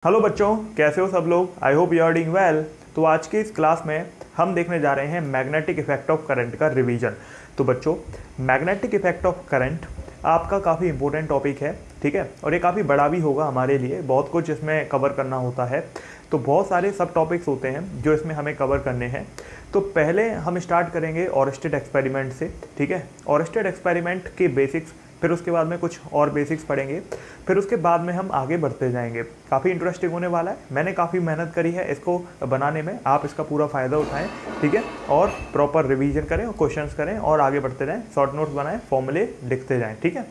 Hello बच्चों, कैसे हो सब लोग। I hope you are doing well. तो आज की इस क्लास में हम देखने जा रहे हैं मैग्नेटिक इफेक्ट ऑफ करंट का रिवीजन। तो बच्चों, मैग्नेटिक इफेक्ट ऑफ करंट आपका काफ़ी इंपॉर्टेंट टॉपिक है, ठीक है। और ये काफ़ी बड़ा भी होगा हमारे लिए, बहुत कुछ इसमें कवर करना होता है। तो बहुत सारे सब टॉपिक्स होते हैं जो इसमें हमें कवर करने हैं। तो पहले हम स्टार्ट करेंगे ऑरस्टेड एक्सपेरिमेंट से, ठीक है। ऑरस्टेड एक्सपेरिमेंट के बेसिक्स, फिर उसके बाद में कुछ और बेसिक्स पढ़ेंगे, फिर उसके बाद में हम आगे बढ़ते जाएंगे। काफ़ी इंटरेस्टिंग होने वाला है। मैंने काफ़ी मेहनत करी है इसको बनाने में, आप इसका पूरा फ़ायदा उठाएं, ठीक है। और प्रॉपर रिवीजन करें और क्वेश्चंस करें और आगे बढ़ते जाएं, शॉर्ट नोट्स बनाएं, फॉर्मूले लिखते जाएं, ठीक है।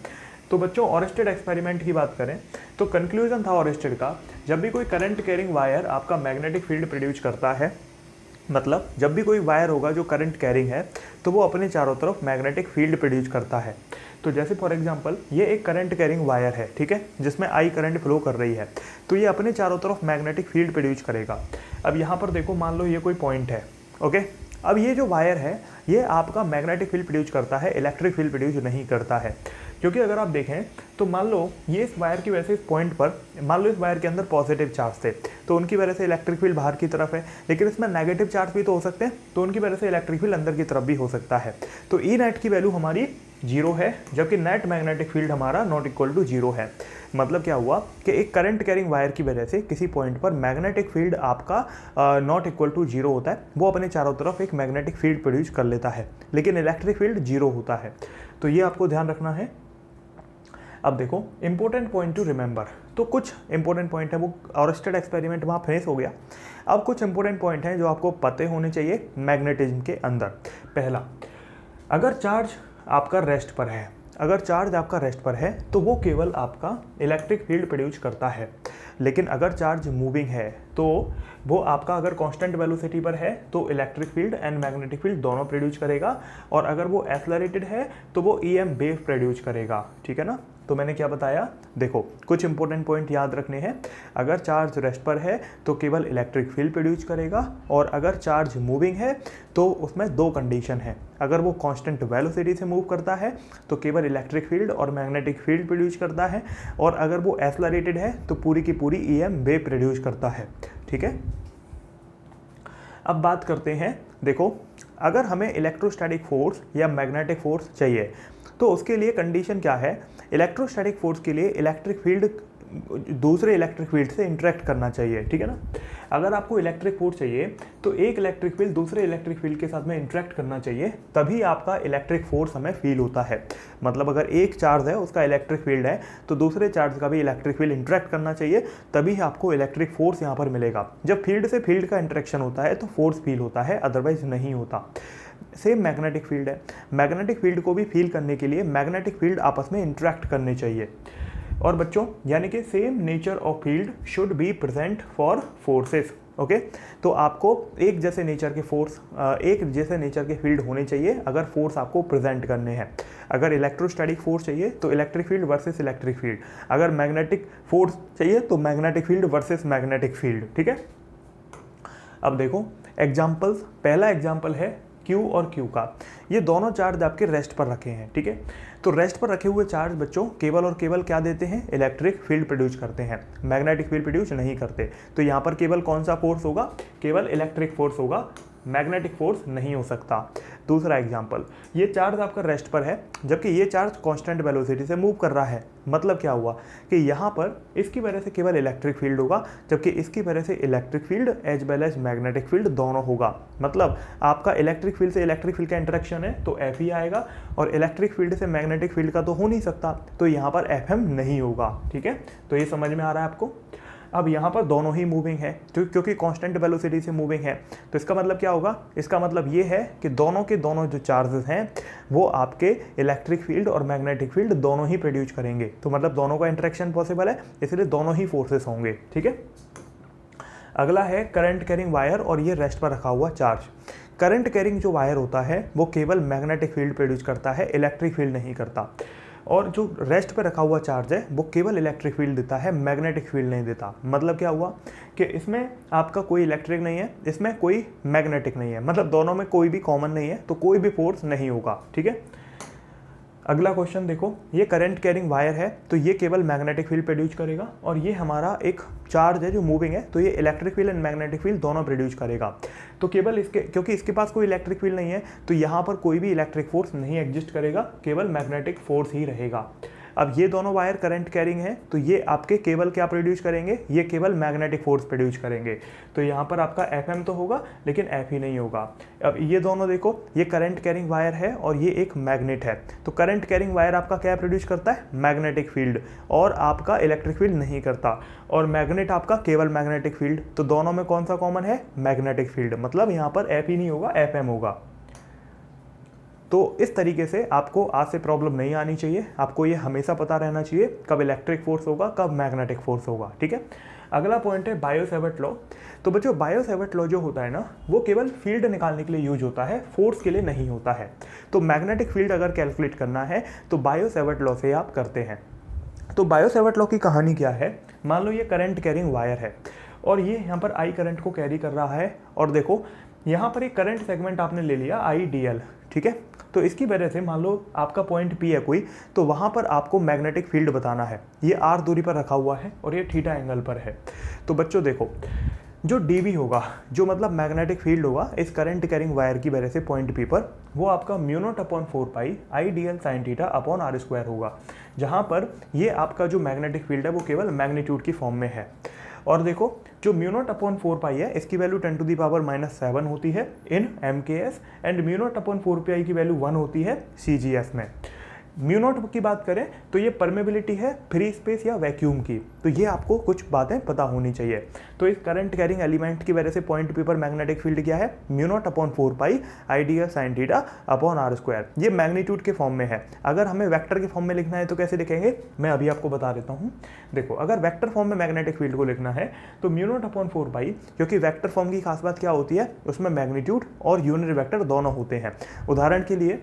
तो बच्चों, ऑरस्टेड एक्सपेरिमेंट की बात करें तो कंक्लूजन था ऑरस्टेड का, जब भी कोई करंट कैरिंग वायर आपका मैग्नेटिक फील्ड प्रोड्यूस करता है, मतलब जब भी कोई वायर होगा जो करंट कैरिंग है, तो वो अपने चारों तरफ मैग्नेटिक फील्ड प्रोड्यूस करता है। तो जैसे फॉर एग्जांपल ये एक करंट कैरिंग वायर है, ठीक है, जिसमें आई करंट फ्लो कर रही है, तो ये अपने चारों तरफ मैग्नेटिक फील्ड प्रोड्यूस करेगा। अब यहाँ पर देखो, मान लो ये कोई पॉइंट है, ओके। अब ये जो वायर है ये आपका मैग्नेटिक फील्ड प्रोड्यूस करता है, इलेक्ट्रिक फील्ड प्रोड्यूस नहीं करता है। क्योंकि अगर आप देखें तो मान लो ये इस वायर की वजह से इस पॉइंट पर, मान लो इस वायर के अंदर पॉजिटिव चार्ज थे, तो उनकी वजह से इलेक्ट्रिक फील्ड बाहर की तरफ है, लेकिन इसमें नेगेटिव चार्ज भी तो हो सकते हैं, तो उनकी वजह से इलेक्ट्रिक फील्ड अंदर की तरफ भी हो सकता है। तो ई नेट की वैल्यू हमारी 0 है, जबकि नेट मैग्नेटिक फील्ड हमारा नॉट इक्वल टू 0 है। मतलब क्या हुआ कि एक करंट कैरिंग वायर की वजह से किसी पॉइंट पर मैग्नेटिक फील्ड आपका नॉट इक्वल टू 0 होता है, वो अपने चारों तरफ एक मैग्नेटिक फील्ड प्रोड्यूस कर लेता है, लेकिन इलेक्ट्रिक फील्ड 0 होता है। तो ये आपको ध्यान रखना है। अब देखो, इंपॉर्टेंट पॉइंट टू रिमेंबर, तो कुछ इंपॉर्टेंट पॉइंट है, वो ऑरस्टेड एक्सपेरिमेंट वहाँ फिनिश हो गया। अब कुछ इंपॉर्टेंट पॉइंट हैं जो आपको पते होने चाहिए मैग्नेटिज्म के अंदर। पहला, अगर चार्ज आपका रेस्ट पर है, अगर चार्ज आपका रेस्ट पर है तो वो केवल आपका इलेक्ट्रिक फील्ड प्रोड्यूस करता है। लेकिन अगर चार्ज मूविंग है तो वो आपका अगर कांस्टेंट वेलोसिटी पर है तो electric field and magnetic field दोनों प्रोड्यूस करेगा, और अगर वो एक्सेलरेटेड है तो वो ईएम वेव प्रोड्यूस करेगा, ठीक है ना। तो मैंने क्या बताया, देखो कुछ इंपॉर्टेंट पॉइंट याद रखने हैं। अगर चार्ज रेस्ट पर है तो केवल इलेक्ट्रिक फील्ड प्रोड्यूस करेगा, और अगर चार्ज मूविंग है तो उसमें दो कंडीशन है। अगर वो कांस्टेंट वेलोसिटी से मूव करता है तो केवल इलेक्ट्रिक फील्ड और मैग्नेटिक फील्ड प्रोड्यूस करता है, और अगर वो एक्सेलरेटेड है तो पूरी की पूरी ईएम वेव प्रोड्यूस करता है, ठीक है। अब बात करते हैं, देखो अगर हमें इलेक्ट्रोस्टैटिक फोर्स या मैग्नेटिक फोर्स चाहिए तो उसके लिए कंडीशन क्या है। इलेक्ट्रोस्टैटिक फोर्स के लिए इलेक्ट्रिक फील्ड दूसरे इलेक्ट्रिक फील्ड से इंटरेक्ट करना चाहिए, ठीक है ना। अगर आपको इलेक्ट्रिक फोर्स चाहिए तो एक इलेक्ट्रिक फील्ड दूसरे इलेक्ट्रिक फील्ड के साथ में इंटरेक्ट करना चाहिए, तभी आपका इलेक्ट्रिक फोर्स हमें फील होता है। मतलब अगर एक चार्ज है उसका इलेक्ट्रिक फील्ड है तो दूसरे चार्ज का भी इलेक्ट्रिक फील्ड इंटरेक्ट करना चाहिए, तभी आपको इलेक्ट्रिक फोर्स यहाँ पर मिलेगा। जब फील्ड से फील्ड का इंटरेक्शन होता है तो फोर्स फील होता है, अदरवाइज नहीं होता। सेम मैग्नेटिक फील्ड है, मैग्नेटिक फील्ड को भी फील करने के लिए मैग्नेटिक फील्ड आपस में इंटरेक्ट करने चाहिए। और बच्चों, यानी कि same nature of field should be present for forces, okay. तो आपको एक जैसे नेचर के फोर्स, एक जैसे नेचर के फील्ड होने चाहिए अगर फोर्स आपको प्रेजेंट करने हैं। अगर इलेक्ट्रोस्टैटिक फोर्स चाहिए तो electric field versus electric field, अगर मैग्नेटिक फोर्स चाहिए तो magnetic field versus magnetic field, ठीक है। अब देखो एग्जाम्पल्स, पहला एग्जाम्पल है Q और Q का। ये दोनों चार्ज आपके रेस्ट पर रखे हैं, ठीक है। तो रेस्ट पर रखे हुए चार्ज बच्चों केवल और केवल क्या देते हैं, इलेक्ट्रिक फील्ड प्रोड्यूस करते हैं, मैग्नेटिक फील्ड प्रोड्यूस नहीं करते। तो यहाँ पर केवल कौन सा फोर्स होगा, केवल इलेक्ट्रिक फोर्स होगा, मैग्नेटिक फोर्स नहीं हो सकता। दूसरा एग्जाम्पल, ये चार्ज आपका रेस्ट पर है जबकि ये चार्ज कांस्टेंट वेलोसिटी से मूव कर रहा है। मतलब क्या हुआ कि यहाँ पर इसकी वजह से केवल इलेक्ट्रिक फील्ड होगा, जबकि इसकी वजह से electric field as well as magnetic field दोनों होगा। मतलब आपका इलेक्ट्रिक फील्ड से इलेक्ट्रिक फील्ड का इंटरेक्शन है तो एफ ही आएगा, और इलेक्ट्रिक फील्ड से मैग्नेटिक फील्ड का तो हो नहीं सकता, तो यहाँ पर एफ एम नहीं होगा, ठीक है। तो ये समझ में आ रहा है आपको। अब यहाँ पर दोनों ही मूविंग है क्योंकि कांस्टेंट वेलोसिटी से मूविंग है, तो इसका मतलब क्या होगा, इसका मतलब ये है कि दोनों के दोनों जो चार्जेस हैं वो आपके इलेक्ट्रिक फील्ड और मैग्नेटिक फील्ड दोनों ही प्रोड्यूस करेंगे। तो मतलब दोनों का इंटरेक्शन पॉसिबल है, इसलिए दोनों ही फोर्सेस होंगे, ठीक है। अगला है करंट कैरिंग वायर और ये रेस्ट पर रखा हुआ चार्ज। करंट कैरिंग जो वायर होता है वो केवल मैग्नेटिक फील्ड प्रोड्यूस करता है, इलेक्ट्रिक फील्ड नहीं करता। और जो रेस्ट पे रखा हुआ चार्ज है वो केवल इलेक्ट्रिक फील्ड देता है, मैग्नेटिक फील्ड नहीं देता। मतलब क्या हुआ कि इसमें आपका कोई इलेक्ट्रिक नहीं है, इसमें कोई मैग्नेटिक नहीं है, मतलब दोनों में कोई भी कॉमन नहीं है, तो कोई भी फोर्स नहीं होगा, ठीक है। अगला क्वेश्चन देखो, ये करंट कैरिंग वायर है तो ये केवल मैग्नेटिक फील्ड प्रोड्यूस करेगा, और ये हमारा एक चार्ज है जो मूविंग है तो ये electric field and magnetic field दोनों प्रोड्यूस करेगा। तो केवल इसके, क्योंकि इसके पास कोई इलेक्ट्रिक फील्ड नहीं है तो यहाँ पर कोई भी इलेक्ट्रिक फोर्स नहीं एग्जिस्ट करेगा, केवल मैग्नेटिक फोर्स ही रहेगा। अब ये दोनों वायर करंट कैरिंग है तो ये आपके केवल क्या प्रोड्यूस करेंगे, ये केवल मैग्नेटिक फोर्स प्रोड्यूस करेंगे। तो यहाँ पर आपका FM तो होगा लेकिन F ही नहीं होगा। अब ये दोनों देखो, ये करंट कैरिंग वायर है और ये एक मैग्नेट है। तो करंट कैरिंग वायर आपका क्या प्रोड्यूस करता है, मैग्नेटिक फील्ड, और आपका इलेक्ट्रिक फील्ड नहीं करता। और मैग्नेट आपका केवल मैग्नेटिक फील्ड, तो दोनों में कौन सा कॉमन है, मैग्नेटिक फील्ड, मतलब यहाँ पर F ही नहीं होगा, FM होगा। तो इस तरीके से आपको आज से प्रॉब्लम नहीं आनी चाहिए, आपको ये हमेशा पता रहना चाहिए कब इलेक्ट्रिक फोर्स होगा, कब मैग्नेटिक फोर्स होगा। ठीक है, अगला पॉइंट है बायो-सैवर्ट लॉ। तो बच्चों बायो-सैवर्ट लॉ जो होता है ना, वो केवल फील्ड निकालने के लिए यूज होता है, फोर्स के लिए नहीं होता है। तो मैग्नेटिक फील्ड अगर कैलकुलेट करना है तो बायो-सैवर्ट लॉ से आप करते हैं। तो बायो-सैवर्ट लॉ की कहानी क्या है, मान लो ये करंट कैरिंग वायर है और ये यहाँ पर आई करंट को कैरी कर रहा है, और देखो यहाँ पर एक करंट सेगमेंट आपने ले लिया IDL। ठीक है, तो इसकी वजह से मान लो आपका पॉइंट P है कोई, तो वहाँ पर आपको मैग्नेटिक फील्ड बताना है। ये R दूरी पर रखा हुआ है और ये थीटा एंगल पर है। तो बच्चों देखो, जो dB होगा, जो मतलब मैग्नेटिक फील्ड होगा इस करंट कैरिंग वायर की वजह से पॉइंट P पर, वो आपका μ0/4π IDL sin theta upon R² होगा, जहाँ पर ये आपका जो मैग्नेटिक फील्ड है वो केवल मैग्नीट्यूड की फॉर्म में है। और देखो जो μ0/4π है इसकी वैल्यू 10⁻⁷ होती है इन MKS, एंड μ0/4π की वैल्यू 1 होती है CGS में। μ0 की बात करें तो ये परमेबिलिटी है फ्री स्पेस या वैक्यूम की, तो ये आपको कुछ बातें पता होनी चाहिए। तो इस करंट कैरिंग एलिमेंट की वजह से पॉइंट P पर मैग्नेटिक फील्ड क्या है, μ0/4π IDL sin theta upon R²। ये मैग्नीट्यूड के फॉर्म में है। अगर हमें वेक्टर के फॉर्म में लिखना है तो कैसे लिखेंगे, मैं अभी आपको बता देता हूँ। देखो अगर वेक्टर फॉर्म में मैग्नेटिक फील्ड को लिखना है तो μ0/4π, क्योंकि वेक्टर फॉर्म की खास बात क्या होती है, उसमें मैग्नीट्यूड और यूनिट वेक्टर दोनों होते हैं। उदाहरण के लिए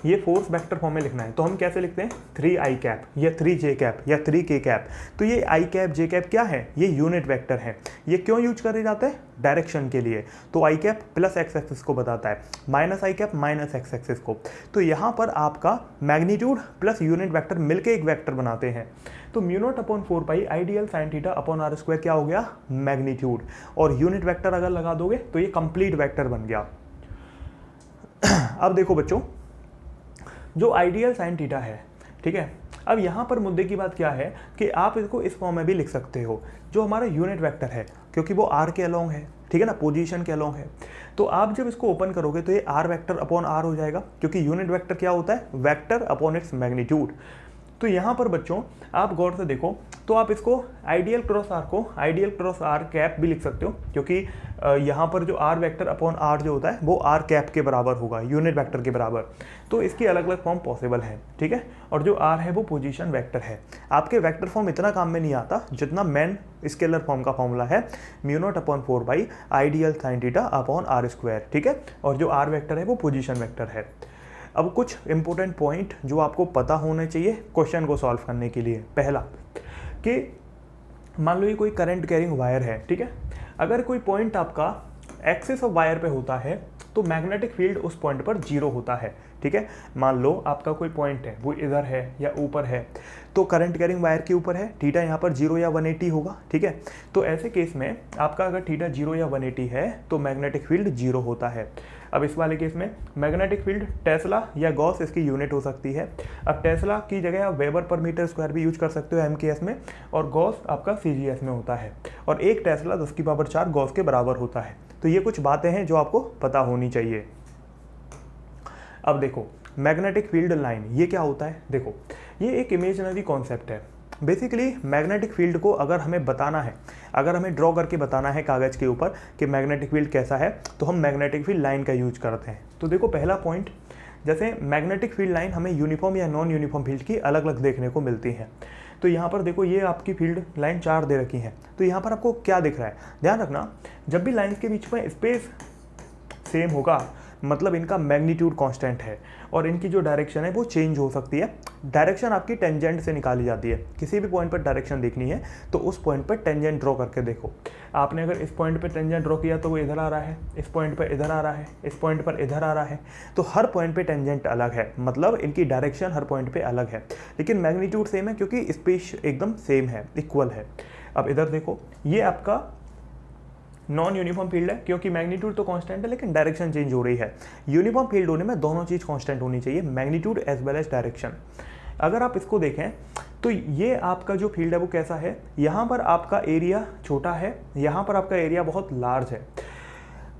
ये फोर्स वेक्टर फॉर्म में लिखना है तो हम कैसे लिखते हैं, 3i कैप या 3j कैप या 3k कैप। तो ये i कैप j कैप क्या है, ये यूनिट वेक्टर है। ये क्यों यूज करे जाते हैं, डायरेक्शन के लिए। तो i cap plus x axis को बताता है, minus i cap minus x axis को। तो यहाँ पर आपका मैग्नीट्यूड प्लस यूनिट वेक्टर मिलके एक वेक्टर बनाते हैं। तो μ0/4π IDL sin theta upon R² क्या हो गया, मैग्नीट्यूड, और यूनिट वेक्टर अगर लगा दोगे तो ये कंप्लीट वेक्टर बन गया। अब देखो बच्चों, जो IDL sin थीटा है, ठीक है, अब यहाँ पर मुद्दे की बात क्या है कि आप इसको इस फॉर्म में भी लिख सकते हो, जो हमारा यूनिट वेक्टर है, क्योंकि वो R के अलोंग है, ठीक है ना, पोजीशन के अलोंग है। तो आप जब इसको ओपन करोगे तो ये R वेक्टर अपॉन R हो जाएगा, क्योंकि यूनिट वेक्टर क्या होता है, वेक्टर अपॉन इट्स मैग्नीट्यूड। तो यहाँ पर बच्चों आप गौर से देखो तो आप इसको IDL क्रॉस R को IDL क्रॉस R कैप भी लिख सकते हो, क्योंकि यहाँ पर जो R वेक्टर अपॉन R जो होता है वो R कैप के बराबर होगा, यूनिट वेक्टर के बराबर। तो इसकी अलग अलग फॉर्म पॉसिबल है, ठीक है। और जो R है वो पोजीशन वेक्टर है। आपके वेक्टर फॉर्म इतना काम में नहीं आता जितना मेन स्केलर फॉर्म का फॉर्मूला है, μ0/4π IDL sin theta upon R², ठीक है। और जो R वेक्टर है वो पोजीशन वेक्टर है। अब कुछ इंपॉर्टेंट पॉइंट जो आपको पता होने चाहिए क्वेश्चन को सॉल्व करने के लिए। पहला कि मान लो ये कोई करंट कैरिंग वायर है, ठीक है। अगर कोई पॉइंट आपका एक्सिस ऑफ वायर पे होता है तो मैग्नेटिक फील्ड उस पॉइंट पर 0 होता है, ठीक है। मान लो आपका कोई पॉइंट है वो इधर है या ऊपर है, तो करंट कैरिंग वायर के ऊपर है, थीटा यहाँ पर 0 या 180 होगा, ठीक है। तो ऐसे केस में आपका अगर थीटा 0 या 180 है तो मैग्नेटिक फील्ड 0 होता है। अब इस वाले केस में मैग्नेटिक फील्ड टेस्ला या गॉस इसकी यूनिट हो सकती है। अब टेस्ला की जगह आप वेबर पर मीटर स्क्वायर भी यूज कर सकते हो MKS में, और गॉस आपका CGS में होता है, और एक टेस्ला 10⁻⁴ गॉस के बराबर होता है। तो ये कुछ बातें हैं जो आपको पता होनी चाहिए। अब देखो मैग्नेटिक फील्ड लाइन ये क्या होता है, देखो ये एक इमेजिनरी कॉन्सेप्ट है। बेसिकली मैग्नेटिक फील्ड को अगर हमें बताना है, अगर हमें ड्रॉ करके बताना है कागज़ के ऊपर कि मैग्नेटिक फील्ड कैसा है, तो हम मैग्नेटिक फील्ड लाइन का यूज करते हैं। तो देखो पहला पॉइंट, जैसे मैग्नेटिक फील्ड लाइन हमें यूनिफॉर्म या नॉन यूनिफॉर्म फील्ड की अलग अलग देखने को मिलती है। तो यहाँ पर देखो ये आपकी फील्ड लाइन 4 दे रखी है, तो यहाँ पर आपको क्या दिख रहा है, ध्यान रखना जब भी लाइन्स के बीच में स्पेस सेम होगा मतलब इनका मैग्नीट्यूड कांस्टेंट है और इनकी जो डायरेक्शन है वो चेंज हो सकती है। डायरेक्शन आपकी टेंजेंट से निकाली जाती है। किसी भी पॉइंट पर डायरेक्शन देखनी है तो उस पॉइंट पर टेंजेंट ड्रॉ करके देखो। आपने अगर इस पॉइंट पर टेंजेंट ड्रॉ किया तो वो इधर आ रहा है, इस पॉइंट पर इधर आ रहा है, इस पॉइंट पर इधर आ रहा है, तो हर पॉइंट पे टेंजेंट अलग है, मतलब इनकी डायरेक्शन हर पॉइंट पे अलग है, लेकिन मैग्नीट्यूड सेम है क्योंकि स्पेस एकदम सेम है, इक्वल है। अब इधर देखो, ये आपका नॉन यूनिफॉर्म फील्ड है क्योंकि मैग्नीट्यूड तो कांस्टेंट है लेकिन डायरेक्शन चेंज हो रही है। यूनिफॉर्म फील्ड होने में दोनों चीज़ कांस्टेंट होनी चाहिए, magnitude as well as direction. अगर आप इसको देखें तो ये आपका जो फील्ड है वो कैसा है, यहाँ पर आपका एरिया छोटा है, यहाँ पर आपका एरिया बहुत लार्ज है।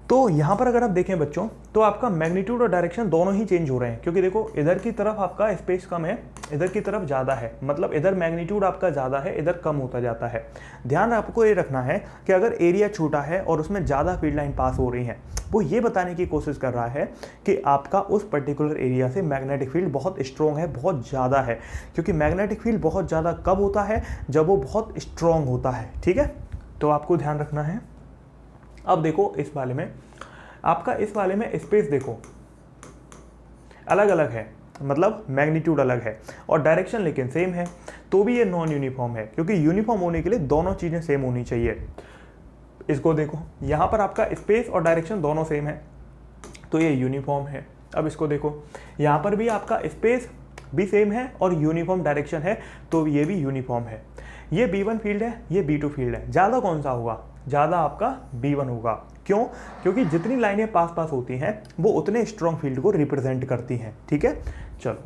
तो यहाँ पर अगर आप देखें बच्चों तो आपका मैग्नीट्यूड और डायरेक्शन दोनों ही चेंज हो रहे हैं, क्योंकि देखो इधर की तरफ आपका स्पेस कम है, इधर की तरफ ज़्यादा है, मतलब इधर मैग्नीट्यूड आपका ज़्यादा है, इधर कम होता जाता है। ध्यान आपको ये रखना है कि अगर एरिया छोटा है और उसमें ज़्यादा फील्ड लाइन पास हो रही हैं, वो ये बताने की कोशिश कर रहा है कि आपका उस पर्टिकुलर एरिया से मैग्नेटिक फील्ड बहुत स्ट्रॉन्ग है, बहुत ज़्यादा है, क्योंकि मैग्नेटिक फील्ड बहुत ज़्यादा कब होता है, जब वो बहुत स्ट्रॉन्ग होता है। ठीक है, तो आपको ध्यान रखना है। अब देखो इस वाले में, आपका इस वाले में स्पेस देखो अलग अलग है, मतलब मैग्नीट्यूड अलग है और डायरेक्शन लेकिन सेम है, तो भी ये नॉन यूनिफॉर्म है, क्योंकि यूनिफॉर्म होने के लिए दोनों चीज़ें सेम होनी चाहिए। इसको देखो, यहाँ पर आपका स्पेस और डायरेक्शन दोनों सेम है, तो ये यूनिफॉर्म है। अब इसको देखो, यहाँ पर भी आपका स्पेस भी सेम है और यूनिफॉर्म डायरेक्शन है, तो ये भी यूनिफॉर्म है। ये B1 फील्ड है, ये B2 फील्ड है। ज़्यादा कौन सा होगा, ज़्यादा आपका B1 होगा। क्यों, क्योंकि जितनी लाइनें पास पास होती हैं वो उतने स्ट्रॉन्ग फील्ड को रिप्रेजेंट करती हैं। ठीक है, चलो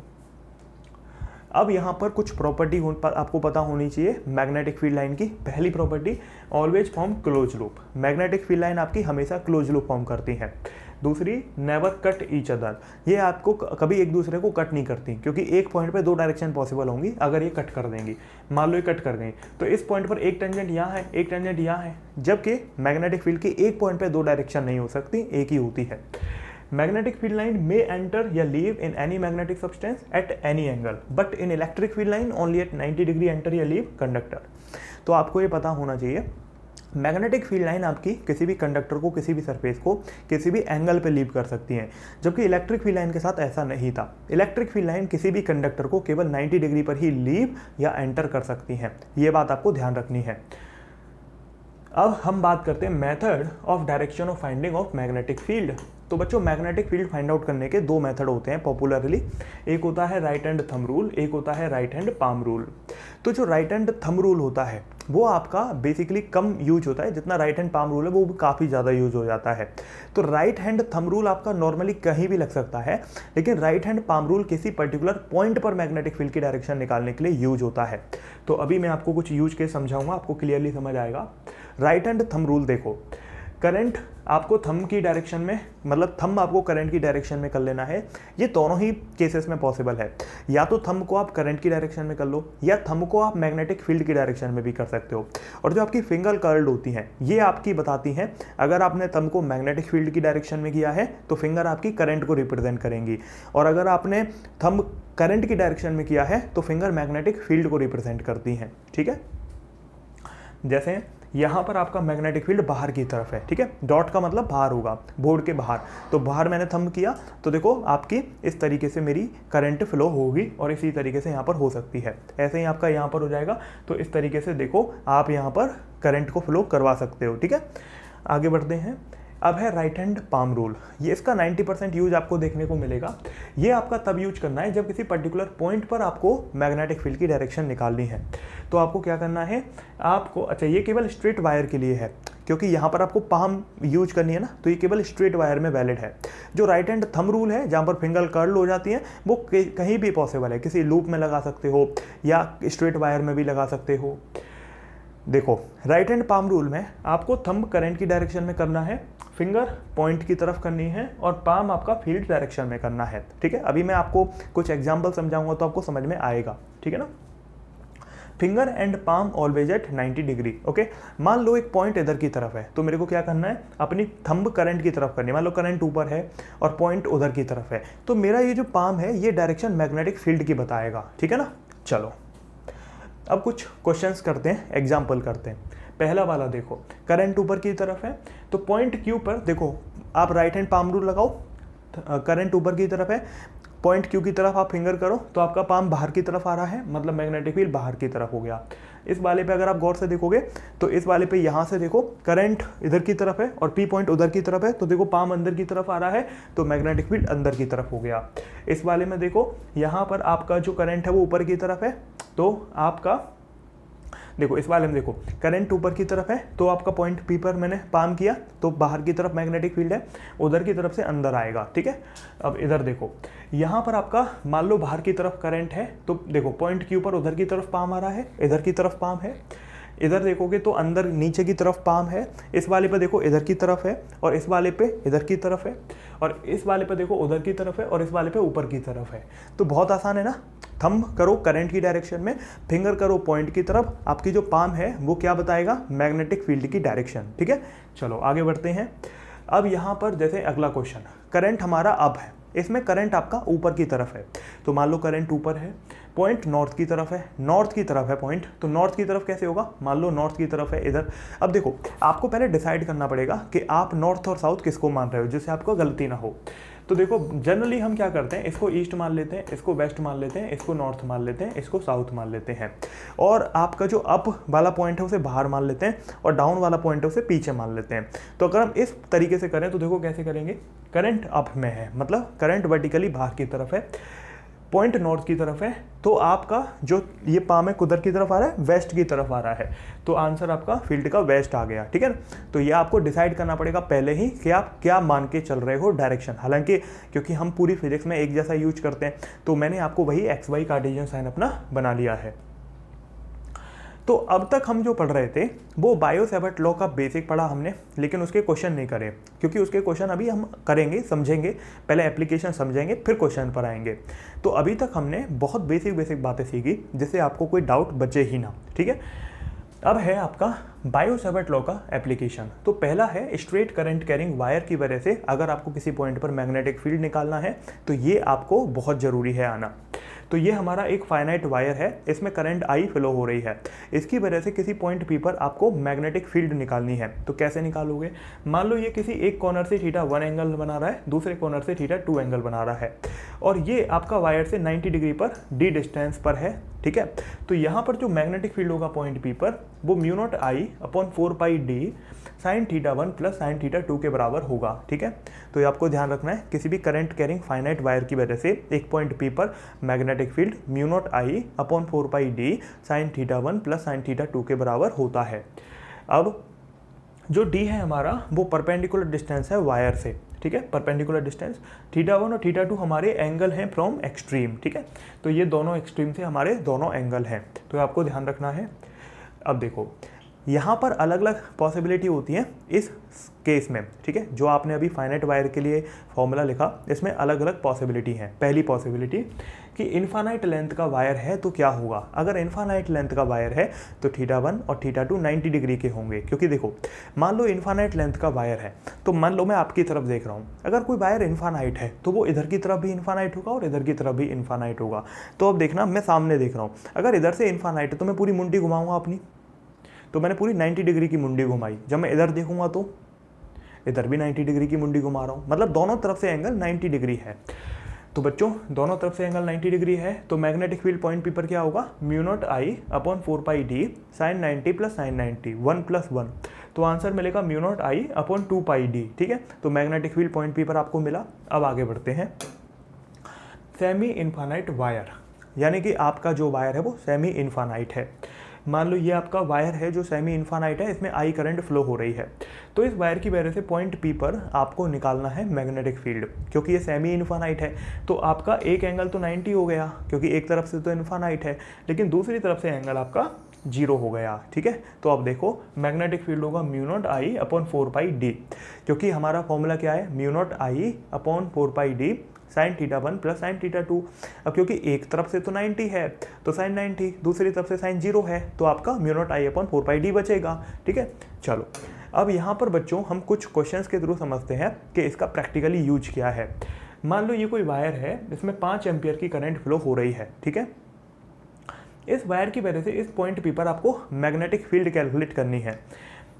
अब यहाँ पर कुछ प्रॉपर्टी आपको पता होनी चाहिए मैग्नेटिक फील्ड लाइन की। पहली property, always form close loop. Magnetic field line आपकी हमेशा क्लोज लूप फॉर्म करती हैं। दूसरी, नेवर कट ईच अदर, ये आपको कभी एक दूसरे को कट नहीं करती, क्योंकि एक पॉइंट पे दो डायरेक्शन पॉसिबल होंगी। अगर ये कट कर देंगी, मान लो ये कट कर गई, तो इस पॉइंट पर एक टेंजेंट यहाँ है, एक टेंजेंट यहाँ है, जबकि मैग्नेटिक फील्ड की एक पॉइंट पे दो डायरेक्शन नहीं हो सकती, एक ही होती है। Magnetic field line may enter या leave in any magnetic substance at any angle, but in electric field line only at 90 degree enter या leave conductor। तो आपको ये पता होना चाहिए, मैग्नेटिक फील्ड लाइन आपकी किसी भी कंडक्टर को, किसी भी सरफेस को किसी भी एंगल पे लीव कर सकती हैं, जबकि इलेक्ट्रिक फील्ड लाइन के साथ ऐसा नहीं था। इलेक्ट्रिक फील्ड लाइन किसी भी कंडक्टर को केवल 90 डिग्री पर ही लीव या एंटर कर सकती हैं। ये बात आपको ध्यान रखनी है। अब हम बात करते हैं method of direction of finding of magnetic field. तो बच्चों, मैग्नेटिक फील्ड फाइंड आउट करने के दो मेथड होते हैं पॉपुलरली। एक होता है राइट हैंड थंब रूल, एक होता है राइट हैंड पाम रूल। तो जो राइट हैंड थंब रूल होता है वो आपका बेसिकली कम यूज होता है, जितना राइट हैंड पाम रूल है वो काफ़ी ज़्यादा यूज हो जाता है। तो राइट हैंड थंब रूल आपका नॉर्मली कहीं भी लग सकता है, लेकिन राइट हैंड पाम रूल किसी पर्टिकुलर पॉइंट पर मैग्नेटिक फील्ड की डायरेक्शन निकालने के लिए यूज होता है। तो अभी मैं आपको कुछ यूज के समझाऊंगा, आपको क्लियरली समझ आएगा। राइट हैंड थंब रूल देखो, करंट आपको थंब की डायरेक्शन में, मतलब थंब आपको करंट की डायरेक्शन में कर लेना है। ये दोनों ही केसेस में पॉसिबल है, या तो थंब को आप करंट की डायरेक्शन में कर लो, या थंब को आप मैग्नेटिक फील्ड की डायरेक्शन में भी कर सकते हो। और जो आपकी फिंगर कर्ल्ड होती हैं, ये आपकी बताती हैं, अगर आपने थंब को मैग्नेटिक फील्ड की डायरेक्शन में किया है तो फिंगर आपकी करंट को रिप्रेजेंट करेंगी, और अगर आपने थंब करंट की डायरेक्शन में किया है तो फिंगर मैग्नेटिक फील्ड को रिप्रेजेंट करती हैं। ठीक है, जैसे यहाँ पर आपका मैग्नेटिक फील्ड बाहर की तरफ है, ठीक है, डॉट का मतलब बाहर होगा, बोर्ड के बाहर। तो बाहर मैंने थंब किया तो देखो आपकी इस तरीके से मेरी करंट फ्लो होगी, और इसी तरीके से यहाँ पर हो सकती है। ऐसे ही आपका यहाँ पर हो जाएगा, तो इस तरीके से देखो आप यहाँ पर करंट को फ्लो करवा सकते हो। ठीक है, आगे बढ़ते हैं। अब है राइट हैंड पाम रूल। ये इसका 90% यूज आपको देखने को मिलेगा। ये आपका तब यूज करना है जब किसी पर्टिकुलर पॉइंट पर आपको मैग्नेटिक फील्ड की डायरेक्शन निकालनी है। तो आपको क्या करना है, आपको, अच्छा ये केवल स्ट्रेट वायर के लिए है, क्योंकि यहाँ पर आपको पाम यूज करनी है ना, तो ये केवल स्ट्रेट वायर में वैलिड है। जो राइट हैंड थंब रूल है, जहाँ पर फिंगर कर्ल हो जाती है, वो कहीं भी पॉसिबल है, किसी लूप में लगा सकते हो या स्ट्रेट वायर में भी लगा सकते हो। देखो राइट हैंड पाम रूल में आपको थंब करंट की डायरेक्शन में करना है, फिंगर पॉइंट की तरफ करनी है, और पाम आपका फील्ड डायरेक्शन में करना है। ठीक है, अभी मैं आपको कुछ एग्जांपल समझाऊंगा तो आपको समझ में आएगा। ठीक है ना, finger and palm always at 90 degree. Okay, मान लो एक पॉइंट इधर की तरफ है, तो मेरे को क्या करना है, अपनी थंब करंट की तरफ करनी है। मान लो करंट ऊपर है और पॉइंट उधर की तरफ है, तो मेरा ये जो पाम है ये डायरेक्शन मैग्नेटिक फील्ड की बताएगा। ठीक है ना, चलो अब कुछ क्वेश्चंस करते हैं, एग्जाम्पल करते हैं। पहला वाला देखो, करंट ऊपर की तरफ है, तो पॉइंट क्यू पर देखो आप राइट हैंड पाम रूल लगाओ, करंट ऊपर की तरफ है, पॉइंट क्यू की तरफ आप फिंगर करो तो आपका पाम बाहर की तरफ आ रहा है, मतलब मैग्नेटिक फील्ड बाहर की तरफ हो गया। इस वाले पे अगर आप गौर से देखोगे तो इस वाले पे यहाँ से देखो करंट इधर की तरफ है और पी पॉइंट उधर की तरफ है, तो देखो पाम अंदर की तरफ आ रहा है तो मैग्नेटिक फील्ड अंदर की तरफ हो गया। इस वाले में देखो यहाँ पर आपका जो करंट है वो ऊपर की तरफ है, तो आपका देखो इस वाले में देखो करंट ऊपर की तरफ है तो आपका पॉइंट पी पर मैंने पाम किया तो बाहर की तरफ मैग्नेटिक फील्ड है, उधर की तरफ से अंदर आएगा, ठीक है। अब इधर देखो यहाँ पर आपका मान लो बाहर की तरफ करंट है, तो देखो पॉइंट क्यू पर उधर की तरफ पाम आ रहा है, इधर की तरफ पाम है, इधर देखोगे तो अंदर नीचे की तरफ पाम है, इस वाले पे देखो इधर की तरफ है और इस वाले पे इधर की तरफ है और इस वाले पे देखो उधर की तरफ है और इस वाले पे ऊपर की तरफ है। तो बहुत आसान है ना। थंब करो करंट की डायरेक्शन में, फिंगर करो पॉइंट की तरफ, आपकी जो पाम है वो क्या बताएगा, मैग्नेटिक फील्ड की डायरेक्शन, ठीक है। चलो आगे बढ़ते हैं। अब यहाँ पर जैसे अगला क्वेश्चन, करंट हमारा अब है, इसमें करंट आपका ऊपर की तरफ है, तो मान लो करंट ऊपर है, पॉइंट नॉर्थ की तरफ है, नॉर्थ की तरफ है पॉइंट, तो नॉर्थ की तरफ कैसे होगा, मान लो नॉर्थ की तरफ है इधर। अब देखो आपको पहले डिसाइड करना पड़ेगा कि आप नॉर्थ और साउथ किसको मान रहे हो, जिससे आपको गलती ना हो। तो देखो जनरली हम क्या करते हैं, इसको ईस्ट मान लेते हैं, इसको वेस्ट मान लेते हैं, इसको नॉर्थ मान लेते हैं, इसको साउथ मान लेते हैं, और आपका जो अप वाला पॉइंट है उसे बाहर मान लेते हैं और डाउन वाला पॉइंट है उसे पीछे मान लेते हैं। तो अगर हम इस तरीके से करें तो देखो कैसे करेंगे, करंट अप में है, मतलब करंट वर्टिकली बाहर की तरफ है, पॉइंट नॉर्थ की तरफ है, तो आपका जो ये पाम है कुदर की तरफ आ रहा है, वेस्ट की तरफ आ रहा है, तो आंसर आपका फील्ड का वेस्ट आ गया, ठीक है ना। तो ये आपको डिसाइड करना पड़ेगा पहले ही कि आप क्या मान के चल रहे हो डायरेक्शन। हालांकि क्योंकि हम पूरी फिजिक्स में एक जैसा यूज करते हैं तो मैंने आपको वही एक्स वाई कार्टेशियन साइन अपना बना लिया है। तो अब तक हम जो पढ़ रहे थे वो बायो-सैवर्ट लॉ का बेसिक पढ़ा हमने, लेकिन उसके क्वेश्चन नहीं करे, क्योंकि उसके क्वेश्चन अभी हम करेंगे, समझेंगे, पहले एप्लीकेशन समझेंगे फिर क्वेश्चन पर आएंगे। तो अभी तक हमने बहुत बेसिक बातें सीखी जिससे आपको कोई डाउट बचे ही ना, ठीक है। अब है आपका बायो-सैवर्ट लॉ का एप्लीकेशन। तो पहला है स्ट्रेट करंट कैरिंग वायर की वजह से अगर आपको किसी पॉइंट पर मैग्नेटिक फील्ड निकालना है तो ये आपको बहुत ज़रूरी है आना। तो ये हमारा एक फाइनाइट वायर है, इसमें करंट आई फ्लो हो रही है, इसकी वजह से किसी पॉइंट पी पर आपको मैग्नेटिक फील्ड निकालनी है। तो कैसे निकालोगे, मान लो ये किसी एक कॉर्नर से थीटा 1 एंगल बना रहा है, दूसरे कॉर्नर से थीटा 2 एंगल बना रहा है, और ये आपका वायर से 90 डिग्री पर डी डिस्टेंस पर है, ठीक है। तो यहाँ पर जो मैग्नेटिक फील्ड होगा पॉइंट पी पर वो mu not I upon 4 d sine theta 1 plus sine theta 2 के बराबर होगा, ठीक है। तो ये आपको ध्यान रखना है, किसी भी करंट कैरिंग फाइनाइट वायर की वजह से एक पॉइंट पी पर magnetic field mu not I upon 4 d sine theta 1 plus sine theta 2 के बराबर होता है। अब जो डी है हमारा वो परपेंडिकुलर डिस्टेंस है वायर से, ठीक है, परपेंडिकुलर डिस्टेंस। थीटा 1 और थीटा 2 हमारे एंगल हैं फ्रॉम एक्सट्रीम, ठीक है। तो ये दोनों एक्सट्रीम से हमारे दोनों एंगल हैं, तो आपको ध्यान रखना है। अब देखो यहाँ पर अलग अलग पॉसिबिलिटी होती है इस केस में, ठीक है। जो आपने अभी फाइनाइट वायर के लिए फॉर्मूला लिखा इसमें अलग अलग पॉसिबिलिटी हैं। पहली पॉसिबिलिटी कि इनफाइनाइट लेंथ का वायर है तो क्या होगा, अगर इनफाइनाइट लेंथ का वायर है तो थीटा 1 और थीटा 2 90 डिग्री के होंगे, क्योंकि देखो मान लो इनफाइनाइट लेंथ का वायर है, तो मान लो मैं आपकी तरफ देख रहा हूँ, अगर कोई वायर इनफाइनाइट है तो वो इधर की तरफ भी इनफाइनाइट होगा और इधर की तरफ भी इनफाइनाइट होगा। तो अब देखना मैं सामने देख रहा हूँ, अगर इधर से इनफाइनाइट है तो मैं पूरी मुंडी घुमाऊंगा अपनी, तो मैंने पूरी 90 डिग्री की मुंडी घुमाई। जब मैं इधर देखूंगा तो इधर भी 90 डिग्री की मुंडी घुमा रहा हूँ, मतलब दोनों तरफ से एंगल 90 डिग्री है। तो बच्चों दोनों तरफ से एंगल 90 डिग्री है, तो मैग्नेटिक फील्ड पॉइंट पी पर क्या होगा, mu not I upon 4 d sine 90 plus sine 90 1 plus 1, तो आंसर मिलेगा mu not I upon 2 d, ठीक है। तो मैग्नेटिक फील्ड पॉइंट पी पर आपको मिला। अब आगे बढ़ते हैं। सेमी इनफाइनाइट वायर, यानी कि आपका जो वायर है वो सेमी इनफाइनाइट है। मान लो ये आपका वायर है जो सेमी इनफाइनाइट है, इसमें आई करंट फ्लो हो रही है, तो इस वायर की वजह से पॉइंट पी पर आपको निकालना है मैग्नेटिक फील्ड। क्योंकि ये सेमी इनफाइनाइट है तो आपका एक एंगल तो 90 हो गया, क्योंकि एक तरफ से तो इनफाइनाइट है, लेकिन दूसरी तरफ से एंगल आपका 0 हो गया, ठीक है। तो अब देखो मैग्नेटिक फील्ड होगा mu not I upon 4 d, क्योंकि हमारा फॉर्मूला क्या है, mu not I upon 4 d sine theta 1 plus sine theta 2। अब क्योंकि एक तरफ से तो 90 है तो साइन 90, दूसरी तरफ से साइन 0 है, तो आपका mu not I upon 4 D बचेगा, ठीक है। चलो अब यहाँ पर बच्चों हम कुछ क्वेश्चंस के थ्रू समझते हैं कि इसका प्रैक्टिकली यूज क्या है। मान लो ये कोई वायर है, इसमें 5 एम्पियर की करंट फ्लो हो रही है, ठीक है। इस वायर की वजह से इस पॉइंट पी पर आपको मैग्नेटिक फील्ड कैलकुलेट करनी है।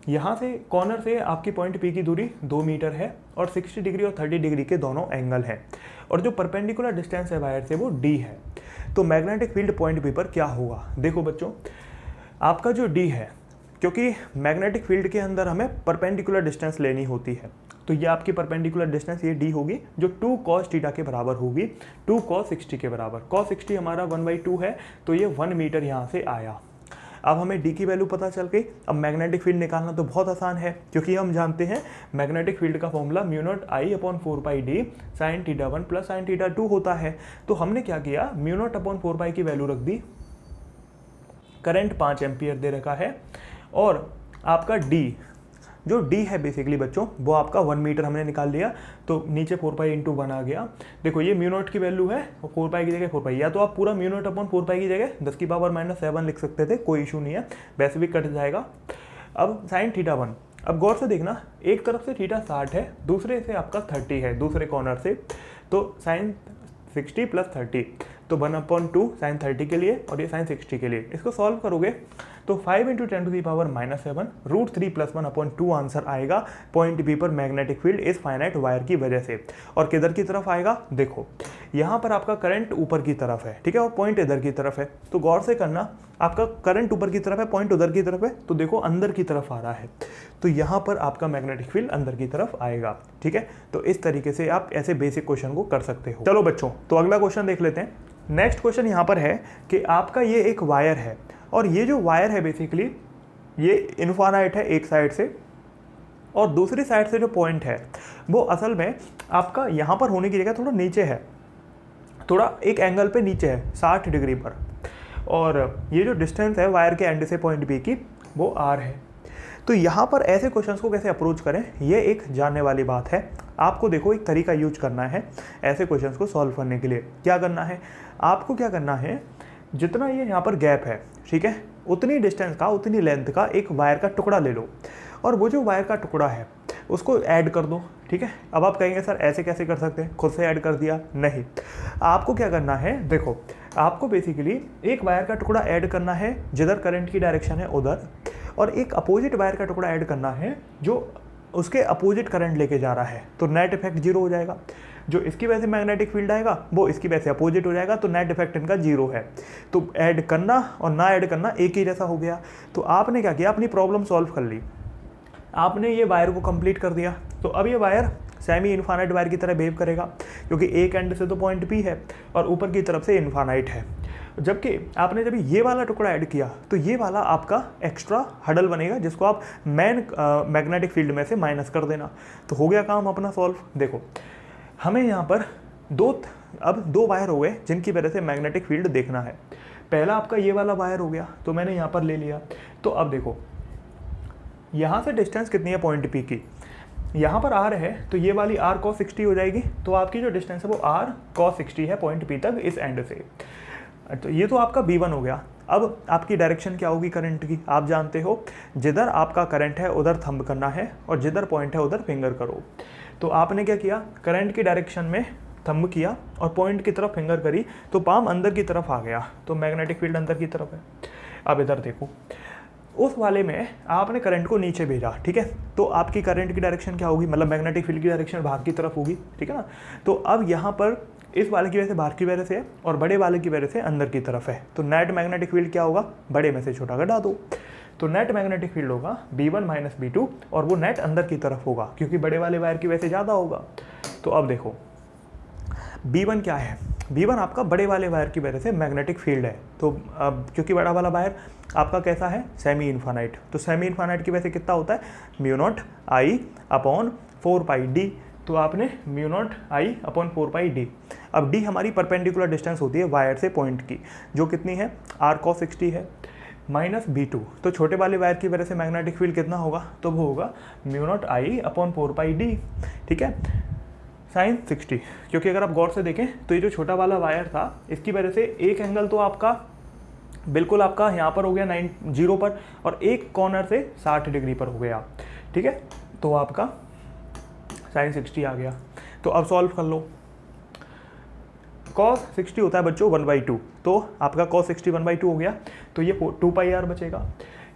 यहाँ से कॉर्नर से आपकी पॉइंट पी की दूरी 2 मीटर है और 60 डिग्री और 30 डिग्री के दोनों एंगल हैं और जो परपेंडिकुलर डिस्टेंस है वायर से वो d है। तो मैग्नेटिक फील्ड पॉइंट पी पर क्या होगा? देखो बच्चों, आपका जो d है, क्योंकि मैग्नेटिक फील्ड के अंदर हमें परपेंडिकुलर डिस्टेंस लेनी होती है, तो ये आपकी परपेंडिकुलर डिस्टेंस ये d होगी जो 2 cos थीटा के बराबर होगी, 2 cos 60 के बराबर। cos 60 हमारा 1/2 है, तो ये 1 मीटर यहाँ से आया। अब हमें d की वैल्यू पता चल गई। अब मैग्नेटिक फील्ड निकालना तो बहुत आसान है, क्योंकि हम जानते हैं मैग्नेटिक फील्ड का formula μ0I/4πd sin θ1 plus sin θ2 होता है। तो हमने क्या किया, μ0/4π की वैल्यू रख दी, करंट 5 एम्पियर दे रखा है और आपका d, जो d है बेसिकली बच्चों वो आपका 1 मीटर हमने निकाल लिया, तो नीचे 4π × 1 आ गया। देखो ये μ0 की वैल्यू है और 4π की जगह 4π, या तो आप पूरा μ0/4π की जगह 10⁻⁻7 लिख सकते थे, कोई इशू नहीं है, वैसे भी कट जाएगा। अब sin θ1, अब गौर से देखना, एक तरफ से थीटा 60 है, दूसरे से आपका 30 है, दूसरे कॉर्नर से, तो sin 60 प्लस 30, तो 1/2 sin 30 के लिए और ये sin 60 के लिए। इसको सॉल्व करोगे तो 5 × 10⁻⁷ √3 + 1/2 आंसर आएगा पॉइंट बी पर मैग्नेटिक फील्ड इस फाइनाइट वायर की वजह से। और किधर की तरफ आएगा? देखो यहाँ पर आपका करंट ऊपर की तरफ है, ठीक है, और पॉइंट इधर की तरफ है, तो गौर से करना, आपका करंट ऊपर की तरफ है, पॉइंट उधर की तरफ है, तो देखो अंदर की तरफ आ रहा है, तो यहाँ पर आपका मैग्नेटिक फील्ड अंदर की तरफ आएगा। ठीक है, तो इस तरीके से आप ऐसे बेसिक क्वेश्चन को कर सकते हो। चलो बच्चों, तो अगला क्वेश्चन देख लेते हैं। नेक्स्ट क्वेश्चन यहाँ पर है कि आपका ये एक वायर है और ये जो वायर है बेसिकली ये इन्फानाइट है एक साइड से, और दूसरी साइड से जो पॉइंट है वो असल में आपका यहाँ पर होने की जगह थोड़ा नीचे है, थोड़ा एक एंगल पे नीचे है 60 डिग्री पर, और ये जो डिस्टेंस है वायर के एंड से पॉइंट बी की वो r है। तो यहाँ पर ऐसे क्वेश्चंस को कैसे अप्रोच करें, ये एक जानने वाली बात है। आपको देखो एक तरीका यूज करना है ऐसे क्वेश्चंस को सॉल्व करने के लिए। क्या करना है आपको, क्या करना है, जितना ये यहाँ पर गैप है, ठीक है, उतनी डिस्टेंस का, उतनी लेंथ का एक वायर का टुकड़ा ले लो और वो जो वायर का टुकड़ा है उसको ऐड कर दो। ठीक है, अब आप कहेंगे सर ऐसे कैसे कर सकते हैं, खुद से ऐड कर दिया? नहीं, आपको क्या करना है, देखो आपको बेसिकली एक वायर का टुकड़ा ऐड करना है जिधर करंट की डायरेक्शन है उधर, और एक अपोजिट वायर का टुकड़ा ऐड करना है जो उसके अपोजिट करंट लेके जा रहा है, तो नेट इफेक्ट जीरो हो जाएगा। जो इसकी वजह से मैग्नेटिक फील्ड आएगा वो इसकी वजह से अपोजिट हो जाएगा, तो नेट इफेक्ट इनका जीरो है। तो ऐड करना और ना ऐड करना एक ही जैसा हो गया। तो आपने क्या किया, अपनी प्रॉब्लम सॉल्व कर ली, आपने ये वायर को कंप्लीट कर दिया। तो अब ये वायर सेमी इन्फानाइट वायर की तरह बिहेव करेगा, क्योंकि एक एंड से तो पॉइंट पी है और ऊपर की तरफ से इन्फानाइट है। जबकि आपने जब ये वाला टुकड़ा ऐड किया तो ये वाला आपका एक्स्ट्रा हडल बनेगा, जिसको आप मैग्नेटिक फील्ड में से माइनस कर देना। तो हो गया काम अपना सॉल्व। देखो हमें यहाँ पर दो वायर हो गए जिनकी वजह से मैग्नेटिक फील्ड देखना है। पहला आपका ये वाला वायर हो गया, तो मैंने यहाँ पर ले लिया। तो अब देखो यहाँ से डिस्टेंस कितनी है पॉइंट पी की, यहाँ पर r है, तो ये वाली r cos 60 हो जाएगी। तो आपकी जो डिस्टेंस है वो r cos 60 है पॉइंट p तक इस एंड से। तो ये तो आपका B1 हो गया। अब आपकी डायरेक्शन क्या होगी करंट की, आप जानते हो, जिधर आपका करंट है उधर थंब करना है और जिधर पॉइंट है उधर फिंगर करो। तो आपने क्या किया, करंट की डायरेक्शन में थंब किया और पॉइंट की तरफ फिंगर करी, तो पाम अंदर की तरफ आ गया, तो मैग्नेटिक फील्ड अंदर की तरफ है। अब इधर देखो, उस वाले में आपने करंट को नीचे भेजा, ठीक है, तो आपकी करंट की डायरेक्शन क्या होगी, मतलब मैग्नेटिक फील्ड की डायरेक्शन बाहर की तरफ होगी, ठीक है ना। तो अब यहाँ पर इस वाले की वजह से बाहर की वजह से और बड़े वाले की वजह से अंदर की तरफ है, तो नेट मैग्नेटिक फील्ड क्या होगा, बड़े में से छोटा घटा दो, तो नेट मैग्नेटिक फील्ड होगा B1 - B2, और वो नेट अंदर की तरफ होगा क्योंकि बड़े वाले वायर की वजह से ज़्यादा होगा। तो अब देखो B1 क्या है, B1 आपका बड़े वाले वायर की वजह से मैग्नेटिक फील्ड है। तो अब क्योंकि बड़ा वाला वायर आपका कैसा है, सेमी इन्फानाइट, तो सेमी इन्फानाइट की वजह से कितना होता है, μ0I/4πd, तो आपने μ0I/4πd। अब d हमारी परपेंडिकुलर डिस्टेंस होती है वायर से पॉइंट की, जो कितनी है, r cos 60 है, माइनस B2, तो छोटे वाले वायर की वजह से मैग्नेटिक फील्ड कितना होगा, तो वो होगा μ0I/4πd, ठीक है, sin 60। क्योंकि अगर आप गौर से देखें तो ये जो छोटा वाला वायर था इसकी वजह से एक एंगल तो आपका बिल्कुल आपका यहाँ पर हो गया 0 पर, और एक कॉर्नर से 60 डिग्री पर हो गया, ठीक है, तो आपका sin 60 आ गया। तो अब सॉल्व कर लो, cos 60 होता है बच्चों 1/2, तो आपका cos 60 1/2 हो गया, तो ये 2πr बचेगा।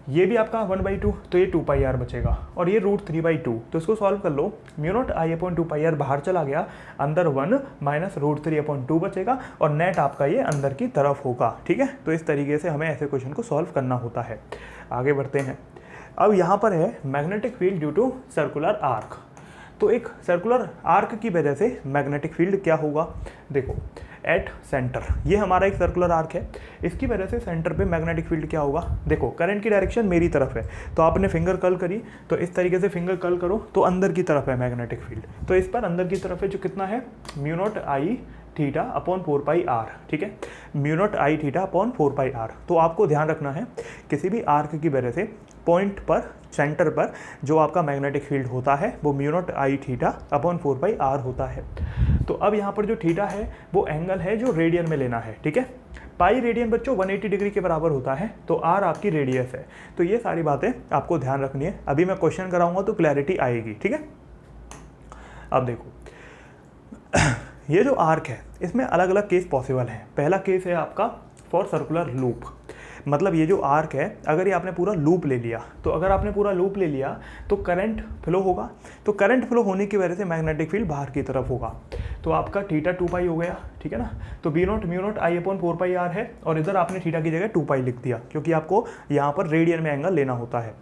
ये भी आपका 1/2, तो ये 2πr बचेगा, और ये √3/2, तो इसको सॉल्व कर लो। म्यू0 I/2πr बाहर चला गया, अंदर 1 माइनस √3/2 बचेगा, और नेट आपका ये अंदर की तरफ होगा। ठीक है, तो इस तरीके से हमें ऐसे क्वेश्चन को सॉल्व करना होता है। आगे बढ़ते हैं। अब यहाँ पर है magnetic field due to circular arc. तो एक सर्कुलर आर्क की वजह से मैग्नेटिक फील्ड क्या होगा, देखो एट सेंटर, ये हमारा एक सर्कुलर आर्क है, इसकी वजह से सेंटर पे मैग्नेटिक फील्ड क्या होगा। देखो करंट की डायरेक्शन मेरी तरफ है, तो आपने फिंगर कर्ल करी, तो इस तरीके से फिंगर कर्ल करो तो अंदर की तरफ है मैग्नेटिक फील्ड, तो इस पर अंदर की तरफ है जो कितना है म्यू0 I थीटा अपॉन 4πr। ठीक है, म्यू0 I थीटा अपॉन 4πr। तो आपको ध्यान रखना है किसी भी आर्क की वजह से पॉइंट पर सेंटर पर जो आपका मैग्नेटिक फील्ड होता है वो म्यू0 I थीटा अपॉन 4πr होता है। तो अब यहाँ पर जो थीटा है वो एंगल है जो रेडियन में लेना है। ठीक है, पाई रेडियन बच्चों 180 डिग्री के बराबर होता है, तो आर आपकी रेडियस है। तो ये सारी बातें आपको ध्यान रखनी है, अभी मैं क्वेश्चन कराऊंगा तो क्लैरिटी आएगी। ठीक है, अब देखो ये जो आर्क है इसमें अलग अलग केस पॉसिबल हैं। पहला केस है आपका फॉर सर्कुलर लूप, मतलब ये जो आर्क है अगर ये आपने पूरा लूप ले लिया, तो अगर आपने पूरा लूप ले लिया तो करंट फ्लो होगा, तो करंट फ्लो होने की वजह से मैग्नेटिक फील्ड बाहर की तरफ होगा, तो आपका थीटा 2π हो गया। ठीक है ना, तो B0 म्यू0 I/4πr है, और इधर आपने थीटा की जगह 2π लिख दिया क्योंकि आपको यहाँ पर रेडियन में एंगल लेना होता है।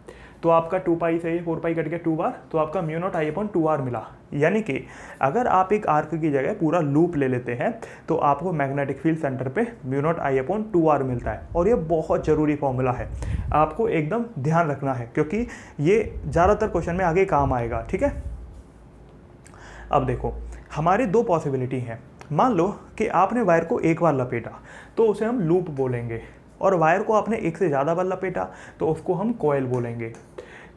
तो आपका 2π से 4π कट गया 2 बार, तो आपका म्यू0 I/2r मिला। यानी कि अगर आप एक आर्क की जगह पूरा लूप ले लेते हैं तो आपको मैग्नेटिक फील्ड सेंटर पे म्यू0 I/2r मिलता है, और ये बहुत ज़रूरी फॉर्मूला है, आपको एकदम ध्यान रखना है क्योंकि ये ज़्यादातर क्वेश्चन में आगे काम आएगा। ठीक है, अब देखो हमारी दो पॉसिबिलिटी हैं। मान लो कि आपने वायर को एक बार लपेटा तो उसे हम लूप बोलेंगे, और वायर को आपने एक से ज़्यादा बार लपेटा तो उसको हम कॉइल बोलेंगे।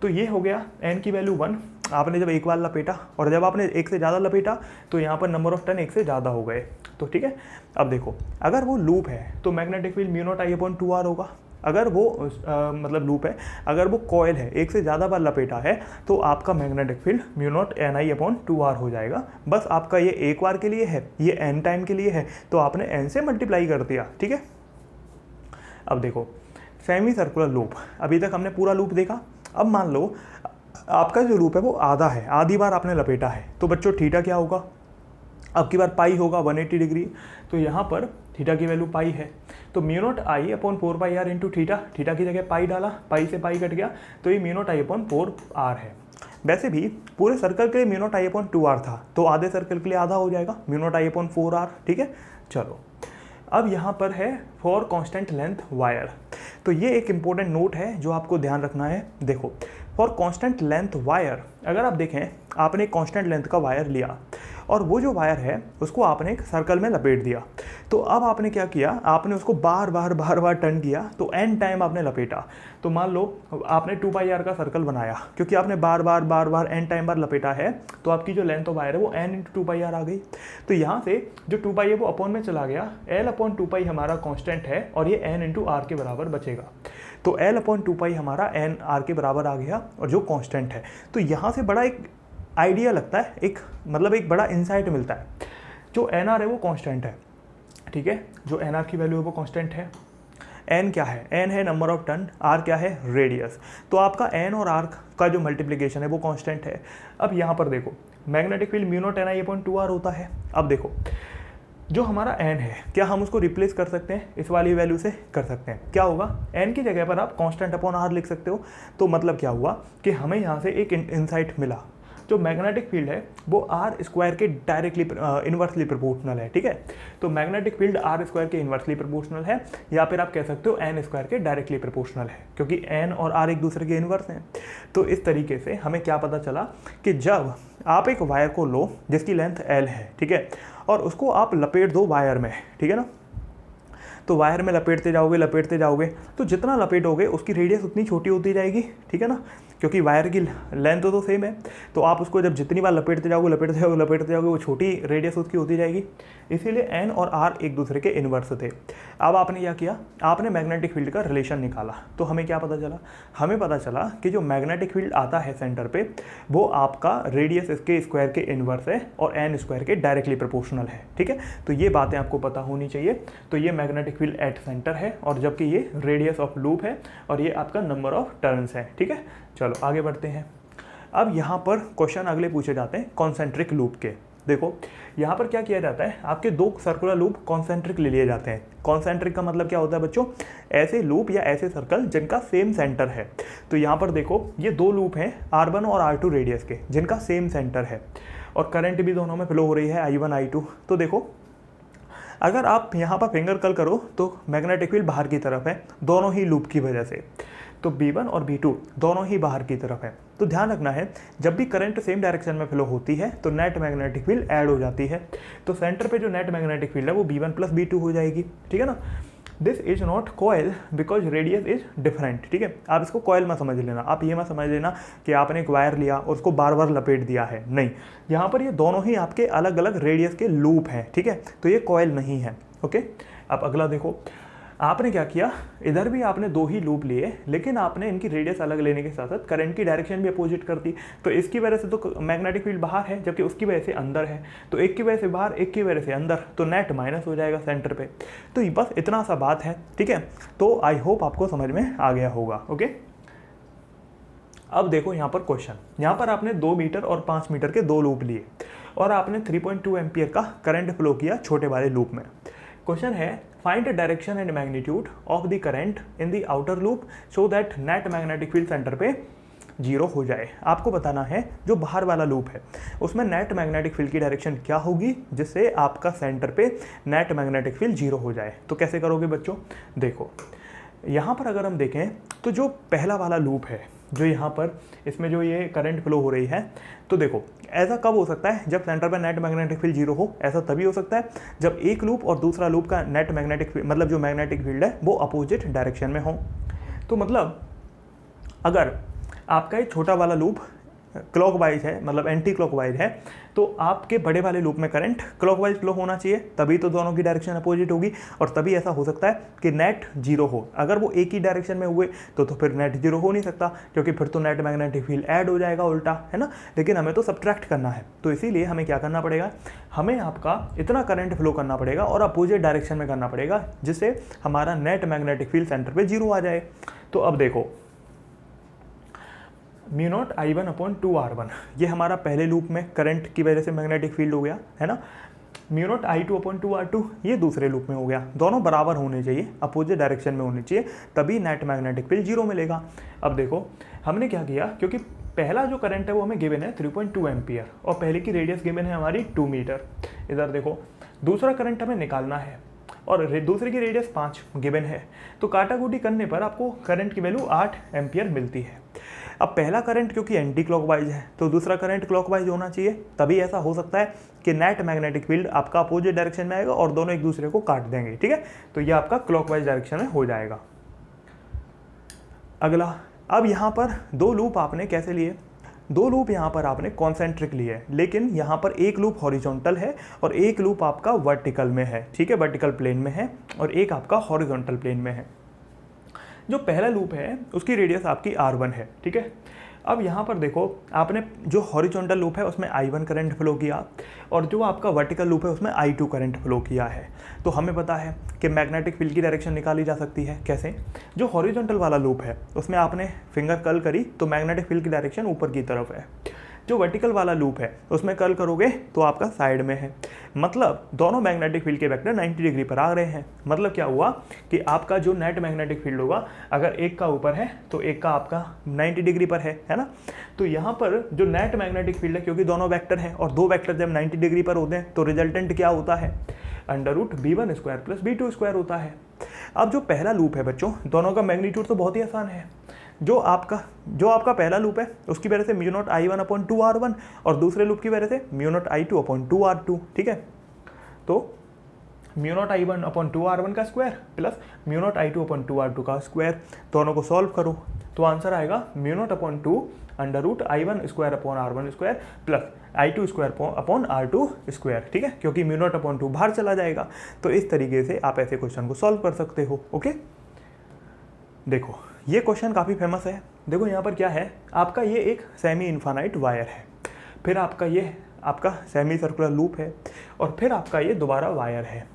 तो ये हो गया n की वैल्यू 1, आपने जब एक बार लपेटा, और जब आपने एक से ज़्यादा लपेटा तो यहाँ पर नंबर ऑफ टर्न एक से ज़्यादा हो गए। तो ठीक है, अब देखो अगर वो लूप है तो मैग्नेटिक फील्ड म्यू0 I/2r होगा। अगर वो मतलब लूप है, अगर वो कॉइल है एक से ज़्यादा बार लपेटा है तो आपका मैग्नेटिक फील्ड म्यू0 NI/2r हो जाएगा। बस आपका ये एक बार के लिए है, ये n टाइम के लिए है, तो आपने n से मल्टीप्लाई कर दिया। ठीक है, अब देखो सेमी सर्कुलर लूप, अभी तक हमने पूरा लूप देखा। अब मान लो आपका जो लूप है वो आधा है, आधी बार आपने लपेटा है, तो बच्चों थीटा क्या होगा, अब की बार पाई होगा 180 डिग्री, तो यहाँ पर थीटा की वैल्यू पाई है, तो म्यू0 I/4πr इंटू थीटा, थीटा की जगह पाई डाला, पाई से पाई कट गया, तो ये म्यू0 I/4r है। वैसे भी पूरे सर्कल के लिए म्यू0 I/2r था, तो आधे सर्कल के लिए आधा हो जाएगा म्यू0 I/4r। ठीक है, चलो अब यहाँ पर है फॉर कांस्टेंट लेंथ वायर, तो ये एक इंपॉर्टेंट नोट है जो आपको ध्यान रखना है। देखो फॉर कांस्टेंट लेंथ वायर, अगर आप देखें आपने एक कांस्टेंट लेंथ का वायर लिया और वो जो वायर है उसको आपने एक सर्कल में लपेट दिया, तो अब आपने क्या किया, आपने उसको बार बार टर्न किया, तो n टाइम आपने लपेटा। तो मान लो आपने 2πr का सर्कल बनाया, क्योंकि आपने बार बार n टाइम बार लपेटा है, तो आपकी जो लेंथ ऑफ वायर है वो n इंटू 2πr आ गई। तो यहाँ से जो 2π है वो अपॉन में चला गया, L/2π हमारा कांस्टेंट है और ये n इंटू r के बराबर बचेगा। तो L/2π हमारा n r के बराबर आ गया और जो कांस्टेंट है। तो यहाँ से बड़ा एक आइडिया लगता है, एक मतलब एक बड़ा इंसाइट मिलता है। जो nr है वो कांस्टेंट है, ठीक है, जो nr की वैल्यू है वो कांस्टेंट है। n क्या है, n है नंबर ऑफ टर्न, r क्या है रेडियस, तो आपका n और r का जो मल्टीप्लिकेशन है वो कांस्टेंट है। अब यहाँ पर देखो मैग्नेटिक फील्ड म्यू0 NI/2r होता है। अब देखो जो हमारा n है, क्या हम उसको रिप्लेस कर सकते हैं, इस वाली वैल्यू से कर सकते हैं। क्या होगा, n की जगह पर आप कांस्टेंट अपॉन r लिख सकते हो। तो मतलब क्या हुआ कि हमें यहाँ से एक इंसाइट मिला, जो मैग्नेटिक फील्ड है वो r स्क्वायर के डायरेक्टली इन्वर्सली प्रोपोर्शनल है। ठीक है, तो मैग्नेटिक फील्ड r स्क्वायर के इन्वर्सली प्रोपोर्शनल है, या फिर आप कह सकते हो n स्क्वायर के डायरेक्टली प्रोपोर्शनल है, क्योंकि n और r एक दूसरे के इन्वर्स हैं। तो इस तरीके से हमें क्या पता चला कि जब आप एक वायर को लो जिसकी लेंथ l है, ठीक है, और उसको आप लपेट दो वायर में, ठीक है ना, तो वायर में लपेटते जाओगे तो जितना लपेटोगे उसकी रेडियस उतनी छोटी होती जाएगी। ठीक है ना, क्योंकि वायर की लेंथ तो सेम है, तो आप उसको जब जितनी बार लपेटते जाओगे वो छोटी रेडियस उसकी होती जाएगी। इसीलिए एन और आर एक दूसरे के इन्वर्स थे। अब आपने क्या किया, आपने मैग्नेटिक फील्ड का रिलेशन निकाला, तो हमें क्या पता चला, हमें पता चला कि जो मैग्नेटिक फील्ड आता है सेंटर पे वो आपका रेडियस इसके स्क्वायर के इन्वर्स है और एन स्क्वायर के डायरेक्टली प्रोपोर्शनल है। ठीक है, तो ये बातें आपको पता होनी चाहिए। तो ये मैग्नेटिक फील्ड एट सेंटर है और जबकि ये रेडियस ऑफ लूप है और ये आपका नंबर ऑफ टर्न्स है। ठीक है, चलो आगे बढ़ते हैं। अब यहाँ पर क्वेश्चन अगले पूछे जाते हैं कॉन्सेंट्रिक लूप के। देखो यहाँ पर क्या किया जाता है, आपके दो सर्कुलर लूप कॉन्सेंट्रिक ले लिए जाते हैं। कॉन्सेंट्रिक का मतलब क्या होता है बच्चों, ऐसे लूप या ऐसे सर्कल जिनका सेम सेंटर है। तो यहाँ पर देखो ये दो लूप हैं R1 और R2 रेडियस के, जिनका सेम सेंटर है और करंट भी दोनों में फ्लो हो रही है I1 I2। तो देखो अगर आप यहाँ पर फिंगर कर्ल करो तो मैग्नेटिक फील्ड बाहर की तरफ है दोनों ही लूप की वजह से, तो B1 और B2 दोनों ही बाहर की तरफ है। तो ध्यान रखना है जब भी करंट सेम डायरेक्शन में फ्लो होती है तो नेट मैग्नेटिक फील्ड ऐड हो जाती है। तो सेंटर पे जो नेट मैग्नेटिक फील्ड है वो B1 प्लस B2 हो जाएगी। ठीक है ना, this is not coil because radius is different. ठीक है, आप इसको कॉयल मत समझ लेना, आप ये मत समझ लेना कि आपने एक वायर लिया और उसको बार बार लपेट दिया है, नहीं, यहाँ पर ये दोनों ही आपके अलग अलग रेडियस के लूप हैं। ठीक है, तो ये कॉयल नहीं है। ओके, अब अगला देखो, आपने क्या किया, इधर भी आपने दो ही लूप लिए लेकिन आपने इनकी रेडियस अलग लेने के साथ साथ करंट की डायरेक्शन भी अपोजिट कर दी। तो इसकी वजह से तो मैग्नेटिक फील्ड बाहर है जबकि उसकी वजह से अंदर है, तो एक की वजह से बाहर एक की वजह से अंदर, तो नेट माइनस हो जाएगा सेंटर पे। तो ये बस इतना सा बात है। ठीक है, तो आई होप आपको समझ में आ गया होगा। ओके, अब देखो यहाँ पर क्वेश्चन, यहाँ पर आपने 2 मीटर और 5 मीटर के दो लूप लिए और आपने 3.2 एम्पियर का करंट फ्लो किया छोटे वाले लूप में। क्वेश्चन है find the direction and magnitude of the current in the outer loop so that net magnetic field centre पे 0 हो जाए। आपको बताना है जो बाहर वाला लूप है उसमें नेट मैग्नेटिक फील्ड की डायरेक्शन क्या होगी जिससे आपका सेंटर पे नेट मैग्नेटिक फील्ड 0 हो जाए। तो कैसे करोगे बच्चों, देखो यहाँ पर अगर हम देखें तो जो पहला वाला लूप है जो यहाँ पर इसमें जो ये करंट फ्लो हो रही है, तो देखो ऐसा कब हो सकता है जब सेंटर पर नेट मैग्नेटिक फील्ड 0 हो। ऐसा तभी हो सकता है जब एक लूप और दूसरा लूप का नेट मैग्नेटिक मतलब जो मैग्नेटिक फील्ड है वो अपोजिट डायरेक्शन में हो। तो मतलब अगर आपका ये छोटा वाला लूप क्लॉकवाइज है मतलब एंटी क्लॉकवाइज है तो आपके बड़े वाले लूप में करंट क्लॉकवाइज फ्लो होना चाहिए, तभी तो दोनों की डायरेक्शन अपोजिट होगी और तभी ऐसा हो सकता है कि नेट 0 हो। अगर वो एक ही डायरेक्शन में हुए तो फिर नेट 0 हो नहीं सकता क्योंकि फिर तो नेट मैग्नेटिक फील्ड ऐड हो जाएगा उल्टा, है ना। लेकिन हमें तो सब्ट्रैक्ट करना है, तो इसीलिए हमें क्या करना पड़ेगा, हमें आपका इतना करंट फ्लो करना पड़ेगा और अपोजिट डायरेक्शन में करना पड़ेगा जिससे हमारा नेट मैग्नेटिक फील्ड सेंटर पर 0 आ जाए। तो अब देखो μ0 I1/2R1 ये हमारा पहले लूप में करंट की वजह से मैग्नेटिक फील्ड हो गया, है ना। μ0 I2/2R2 ये दूसरे लूप में हो गया। दोनों बराबर होने चाहिए, अपोजिट डायरेक्शन में होने चाहिए, तभी नेट मैग्नेटिक फील्ड 0 मिलेगा। अब देखो हमने क्या किया, क्योंकि पहला जो करंट है वो हमें गिवन है 3.2 एम्पियर और पहले की रेडियस गिवन है हमारी 2 मीटर। इधर देखो दूसरा करंट हमें निकालना है और दूसरे की रेडियस 5 गिवन है, तो काटाकूटी करने पर आपको करंट की वैल्यू 8 एम्पियर मिलती है। अब पहला करंट क्योंकि एंटी क्लॉकवाइज है तो दूसरा करंट क्लॉकवाइज होना चाहिए, तभी ऐसा हो सकता है कि नेट मैग्नेटिक फील्ड आपका अपोजिट डायरेक्शन में आएगा और दोनों एक दूसरे को काट देंगे। ठीक है, तो ये आपका क्लॉकवाइज डायरेक्शन में हो जाएगा। अगला, अब यहाँ पर दो लूप आपने कैसे लिए, दो लूप यहाँ पर आपने कॉन्सेंट्रिक लिए है, लेकिन यहाँ पर एक लूप हॉरिजॉन्टल है और एक लूप आपका वर्टिकल में है। ठीक है, वर्टिकल प्लेन में है और एक आपका हॉरिजॉन्टल प्लेन में है। जो पहला लूप है उसकी रेडियस आपकी R1 है। ठीक है, अब यहाँ पर देखो आपने जो हॉरिजॉन्टल लूप है उसमें I1 करंट फ्लो किया और जो आपका वर्टिकल लूप है उसमें I2 करंट फ्लो किया है। तो हमें पता है कि मैग्नेटिक फील्ड की डायरेक्शन निकाली जा सकती है। कैसे, जो हॉरिजॉन्टल वाला लूप है उसमें आपने फिंगर कर्ल करी तो मैग्नेटिक फील्ड की डायरेक्शन ऊपर की तरफ है। जो वर्टिकल वाला लूप है उसमें कर्ल करोगे तो आपका साइड में है, मतलब दोनों मैग्नेटिक फील्ड के वेक्टर 90 डिग्री पर आ रहे हैं। मतलब क्या हुआ कि आपका जो नेट मैग्नेटिक फील्ड होगा अगर एक का ऊपर है तो एक का आपका 90 डिग्री पर है ना। तो यहाँ पर जो नेट मैग्नेटिक फील्ड है, क्योंकि दोनों वेक्टर हैं और दो वेक्टर जब 90 डिग्री पर होते हैं तो रिजल्टेंट क्या होता है, √B1² + B2² होता है। अब जो पहला लूप है बच्चों, दोनों का मैग्नीट्यूड तो बहुत ही आसान है। जो आपका पहला लूप है उसकी वजह से μ0 I1/2R1 और दूसरे लूप की वजह से μ0 I2/2R2। ठीक है, तो mu naught I1 upon 2R1 का square plus mu naught I2 upon 2R2 का स्क्वायर, दोनों को सॉल्व करो तो आंसर आएगा mu not upon 2 under root I1 square upon R1 square plus I2 square upon R2 square, ठीक है, क्योंकि म्यू नॉट अपॉन 2 बाहर चला जाएगा। तो इस तरीके से आप ऐसे क्वेश्चन को सॉल्व कर सकते हो। ओके, देखो ये क्वेश्चन काफ़ी फेमस है। देखो यहाँ पर क्या है, आपका ये एक सेमी इन्फानाइट वायर है, फिर आपका ये आपका सेमी सर्कुलर लूप है, और फिर आपका ये दोबारा वायर है।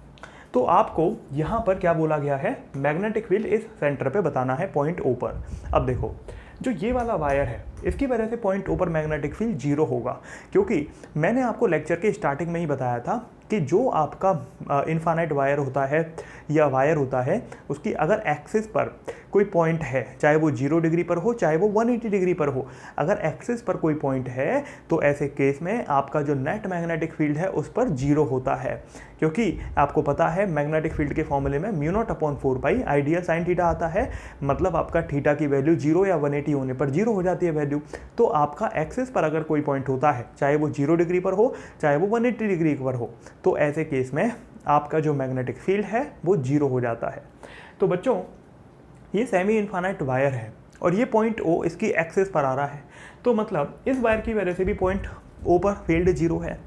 तो आपको यहाँ पर क्या बोला गया है, मैग्नेटिक फील्ड इस सेंटर पे बताना है पॉइंट O पर। अब देखो जो ये वाला वायर है इसकी वजह से पॉइंट O पर मैग्नेटिक फील्ड 0 होगा, क्योंकि मैंने आपको लेक्चर के स्टार्टिंग में ही बताया था कि जो आपका इन्फानाइट वायर होता है या वायर होता है उसकी अगर एक्सिस पर कोई पॉइंट है, चाहे वो 0 डिग्री पर हो चाहे वो 180 डिग्री पर हो, अगर एक्सिस पर कोई पॉइंट है तो ऐसे केस में आपका जो नेट मैग्नेटिक फील्ड है उस पर 0 होता है, क्योंकि आपको पता है मैग्नेटिक फील्ड के फॉर्मूले में mu not upon 4 pi ideal sine theta आता है, मतलब आपका थीटा की वैल्यू 0 या 180 होने पर 0 हो जाती है वैल्यू। तो आपका एक्सिस पर अगर कोई पॉइंट होता है, चाहे वो 0 डिग्री पर हो चाहे वो 180 डिग्री पर हो, तो ऐसे केस में आपका जो मैग्नेटिक फील्ड है वो 0 हो जाता है। तो बच्चों ये सेमी इन्फानाइट वायर है और ये पॉइंट O इसकी एक्सिस पर आ रहा है, तो मतलब इस वायर की वजह से भी पॉइंट O पर फील्ड 0 है,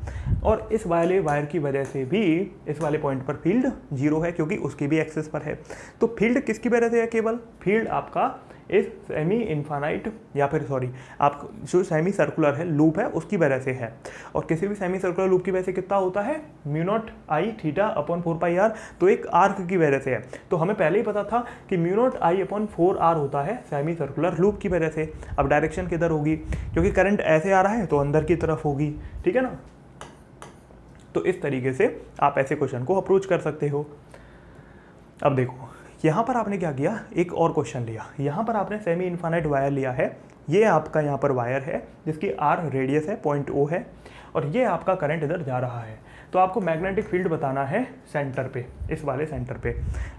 और इस वाले वायर की वजह से भी इस वाले पॉइंट पर फील्ड 0 है, क्योंकि उसकी भी एक्सिस पर है। तो फील्ड किसकी वजह से है, केवल फील्ड आपका इस सेमी इन्फानाइट या फिर सॉरी आप जो सेमी सर्कुलर है लूप है उसकी वजह से है। और किसी भी सेमी सर्कुलर लूप की वजह से कितना होता है, mu not I theta upon 4 pi R, तो एक आर्क की वजह से है। तो हमें पहले ही पता था कि mu not I upon 4 R होता है सेमी सर्कुलर लूप की वजह से। अब डायरेक्शन किधर होगी, क्योंकि करंट ऐसे आ रहा है तो अंदर की तरफ होगी, ठीक है ना। तो इस तरीके से आप ऐसे क्वेश्चन को अप्रोच कर सकते हो। अब देखो यहाँ पर आपने क्या किया, एक और क्वेश्चन लिया। यहाँ पर आपने सेमी इन्फानाइट वायर लिया है, ये आपका यहाँ पर वायर है जिसकी R रेडियस है, पॉइंट O है, और ये आपका करंट इधर जा रहा है। तो आपको मैग्नेटिक फील्ड बताना है सेंटर पे, इस वाले सेंटर पे।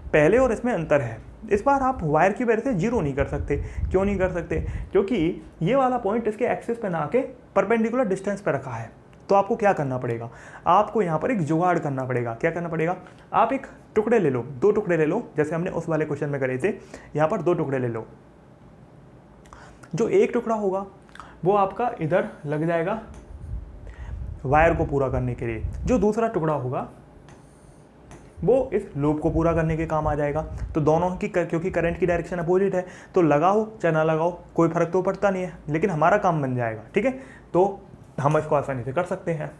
पहले और इसमें अंतर है, इस बार आप वायर की वजह से 0 नहीं कर सकते। क्यों नहीं कर सकते, क्योंकि ये वाला पॉइंट इसके एक्सिस पे ना आके परपेंडिकुलर डिस्टेंस पे रखा है। तो आपको क्या करना पड़ेगा, आपको यहाँ पर एक जुगाड़ करना पड़ेगा। क्या करना पड़ेगा, आप एक टुकड़े ले लो, 2 टुकड़े ले लो, जैसे हमने उस वाले क्वेश्चन में करे थे। यहाँ पर 2 टुकड़े ले लो। जो एक टुकड़ा होगा वो आपका इधर लग जाएगा वायर को पूरा करने के लिए, जो दूसरा टुकड़ा होगा वो इस लूप को पूरा करने के काम आ जाएगा। तो दोनों की, क्योंकि करंट की डायरेक्शन अपोजिट है, तो लगाओ चाहे ना लगाओ कोई फर्क तो पड़ता नहीं है, लेकिन हमारा काम बन जाएगा, ठीक है। तो हम इसको आसानी से कर सकते हैं।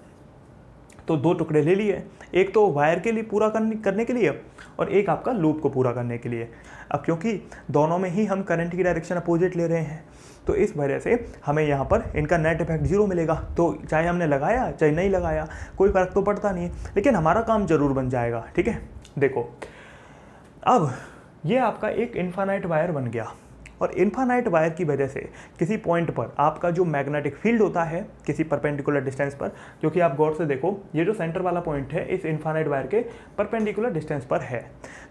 तो 2 टुकड़े ले लिए, एक तो वायर के लिए पूरा करने के लिए और एक आपका लूप को पूरा करने के लिए। अब क्योंकि दोनों में ही हम करंट की डायरेक्शन अपोजिट ले रहे हैं, तो इस वजह से हमें यहाँ पर इनका नेट इफेक्ट 0 मिलेगा। तो चाहे हमने लगाया चाहे नहीं लगाया कोई फ़र्क तो पड़ता नहीं है, लेकिन हमारा काम ज़रूर बन जाएगा, ठीक है। देखो अब ये आपका एक इन्फानाइट वायर बन गया, और इन्फानाइट वायर की वजह से किसी पॉइंट पर आपका जो मैग्नेटिक फील्ड होता है किसी परपेंडिकुलर डिस्टेंस पर, क्योंकि आप गौर से देखो ये जो सेंटर वाला पॉइंट है इस इन्फानाइट वायर के परपेंडिकुलर डिस्टेंस पर है,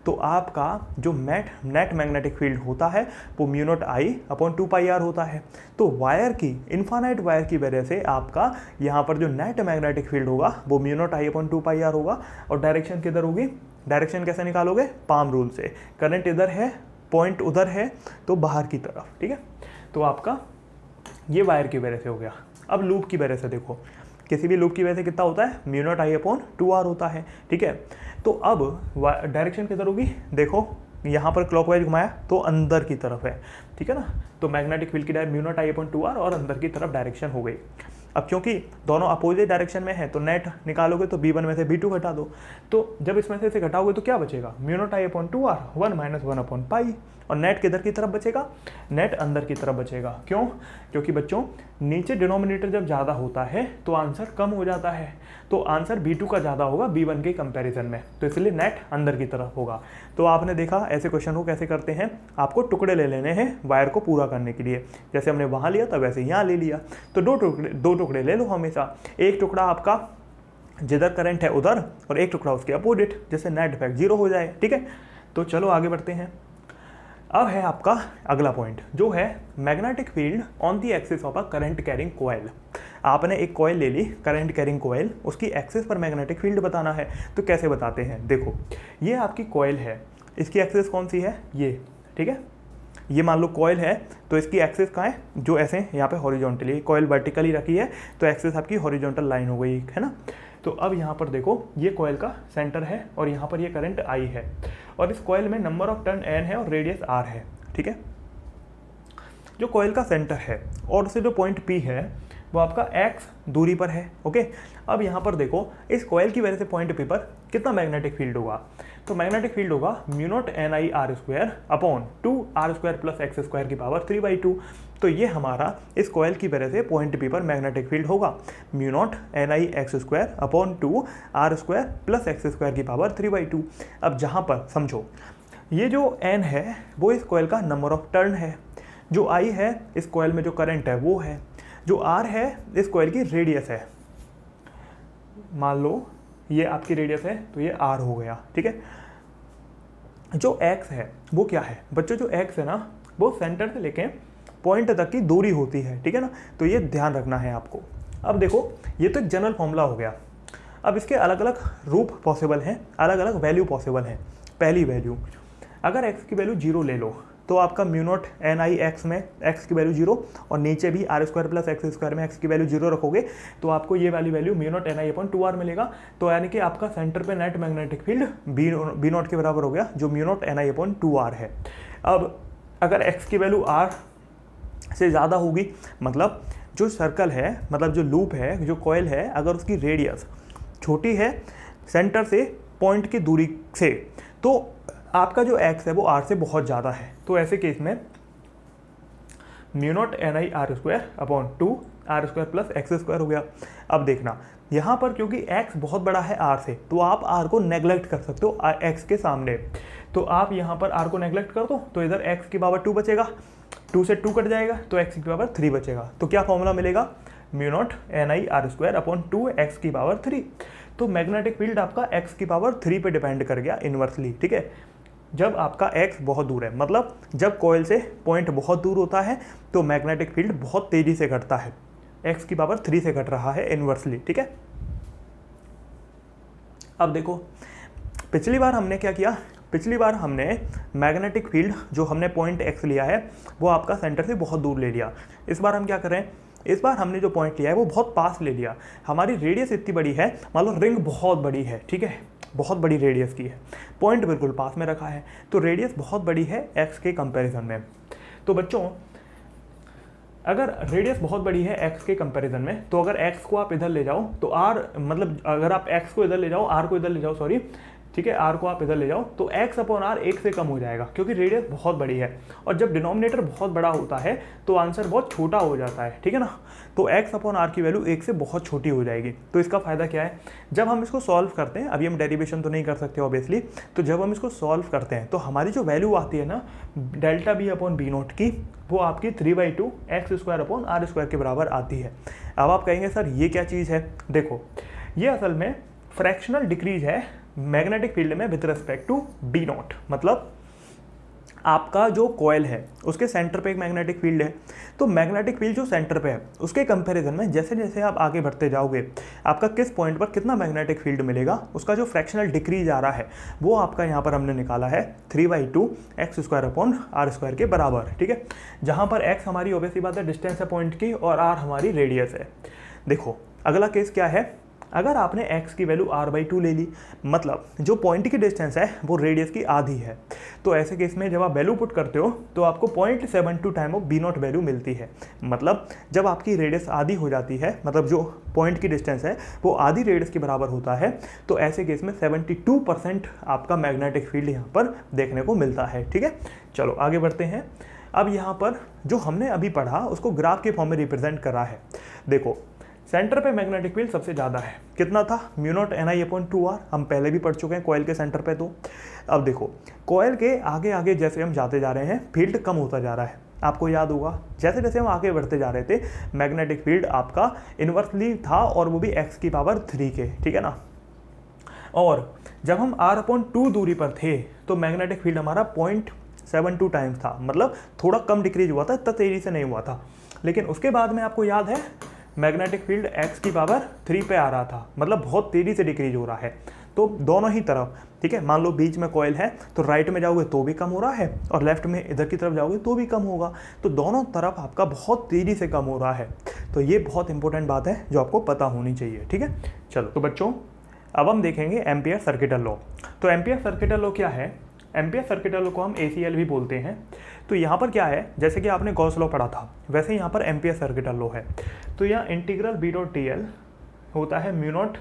तो आपका जो नेट मैग्नेटिक फील्ड होता है वो mu not I upon 2 pi R होता है। तो वायर की, इन्फानाइट वायर की वजह से आपका यहाँ पर जो नेट मैग्नेटिक फील्ड होगा वो mu not I upon 2 pi R होगा। और डायरेक्शन किधर होगी, डायरेक्शन कैसे निकालोगे, पाम रूल से। करंट इधर है, पॉइंट उधर है, तो बाहर की तरफ, ठीक है। तो आपका ये वायर की वजह से हो गया। अब लूप की वजह से देखो, किसी भी लूप की वजह से कितना होता है, mu not I upon 2 R होता है, ठीक है। तो अब डायरेक्शन किधर होगी, देखो यहाँ पर क्लॉकवाइज घुमाया तो अंदर की तरफ है, ठीक है ना। तो मैग्नेटिक फील्ड की mu not I upon 2 R और अंदर की तरफ डायरेक्शन हो गई। अब क्योंकि दोनों अपोजिट डायरेक्शन में है तो नेट निकालोगे तो b1 में से b2 घटा दो, तो जब इसमें से इसे घटाओगे तो क्या बचेगा, mu not I upon 2 R 1 minus 1 upon pi. और नेट किधर की तरफ बचेगा, नेट अंदर की तरफ बचेगा। क्यों, क्योंकि बच्चों नीचे डिनोमिनेटर जब ज़्यादा होता है तो आंसर कम हो जाता है, तो आंसर b2 का ज़्यादा होगा b1 के कंपैरिजन में, तो इसलिए नेट अंदर की तरफ होगा। तो आपने देखा ऐसे क्वेश्चन को कैसे करते हैं, आपको टुकड़े ले लेने हैं वायर को पूरा करने के लिए। जैसे हमने वहाँ लिया था वैसे यहाँ ले लिया। तो 2 टुकड़े ले लो हमेशा, एक टुकड़ा आपका जिधर करंट है उधर और एक टुकड़ा उसके अपोजिट, जिससे नेट इफेक्ट 0 हो जाए, ठीक है। तो चलो आगे बढ़ते हैं। अब है आपका अगला पॉइंट जो है magnetic field on the axis of a current carrying coil. आपने एक कॉइल ले ली, करंट कैरिंग कॉइल, उसकी एक्सिस पर मैग्नेटिक फील्ड बताना है। तो कैसे बताते हैं, देखो ये आपकी कॉइल है, इसकी एक्सिस कौन सी है, ये, ठीक है। ये मान लो कॉइल है, तो इसकी एक्सिस कहाँ है, जो ऐसे यहाँ पे हॉरिजॉन्टली, कॉइल वर्टिकली रखी है तो एक्सिस आपकी हॉरिजॉन्टल लाइन हो गई, है ना। तो अब यहाँ पर देखो ये कॉइल का सेंटर है और यहाँ पर ये करंट I है और इस कॉइल में नंबर ऑफ टर्न N है और रेडियस R है, ठीक है। जो कॉइल का सेंटर है और उससे जो पॉइंट P है वो आपका x दूरी पर है, ओके। अब यहाँ पर देखो इस कॉइल की वजह से पॉइंट P पर कितना मैग्नेटिक फील्ड होगा, तो मैग्नेटिक फील्ड होगा mu naught NI R square upon 2 R square plus X square की पावर 3/2। तो ये हमारा इस कॉइल की वजह से पॉइंट P पर मैग्नेटिक फील्ड होगा mu naught NI x square upon 2 R square plus X square की पावर 3/2। अब जहाँ पर समझो ये जो N है वो इस कॉइल का नंबर ऑफ टर्न है, जो I है इस कॉइल में जो करंट है वो है, जो R है इस कॉइल की रेडियस है, मान लो ये आपकी रेडियस है तो ये R हो गया, ठीक है। जो X है वो क्या है बच्चों, जो X है ना वो सेंटर से लेके पॉइंट तक की दूरी होती है, ठीक है ना। तो ये ध्यान रखना है आपको। अब देखो ये तो एक जनरल फॉर्मूला हो गया, अब इसके अलग अलग रूप पॉसिबल हैं, अलग अलग वैल्यू पॉसिबल हैं। पहली वैल्यू, अगर x की वैल्यू 0 ले लो तो आपका म्यू नॉट NI x में x की वैल्यू 0 और नीचे भी R square plus X square में x की वैल्यू 0 रखोगे तो आपको ये वाली value mu naught NI upon 2R मिलेगा। तो यानी कि आपका सेंटर पे net magnetic field B naught के बराबर हो गया, जो mu naught NI upon 2R है। अब अगर x की वैल्यू R से ज़्यादा होगी, मतलब जो सर्कल है, मतलब जो लूप है, जो कॉइल है, अगर उसकी रेडियस छोटी है सेंटर से पॉइंट की दूरी से, तो आपका जो x है वो R से बहुत ज़्यादा है। तो ऐसे केस में mu naught NI R square upon 2 R square plus X square हो गया। अब देखना यहाँ पर क्योंकि x बहुत बड़ा है R से, तो आप R को नेग्लेक्ट कर सकते हो x के सामने। तो आप यहाँ पर R को नेग्लेक्ट कर दो तो इधर x की पावर 2 बचेगा, 2 से 2 कट जाएगा तो x की पावर 3 बचेगा। तो क्या फॉर्मूला मिलेगा, mu naught NI R square upon 2 x की पावर 3। तो मैग्नेटिक फील्ड आपका x की पावर 3 पे डिपेंड कर गया इन्वर्सली, ठीक है। जब आपका x बहुत दूर है, मतलब जब कॉइल से पॉइंट बहुत दूर होता है तो मैग्नेटिक फील्ड बहुत तेजी से घटता है, x की पावर 3 से घट रहा है इन्वर्सली, ठीक है। अब देखो पिछली बार हमने क्या किया, पिछली बार हमने मैग्नेटिक फील्ड जो हमने पॉइंट x लिया है वो आपका सेंटर से बहुत दूर ले लिया। इस बार हम क्या करें, इस बार हमने जो पॉइंट लिया है वो बहुत पास ले लिया। हमारी रेडियस इतनी बड़ी है, मान लो रिंग बहुत बड़ी है, ठीक है, बहुत बड़ी रेडियस की है, पॉइंट बिल्कुल पास में रखा है, तो रेडियस बहुत बड़ी है x के कंपैरिजन में। तो बच्चों अगर रेडियस बहुत बड़ी है x के कंपैरिजन में, तो अगर x को आप इधर ले जाओ तो r, मतलब अगर आप x को इधर ले जाओ, r को इधर ले जाओ, सॉरी, ठीक है, r को आप इधर ले जाओ तो x अपॉन r 1 से कम हो जाएगा क्योंकि रेडियस बहुत बड़ी है। और जब डिनोमिनेटर बहुत बड़ा होता है तो आंसर बहुत छोटा हो जाता है, ठीक है ना। तो x अपॉन r की वैल्यू 1 से बहुत छोटी हो जाएगी। तो इसका फ़ायदा क्या है, जब हम इसको सॉल्व करते हैं, अभी हम डेरिवेशन तो नहीं कर सकते ऑब्वियसली, तो जब हम इसको सॉल्व करते हैं तो हमारी जो वैल्यू आती है ना delta b upon B naught की, वो आपकी 3/2 X square upon R square के बराबर आती है। अब आप कहेंगे सर ये क्या चीज़ है, देखो ये असल में फ्रैक्शनल डिक्रीज है मैग्नेटिक फील्ड में with respect to B naught. मतलब आपका जो कॉइल है उसके सेंटर पे एक मैग्नेटिक फील्ड है, तो मैग्नेटिक फील्ड जो सेंटर पे है उसके कंपैरिजन में जैसे जैसे आप आगे बढ़ते जाओगे आपका किस पॉइंट पर कितना मैग्नेटिक फील्ड मिलेगा, उसका जो फ्रैक्शनल डिक्रीज आ रहा है वो आपका यहाँ पर हमने निकाला है 3/2 X square upon R square के बराबर, ठीक है। जहाँ पर एक्स हमारी ऑब्वियसली बात है डिस्टेंस है पॉइंट की और आर हमारी रेडियस है। देखो अगला केस क्या है, अगर आपने x की वैल्यू r/2 ले ली, मतलब जो पॉइंट की डिस्टेंस है वो रेडियस की आधी है, तो ऐसे केस में जब आप वैल्यू पुट करते हो तो आपको 0.72 time of B naught value मिलती है। मतलब जब आपकी रेडियस आधी हो जाती है, मतलब जो पॉइंट की डिस्टेंस है वो आधी रेडियस के बराबर होता है, तो ऐसे केस में 72% आपका मैग्नेटिक फील्ड यहाँ पर देखने को मिलता है, ठीक है। चलो आगे बढ़ते हैं। अब यहाँ पर जो हमने अभी पढ़ा उसको ग्राफ के फॉर्म में रिप्रेजेंट करा है। देखो सेंटर पे मैग्नेटिक फील्ड सबसे ज़्यादा है, कितना था, mu naught NI upon 2R, हम पहले भी पढ़ चुके हैं कॉइल के सेंटर पे। तो अब देखो कॉइल के आगे आगे जैसे हम जाते जा रहे हैं फील्ड कम होता जा रहा है। आपको याद होगा जैसे जैसे हम आगे बढ़ते जा रहे थे मैग्नेटिक फील्ड आपका इन्वर्सली था और वो भी x की पावर 3 के, ठीक है ना। और जब हम r/2 दूरी पर थे तो मैग्नेटिक फील्ड हमारा 0.72 टाइम्स था, मतलब थोड़ा कम डिक्रीज हुआ था, इतना तेजी से नहीं हुआ था। लेकिन उसके बाद में आपको याद है मैग्नेटिक फील्ड x की पावर 3 पे आ रहा था, मतलब बहुत तेज़ी से डिक्रीज हो रहा है। तो दोनों ही तरफ, ठीक है, मान लो बीच में कॉइल है तो राइट में जाओगे तो भी कम हो रहा है और लेफ्ट में इधर की तरफ जाओगे तो भी कम होगा। तो दोनों तरफ आपका बहुत तेज़ी से कम हो रहा है। तो ये बहुत इंपॉर्टेंट बात है जो आपको पता होनी चाहिए, ठीक है। चलो तो बच्चों, अब हम देखेंगे एम्पियर सर्किटल लॉ। तो एम्पियर सर्किटल लॉ क्या है? एम्पियर सर्किटल लॉ को हम ACL भी बोलते हैं। तो यहाँ पर क्या है, जैसे कि आपने गॉस लॉ पढ़ा था, वैसे यहाँ पर एम्पियर सर्किटल लॉ है। तो यहाँ इंटीग्रल B.TL होता है म्यू नॉट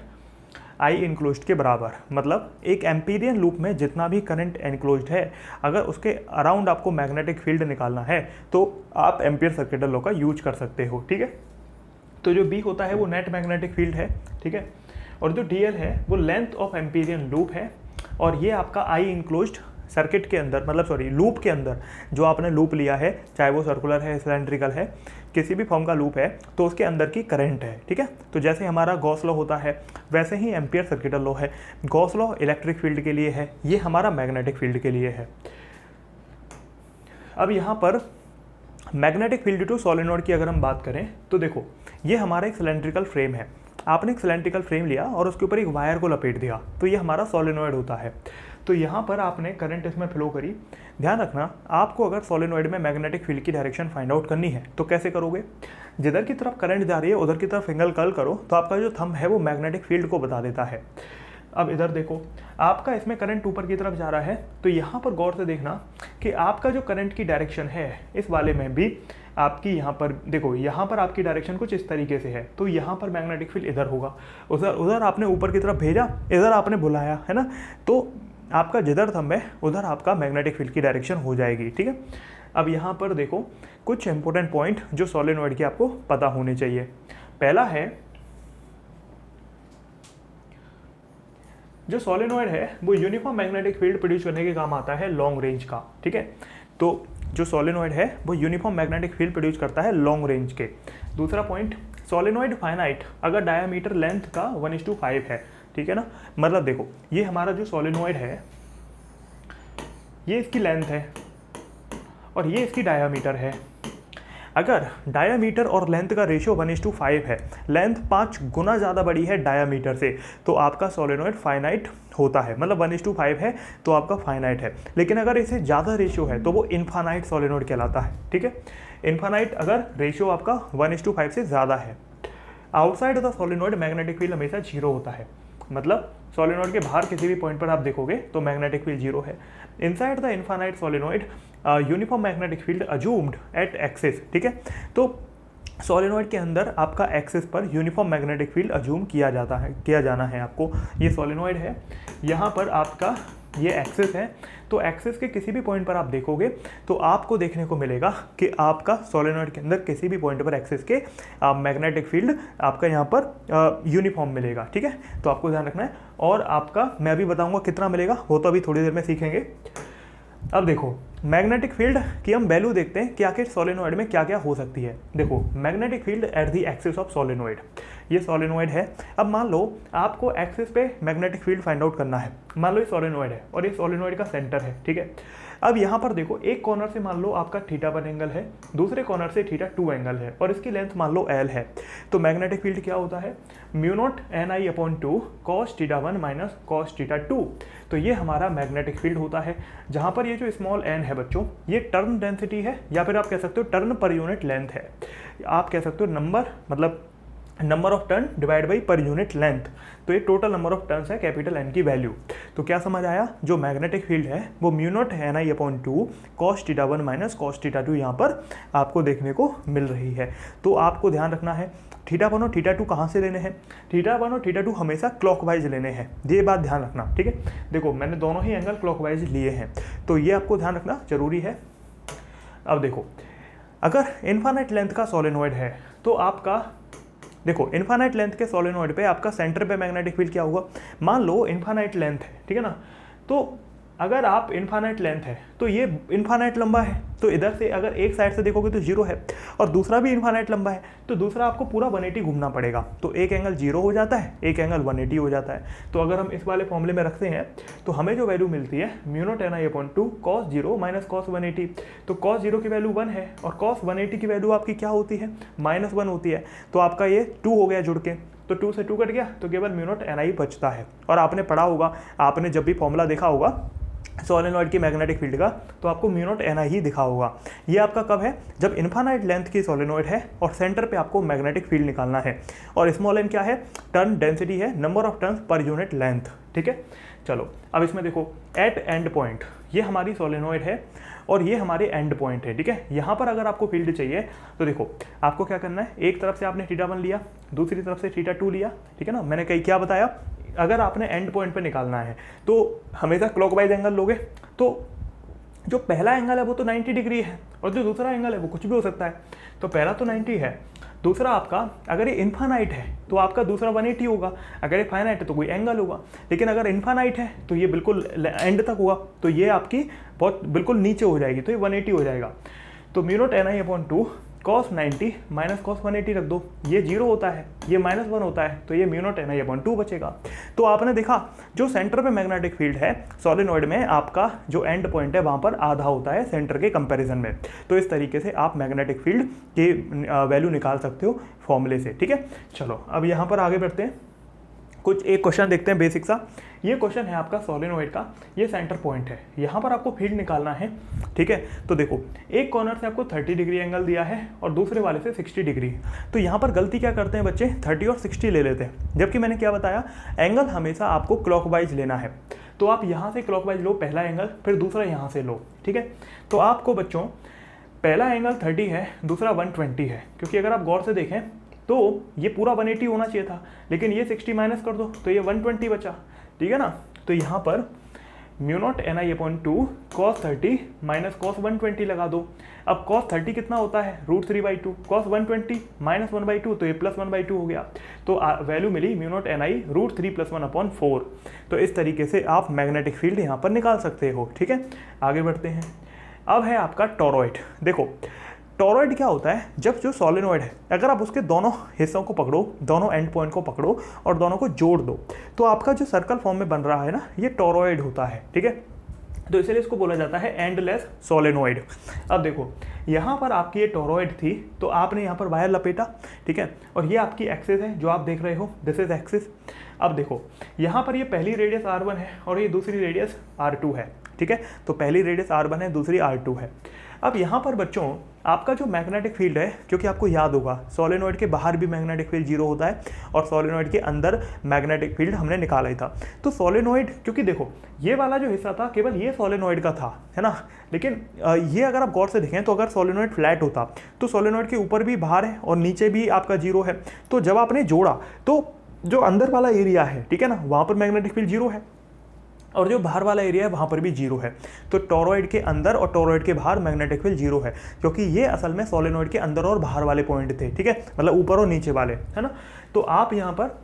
I इनक्लोज्ड के बराबर। मतलब एक एम्पीरियन लूप में जितना भी करंट एनक्लोज्ड है, अगर उसके अराउंड आपको मैग्नेटिक फील्ड निकालना है तो आप एम्पियर सर्किटल लॉ का यूज कर सकते हो, ठीक है। तो जो B होता है वो नेट मैग्नेटिक फील्ड है, ठीक है, और जो DL है वो लेंथ ऑफ एम्पीरियन लूप है। और ये आपका I इनक्लोज्ड सर्किट के अंदर, मतलब सॉरी लूप के अंदर जो आपने लूप लिया है, चाहे वो सर्कुलर है, सिलेंड्रिकल है, किसी भी फॉर्म का लूप है, तो उसके अंदर की करंट है, ठीक है। तो जैसे हमारा गॉस लॉ होता है वैसे ही एम्पियर सर्किटल लॉ है। गॉस लॉ इलेक्ट्रिक फील्ड के लिए है, ये हमारा मैग्नेटिक फील्ड के लिए है। अब यहाँ पर मैग्नेटिक फील्ड टू सोलेनोइड की अगर हम बात करें तो देखो, ये हमारा एक सिलेंड्रिकल फ्रेम है। आपने एक सिलेंड्रिकल फ्रेम लिया और उसके ऊपर एक वायर को लपेट दिया, तो ये हमारा सोलेनोइड होता है। तो यहाँ पर आपने करंट इसमें फ्लो करी। ध्यान रखना, आपको अगर सोलेनोइड में मैग्नेटिक फील्ड की डायरेक्शन फाइंड आउट करनी है तो कैसे करोगे? जिधर की तरफ करंट जा रही है उधर की तरफ फिंगर कर्ल करो, तो आपका जो थंब है वो मैग्नेटिक फील्ड को बता देता है। अब इधर देखो, आपका इसमें करंट ऊपर की तरफ जा रहा है, तो यहाँ पर गौर से देखना कि आपका जो करंट की डायरेक्शन है इस वाले में भी आपकी यहाँ पर देखो, यहाँ पर आपकी डायरेक्शन कुछ इस तरीके से है, तो यहाँ पर मैग्नेटिक फील्ड इधर होगा। उधर आपने ऊपर की तरफ भेजा, इधर आपने बुलाया, है ना, तो आपका जिधर थंब है उधर आपका मैग्नेटिक फील्ड की डायरेक्शन हो जाएगी, ठीक है। अब यहाँ पर देखो कुछ इंपॉर्टेंट पॉइंट जो सोलेनोइड के आपको पता होने चाहिए। पहला है, जो सोलेनोइड है वो यूनिफॉर्म मैग्नेटिक फील्ड प्रोड्यूस करने के काम आता है लॉन्ग रेंज का, ठीक है। तो जो सोलेनोइड है वो यूनिफॉर्म मैग्नेटिक फील्ड प्रोड्यूस करता है लॉन्ग रेंज के। दूसरा पॉइंट, सोलेनोइड फाइनाइट अगर डायमीटर लेंथ का 1:5 है, ठीक है ना। मतलब देखो, ये हमारा जो सोलेनोइड है ये इसकी लेंथ है और ये इसकी डायमीटर है। अगर डायमीटर और लेंथ का रेशियो 1:5 है, लेंथ 5 गुना ज़्यादा बड़ी है डायमीटर से, तो आपका सोलेनोइड फाइनाइट होता है। मतलब 1:5 है तो आपका फाइनाइट है। लेकिन अगर इसे ज़्यादा रेशियो है तो वो इन्फानाइट सोलेनोइड कहलाता है, ठीक है। इन्फानाइट अगर रेशियो आपका 1:5 से ज़्यादा है। Outside the solenoid magnetic field हमेशा 0 होता है। मतलब सोलेनोइड के बाहर किसी भी पॉइंट पर आप देखोगे तो मैग्नेटिक फील्ड 0 है। Inside the infinite solenoid uniform magnetic field assumed at axis, ठीक है। तो सोलेनोइड के अंदर आपका एक्सिस पर यूनिफॉर्म मैग्नेटिक फील्ड अज्यूम किया जाना है आपको। ये सोलेनोइड है, यहाँ पर आपका ये एक्सिस है। तो एक्सिस के किसी भी पॉइंट पर आप देखोगे तो आपको देखने को मिलेगा कि आपका सोलेनोइड के अंदर किसी भी पॉइंट पर एक्सिस के मैग्नेटिक फील्ड आपका यहाँ पर यूनिफॉर्म मिलेगा, ठीक है। तो आपको ध्यान रखना है। और आपका मैं भी बताऊंगा कितना मिलेगा, वो तो अभी थोड़ी देर में सीखेंगे। अब देखो, मैग्नेटिक फील्ड की हम वैल्यू देखते हैं कि आखिर सोलेनोइड में क्या क्या हो सकती है। देखो, magnetic field at the axis of solenoid, ये सोलेनोइड है। अब मान लो आपको एक्सिस पे मैग्नेटिक फील्ड फाइंड आउट करना है। मान लो ये सोलेनोइड है और ये सोलेनोइड का सेंटर है, ठीक है। अब यहाँ पर देखो, एक कॉर्नर से मान लो आपका θ1 एंगल है, दूसरे कॉर्नर से θ2 एंगल है और इसकी लेंथ मान लो L है। तो मैग्नेटिक फील्ड क्या होता है? Mu naught NI/2 cos θ1 minus cos θ2। तो ये हमारा मैग्नेटिक फील्ड होता है, जहाँ पर ये जो स्मॉल n है बच्चों, ये टर्न डेंसिटी है, या फिर आप कह सकते हो टर्न पर यूनिट लेंथ है। आप कह सकते हो नंबर, मतलब number of turn divide by per unit length. तो ये टोटल नंबर ऑफ टर्न्स है कैपिटल N की वैल्यू। तो क्या समझ आया? जो मैग्नेटिक फील्ड है वो mu naught NI/2 cos θ1 minus cos θ2 यहाँ पर आपको देखने को मिल रही है। तो आपको ध्यान रखना है θ1 और θ2 कहाँ से लेने हैं? θ1 और θ2 हमेशा क्लॉकवाइज लेने हैं, ये बात ध्यान रखना, ठीक है। देखो, मैंने दोनों ही एंगल क्लॉकवाइज लिए हैं, तो ये आपको ध्यान रखना जरूरी है। अब देखो, अगर इन्फानाइट लेंथ का सोलेनोइड है तो आपका देखो, इन्फानाइट लेंथ के सोलेनोइड पे आपका सेंटर पे मैग्नेटिक फील्ड क्या होगा? मान लो इन्फानाइट लेंथ है, ठीक है ना। तो अगर आप इन्फानाइट लेंथ है तो ये इन्फानाइट लंबा है, तो इधर से अगर एक साइड से देखोगे तो 0 है और दूसरा भी इन्फाइनाइट लंबा है, तो दूसरा आपको पूरा 180 घूमना पड़ेगा। तो एक एंगल 0 हो जाता है, एक एंगल 180 हो जाता है। तो अगर हम इस वाले फॉर्मूले में रखते हैं तो हमें जो वैल्यू मिलती है μ0 ni/2 cos 0 माइनस cos 180। तो cos 0 की वैल्यू 1 है और cos 180 की वैल्यू आपकी क्या होती है, -1 होती है। तो आपका ये 2 हो गया जुड़ के, तो 2 से 2 कट गया, तो केवल μ0 ni बचता है। और आपने पढ़ा होगा, आपने जब भी फॉर्मूला देखा होगा सोलेनॉइड की मैग्नेटिक फील्ड का, तो आपको μ0 ni ही दिखा होगा। ये आपका कब है, जब इन्फाइनाइट लेंथ की सोलेनॉइड है और सेंटर पे आपको मैग्नेटिक फील्ड निकालना है। और स्मॉल n क्या है, टर्न डेंसिटी है, number of turns per unit length. ठीक है, चलो अब इसमें देखो एट एंड पॉइंट, ये हमारी सोलेनॉइड है और ये हमारे एंड पॉइंट है। ठीक है, यहाँ पर अगर आपको फील्ड चाहिए तो देखो आपको क्या करना है, एक तरफ से आपने θ1 लिया, दूसरी तरफ से θ2 लिया। ठीक है ना, मैंने कहीं क्या बताया, अगर आपने एंड पॉइंट पे निकालना है तो हमेशा क्लॉकवाइज एंगल लोगे। तो जो पहला एंगल है वो तो 90 डिग्री है और जो दूसरा एंगल है वो कुछ भी हो सकता है। तो पहला तो 90 है, दूसरा आपका अगर ये इन्फाइनाइट है तो आपका दूसरा 180 होगा, अगर ये फाइनाइट है तो कोई एंगल होगा। लेकिन अगर इन्फाइनाइट है तो ये बिल्कुल एंड तक होगा, तो ये आपकी बहुत बिल्कुल नीचे हो जाएगी, तो ये 180 हो जाएगा। तो μ0 ni/2 cos 90 माइनस cos 180 रख दो, ये 0 होता है, ये -1 होता है, तो ये μ0 ni/2 बचेगा। तो आपने देखा जो सेंटर पे मैग्नेटिक फील्ड है सोलेनॉइड में, आपका जो एंड पॉइंट है वहाँ पर आधा होता है सेंटर के कंपैरिजन में। तो इस तरीके से आप मैग्नेटिक फील्ड की वैल्यू निकाल सकते हो फॉर्मूले से। ठीक है, चलो अब यहाँ पर आगे बढ़ते हैं, कुछ एक क्वेश्चन देखते हैं बेसिक सा। ये क्वेश्चन है आपका सोलेनॉइड का, ये सेंटर पॉइंट है, यहाँ पर आपको फील्ड निकालना है। ठीक है, तो देखो एक कॉर्नर से आपको 30 डिग्री एंगल दिया है और दूसरे वाले से 60 डिग्री। तो यहाँ पर गलती क्या करते हैं बच्चे, 30 और 60 ले लेते हैं, जबकि मैंने क्या बताया, एंगल हमेशा आपको क्लॉकवाइज लेना है। तो आप यहाँ से क्लॉकवाइज लो पहला एंगल, फिर दूसरा यहाँ से लो। ठीक है, तो आपको बच्चों पहला एंगल 30 है, दूसरा 120 है, क्योंकि अगर आप गौर से देखें तो ये पूरा 180 होना चाहिए था, लेकिन ये 60 माइनस कर दो तो ये 120 बचा। ठीक है ना, तो यहाँ पर μ0 ni/2 cos 30 माइनस cos 120 लगा दो। अब cos 30 कितना होता है, √3/2, cos 120 माइनस 1/2, तो ये +1/2 हो गया। तो वैल्यू मिली μ0 ni √3 + 1/4। तो इस तरीके से आप मैग्नेटिक फील्ड यहाँ पर निकाल सकते हो। ठीक है, आगे बढ़ते हैं। अब है आपका टॉरॉइड। देखो टॉरॉइड क्या होता है, जब जो सोलेनॉइड है अगर आप उसके दोनों हिस्सों को पकड़ो, दोनों एंड पॉइंट को पकड़ो और दोनों को जोड़ दो, तो आपका जो सर्कल फॉर्म में बन रहा है ना, ये टॉरॉइड होता है। ठीक है, तो इसलिए इसको बोला जाता है एंडलेस सोलेनॉइड। अब देखो यहाँ पर आपकी ये टॉरॉइड थी, तो आपने यहाँ पर वायर लपेटा। ठीक है, और ये आपकी एक्सिस है जो आप देख रहे हो, दिस इज एक्सिस। अब देखो यहाँ पर ये पहली रेडियस R1 है और ये दूसरी रेडियस R2 है। ठीक है, तो पहली रेडियस R1 है, दूसरी R2 है। अब यहाँ पर बच्चों आपका जो मैग्नेटिक फील्ड है, क्योंकि आपको याद होगा सोलेनॉइड के बाहर भी मैग्नेटिक फील्ड 0 होता है और सोलेनॉइड के अंदर मैग्नेटिक फील्ड हमने निकाला ही था। तो सोलेनॉइड, क्योंकि देखो ये वाला जो हिस्सा था केवल ये सोलेनॉइड का था, है ना, लेकिन ये अगर आप गौर से देखें तो अगर सोलेनॉइड फ्लैट होता तो सोलेनॉइड के ऊपर भी बाहर है और नीचे भी आपका 0 है। तो जब आपने जोड़ा तो जो अंदर वाला एरिया है, ठीक है ना, वहाँ पर मैग्नेटिक फील्ड 0 है और जो बाहर वाला एरिया है वहाँ पर भी 0 है। तो टॉरॉइड के अंदर और टॉरॉइड के बाहर मैग्नेटिक फील्ड 0 है, क्योंकि ये असल में सोलेनॉइड के अंदर और बाहर वाले पॉइंट थे। ठीक है, मतलब ऊपर और नीचे वाले, है ना। तो आप यहाँ पर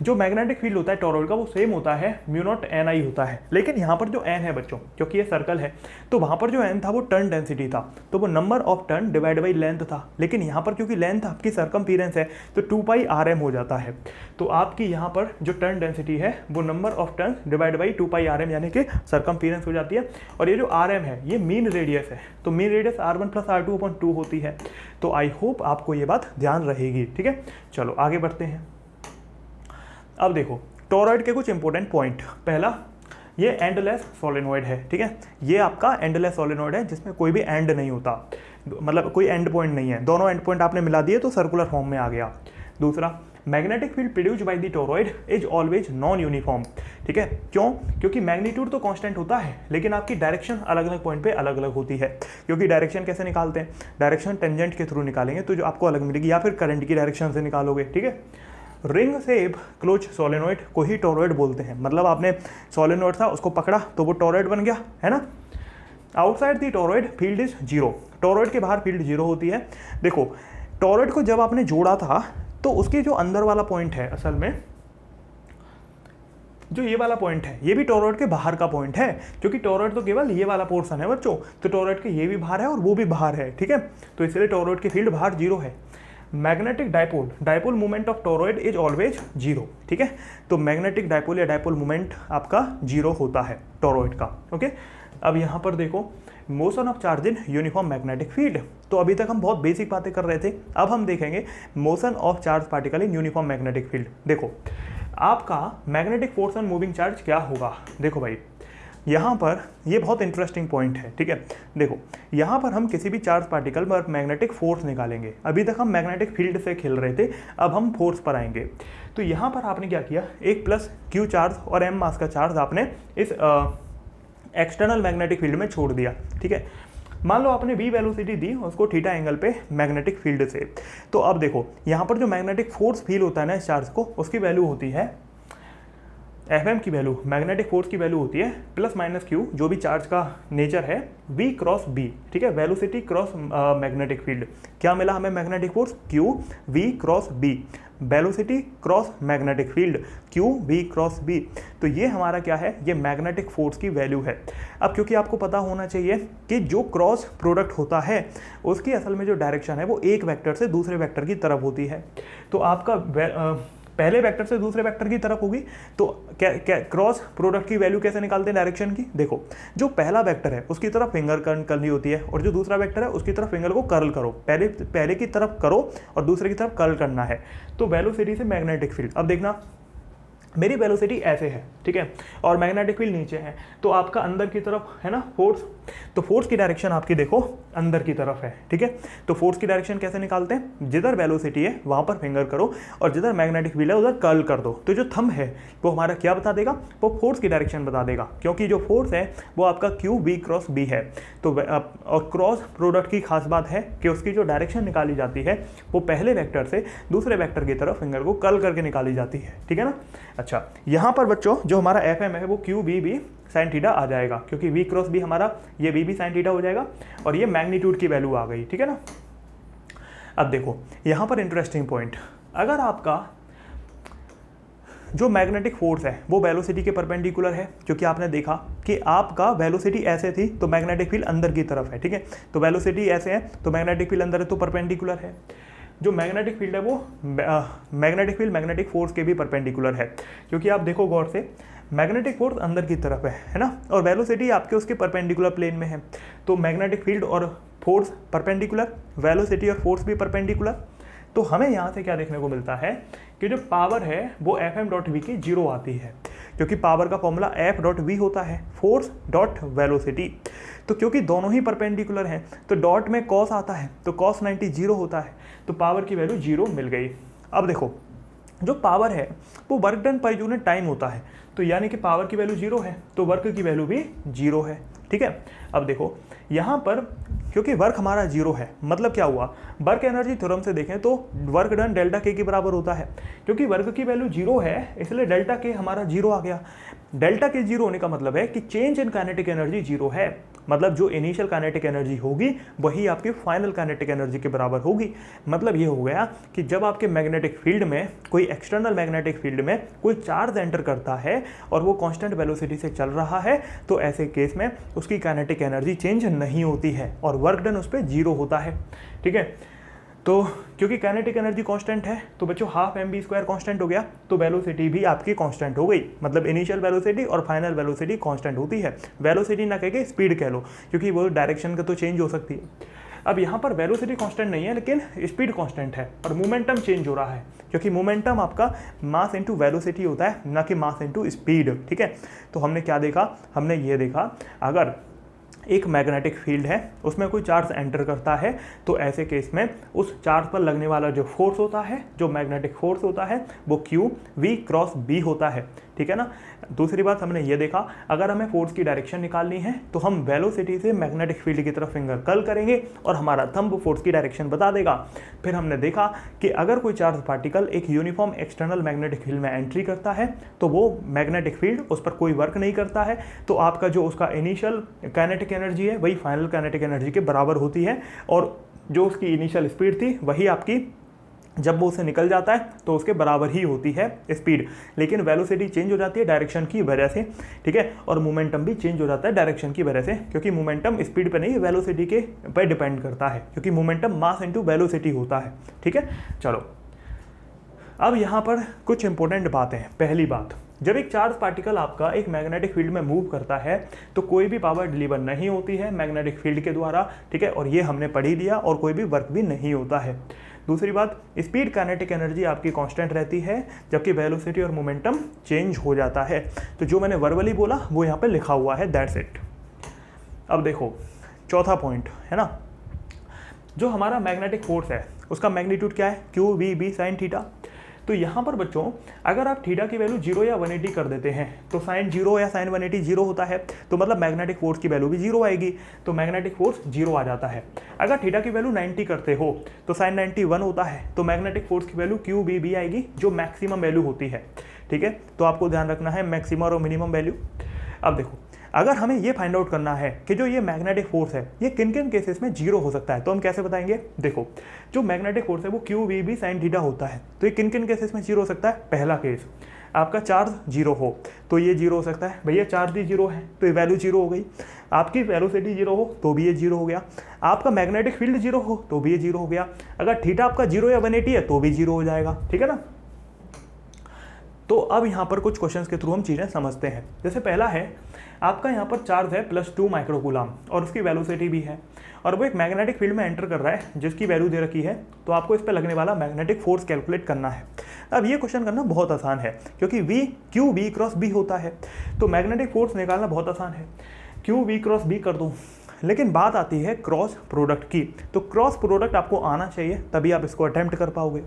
जो मैग्नेटिक फील्ड होता है टॉरॉइड का वो सेम होता है, μ0 ni होता है। लेकिन यहाँ पर जो n है बच्चों, क्योंकि ये सर्कल है, तो वहाँ पर जो n था वो टर्न डेंसिटी था, तो वो number of turn divide by length था। लेकिन यहाँ पर क्योंकि लेंथ आपकी सरकमफेरेंस है तो 2πrm हो जाता है। तो आपकी यहाँ पर जो टर्न डेंसिटी है वो number of turn divide by 2πrm यानी कि सरकमफेरेंस हो जाती है। और ये जो rm है ये मीन रेडियस है, तो मीन रेडियस R1 + R2/2 होती है। तो आई होप आपको ये बात ध्यान रहेगी। ठीक है, चलो आगे बढ़ते हैं। अब देखो टॉरॉइड के कुछ इंपॉर्टेंट पॉइंट। पहला, ये एंडलेस सोलेनॉइड है। ठीक है, ये आपका एंडलेस सोलेनॉइड है जिसमें कोई भी एंड नहीं होता, मतलब कोई एंड पॉइंट नहीं है। दोनों एंड पॉइंट आपने मिला दिए तो सर्कुलर फॉर्म में आ गया। दूसरा, magnetic field produced by the torrid is always non uniform. ठीक है, क्यों? क्योंकि मैग्नीट्यूड तो कांस्टेंट होता है लेकिन आपकी डायरेक्शन अलग अलग पॉइंट पे अलग अलग होती है। क्योंकि डायरेक्शन कैसे निकालते हैं, डायरेक्शन टेंजेंट के थ्रू निकालेंगे तो जो आपको अलग मिलेगी, या फिर करंट की डायरेक्शन से निकालोगे। ठीक है, रिंग शेप क्लोज सोलेनॉइड को ही टॉरॉइड बोलते हैं। मतलब आपने सोलेनॉइड था उसको पकड़ा तो वो टॉरॉइड बन गया, है ना। Outside the torrid field is 0। Torrid के बाहर फील्ड 0 होती है। देखो टॉरॉइड को जब आपने जोड़ा था तो उसके जो अंदर वाला पॉइंट है, असल में जो ये वाला पॉइंट है ये भी टॉरॉइड के बाहर का पॉइंट है, क्योंकि टॉरॉइड तो केवल ये वाला पोर्शन है बच्चों, तो टॉरॉइड के ये भी बाहर है और वो भी बाहर है, ठीक है। तो इसलिए टॉरॉइड की फील्ड बाहर 0 है। Magnetic dipole, dipole movement of torrid is always 0, ठीक है। तो मैग्नेटिक डायपोल या डायपोल मूवमेंट आपका 0 होता है टॉरॉइड का, ओके। अब यहाँ पर देखो motion of charge in uniform magnetic field. तो अभी तक हम बहुत बेसिक बातें कर रहे थे, अब हम देखेंगे motion of charge particle in uniform magnetic field. देखो आपका magnetic force on moving charge क्या होगा। देखो भाई यहाँ पर ये बहुत इंटरेस्टिंग पॉइंट है, ठीक है। देखो यहाँ पर हम किसी भी चार्ज पार्टिकल पर मैग्नेटिक फोर्स निकालेंगे। अभी तक हम मैग्नेटिक फील्ड से खेल रहे थे, अब हम फोर्स पर आएंगे। तो यहाँ पर आपने क्या किया, एक प्लस क्यू चार्ज और एम मास का चार्ज आपने इस एक्सटर्नल मैग्नेटिक फील्ड में छोड़ दिया, ठीक है। मान लो आपने v वेलोसिटी दी उसको थीटा एंगल पे मैग्नेटिक फील्ड से। तो अब देखो यहाँ पर जो मैग्नेटिक फोर्स फील होता है ना इस चार्ज को, उसकी वैल्यू होती है Fm की वैल्यू, मैग्नेटिक फोर्स की वैल्यू होती है प्लस माइनस क्यू, जो भी चार्ज का नेचर है, v क्रॉस b, ठीक है। वेलोसिटी क्रॉस मैग्नेटिक फील्ड, क्या मिला हमें magnetic force q v cross b, velocity cross magnetic field q v cross b। तो ये हमारा क्या है, ये मैग्नेटिक फोर्स की वैल्यू है। अब क्योंकि आपको पता होना चाहिए कि जो क्रॉस प्रोडक्ट होता है उसकी असल में जो डायरेक्शन है वो एक वेक्टर से दूसरे वेक्टर की तरफ होती है। तो आपका पहले वेक्टर से दूसरे वेक्टर की तरफ होगी। तो क्या क्रॉस प्रोडक्ट की वैल्यू कैसे निकालते हैं डायरेक्शन की, देखो जो पहला वेक्टर है उसकी तरफ फिंगर कर्ल करनी होती है और जो दूसरा वेक्टर है उसकी तरफ फिंगर को कर्ल करो, पहले की तरफ करो और दूसरे की तरफ कर्ल करना है। तो वेलोसिटी से मैग्नेटिक फील्ड, अब देखना मेरी वेलोसिटी ऐसे है, ठीक है, और मैग्नेटिक फील्ड नीचे है, तो आपका अंदर की तरफ है ना फोर्स, तो फोर्स की डायरेक्शन आपकी देखो अंदर की तरफ है, ठीक है। तो फोर्स की डायरेक्शन कैसे निकालते हैं, जिधर वेलोसिटी है वहां पर फिंगर करो और जिधर मैग्नेटिक फील्ड है उधर कर्ल कर दो। तो जो थंब है वो हमारा क्या बता देगा, वो फोर्स की डायरेक्शन बता देगा, क्योंकि जो फोर्स है वो आपका क्यू वी क्रॉस बी है। तो और क्रॉस प्रोडक्ट की खास बात है कि उसकी जो डायरेक्शन निकाली जाती है वो पहले वेक्टर से दूसरे वेक्टर की तरफ फिंगर को कर्ल करके निकाली जाती है, ठीक है ना। अच्छा यहाँ पर बच्चों जो हमारा एफ एम है वो q B B sine theta आ जाएगा, क्योंकि v क्रॉस बी हमारा ये v भी साइन थीटा हो जाएगा और ये मैग्नीट्यूड की वैल्यू आ गई, ठीक है ना। अब देखो यहाँ पर इंटरेस्टिंग पॉइंट, अगर आपका जो मैग्नेटिक फोर्स है वो वेलोसिटी के परपेंडिकुलर है, क्योंकि आपने देखा कि आपका वेलोसिटी ऐसे थी तो मैग्नेटिक फील्ड अंदर की तरफ है, ठीक है। तो वेलोसिटी ऐसे है तो मैग्नेटिक फील्ड अंदर है तो परपेंडिकुलर है। जो मैग्नेटिक फील्ड है वो मैग्नेटिक फील्ड मैग्नेटिक फोर्स के भी परपेंडिकुलर है, क्योंकि आप देखो गौर से मैग्नेटिक फोर्स अंदर की तरफ है ना, और वेलोसिटी आपके उसके परपेंडिकुलर प्लेन में है। तो मैग्नेटिक फील्ड और फोर्स परपेंडिकुलर, वेलोसिटी और फोर्स भी परपेंडिकुलर। तो हमें यहाँ से क्या देखने को मिलता है कि जो पावर है वो एफ एम डॉट वी की 0 आती है, क्योंकि पावर का फॉर्मूला एफ डॉट वी होता है फोर्स डॉट वेलोसिटी। तो क्योंकि दोनों ही परपेंडिकुलर हैं तो डॉट में कॉस आता है, तो कॉस 90 0 होता है, तो पावर की वैल्यू 0 मिल गई। अब देखो जो पावर है वो work done per unit time होता है, तो यानी कि पावर की वैल्यू 0 है तो वर्क की वैल्यू भी 0 है, ठीक है। अब देखो यहाँ पर क्योंकि वर्क हमारा 0 है, मतलब क्या हुआ, वर्क एनर्जी थ्योरम से देखें तो वर्क डन डेल्टा के बराबर होता है। क्योंकि वर्क की वैल्यू 0 है इसलिए डेल्टा के हमारा 0 आ गया। डेल्टा के 0 होने का मतलब है कि चेंज इन काइनेटिक एनर्जी 0 है, मतलब जो इनिशियल काइनेटिक एनर्जी होगी वही आपकी फाइनल काइनेटिक एनर्जी के बराबर होगी। मतलब ये हो गया कि जब आपके मैग्नेटिक फील्ड में कोई एक्सटर्नल मैग्नेटिक फील्ड में कोई चार्ज एंटर करता है और वो कांस्टेंट वेलोसिटी से चल रहा है तो ऐसे केस में उसकी काइनेटिक एनर्जी चेंज नहीं होती है और वर्क डन उस पर 0 होता है, ठीक है। तो क्योंकि काइनेटिक एनर्जी कांस्टेंट है तो बच्चों half M B square constant हो गया, तो वेलोसिटी भी आपकी कांस्टेंट हो गई। मतलब इनिशियल वेलोसिटी और फाइनल वेलोसिटी कांस्टेंट होती है। वेलोसिटी ना कह के स्पीड कह लो, क्योंकि वो डायरेक्शन का तो चेंज हो सकती है। अब यहाँ पर वेलोसिटी कांस्टेंट नहीं है लेकिन स्पीड कांस्टेंट है और मोमेंटम चेंज हो रहा है, क्योंकि मोमेंटम आपका मास इंटू वेलोसिटी होता है, ना कि मास इंटू स्पीड, ठीक है। तो हमने क्या देखा, हमने ये देखा अगर एक मैग्नेटिक फील्ड है उसमें कोई चार्ज एंटर करता है तो ऐसे केस में उस चार्ज पर लगने वाला जो फोर्स होता है, जो मैग्नेटिक फोर्स होता है वो क्यू वी क्रॉस बी होता है, ठीक है ना। दूसरी बात हमने ये देखा अगर हमें फोर्स की डायरेक्शन निकालनी है तो हम वेलोसिटी से मैग्नेटिक फील्ड की तरफ फिंगर कर्ल करेंगे और हमारा थंब फोर्स की डायरेक्शन बता देगा। फिर हमने देखा कि अगर कोई चार्ज पार्टिकल एक यूनिफॉर्म एक्सटर्नल मैग्नेटिक फील्ड में एंट्री करता है तो वो मैग्नेटिक फील्ड उस पर कोई वर्क नहीं करता है, तो आपका जो उसका इनिशियल काइनेटिक एनर्जी है वही फाइनल काइनेटिक एनर्जी के बराबर होती है और जो उसकी इनिशियल स्पीड थी वही आपकी जब वो उससे निकल जाता है तो उसके बराबर ही होती है स्पीड, लेकिन वेलोसिटी चेंज हो जाती है डायरेक्शन की वजह से, ठीक है। और मोमेंटम भी चेंज हो जाता है डायरेक्शन की वजह से, क्योंकि मोमेंटम स्पीड पे नहीं वेलोसिटी के पे डिपेंड करता है, क्योंकि मोमेंटम मास इनटू वेलोसिटी होता है, ठीक है। चलो अब यहाँ पर कुछ इंपॉर्टेंट बातें हैं। पहली बात, जब एक चार्ज पार्टिकल आपका एक मैग्नेटिक फील्ड में मूव करता है तो कोई भी पावर डिलीवर नहीं होती है मैग्नेटिक फील्ड के द्वारा, ठीक है, और ये हमने पढ़ ही लिया, और कोई भी वर्क भी नहीं होता है। दूसरी बात, स्पीड काइनेटिक एनर्जी आपकी कांस्टेंट रहती है, जबकि वेलोसिटी और मोमेंटम चेंज हो जाता है। तो जो मैंने वर्बली बोला वो यहाँ पे लिखा हुआ है, दैट्स इट। अब देखो चौथा पॉइंट है ना, जो हमारा मैग्नेटिक फोर्स है उसका मैग्नीट्यूड क्या है, Q V B sine theta. तो यहाँ पर बच्चों अगर आप थीटा की वैल्यू 0 या 180 कर देते हैं तो साइन 0 या साइन 180 0 होता है, तो मतलब मैग्नेटिक फोर्स की वैल्यू भी 0 आएगी, तो मैग्नेटिक फोर्स 0 आ जाता है। अगर थीटा की वैल्यू 90 करते हो तो साइन 90 1 होता है, तो मैग्नेटिक फोर्स की वैल्यू क्यू बी बी आएगी, जो मैक्सिमम वैल्यू होती है, ठीक है। तो आपको ध्यान रखना है मैक्सिमम और मिनिमम वैल्यू। अब देखो, अगर हमें ये फाइंड आउट करना है कि जो ये मैग्नेटिक फोर्स है ये किन किन केसेस में 0 हो सकता है, तो हम कैसे बताएंगे। देखो, जो मैग्नेटिक फोर्स है वो Q V B sine theta होता है, तो ये किन किन केसेस में 0 हो सकता है। पहला केस, आपका चार्ज 0 हो तो ये 0 हो सकता है, भैया चार्ज ही 0 है तो ये वैल्यू 0 हो गई। आपकी वेलोसिटी 0 हो तो भी ये 0 हो गया। आपका मैग्नेटिक फील्ड 0 हो तो भी ये 0 हो गया। अगर थीटा आपका 0 या 180 है तो भी 0 हो जाएगा, ठीक है ना। तो अब यहाँ पर कुछ क्वेश्चंस के थ्रू हम चीज़ें समझते हैं। जैसे पहला है, आपका यहाँ पर चार्ज है +2 माइक्रोकूलम और उसकी वेलोसिटी भी है, और वो एक मैग्नेटिक फील्ड में एंटर कर रहा है जिसकी वैल्यू दे रखी है, तो आपको इस पर लगने वाला मैग्नेटिक फोर्स कैलकुलेट करना है। अब ये क्वेश्चन करना बहुत आसान है, क्योंकि V Q V cross B होता है, तो मैग्नेटिक फोर्स निकालना बहुत आसान है। क्यू वी क्रॉस बी कर दूँ, लेकिन बात आती है क्रॉस प्रोडक्ट की, तो क्रॉस प्रोडक्ट आपको आना चाहिए तभी आप इसको अटेम्प्ट कर पाओगे।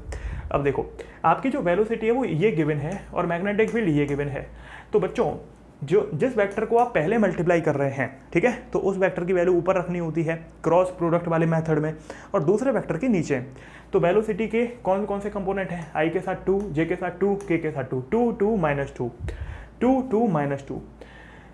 अब देखो, आपकी जो वेलोसिटी है वो ये गिवन है और मैग्नेटिक फील्ड ये गिवन है, तो बच्चों जो जिस वेक्टर को आप पहले मल्टीप्लाई कर रहे हैं, ठीक है, तो उस वेक्टर की वैल्यू ऊपर रखनी होती है क्रॉस प्रोडक्ट वाले मेथड में, और दूसरे वेक्टर के नीचे। तो वेलोसिटी के कौन कौन से कंपोनेंट हैं, आई के साथ 2, जे के साथ 2, के साथ 2, 2 2 -2, 2 2 -2।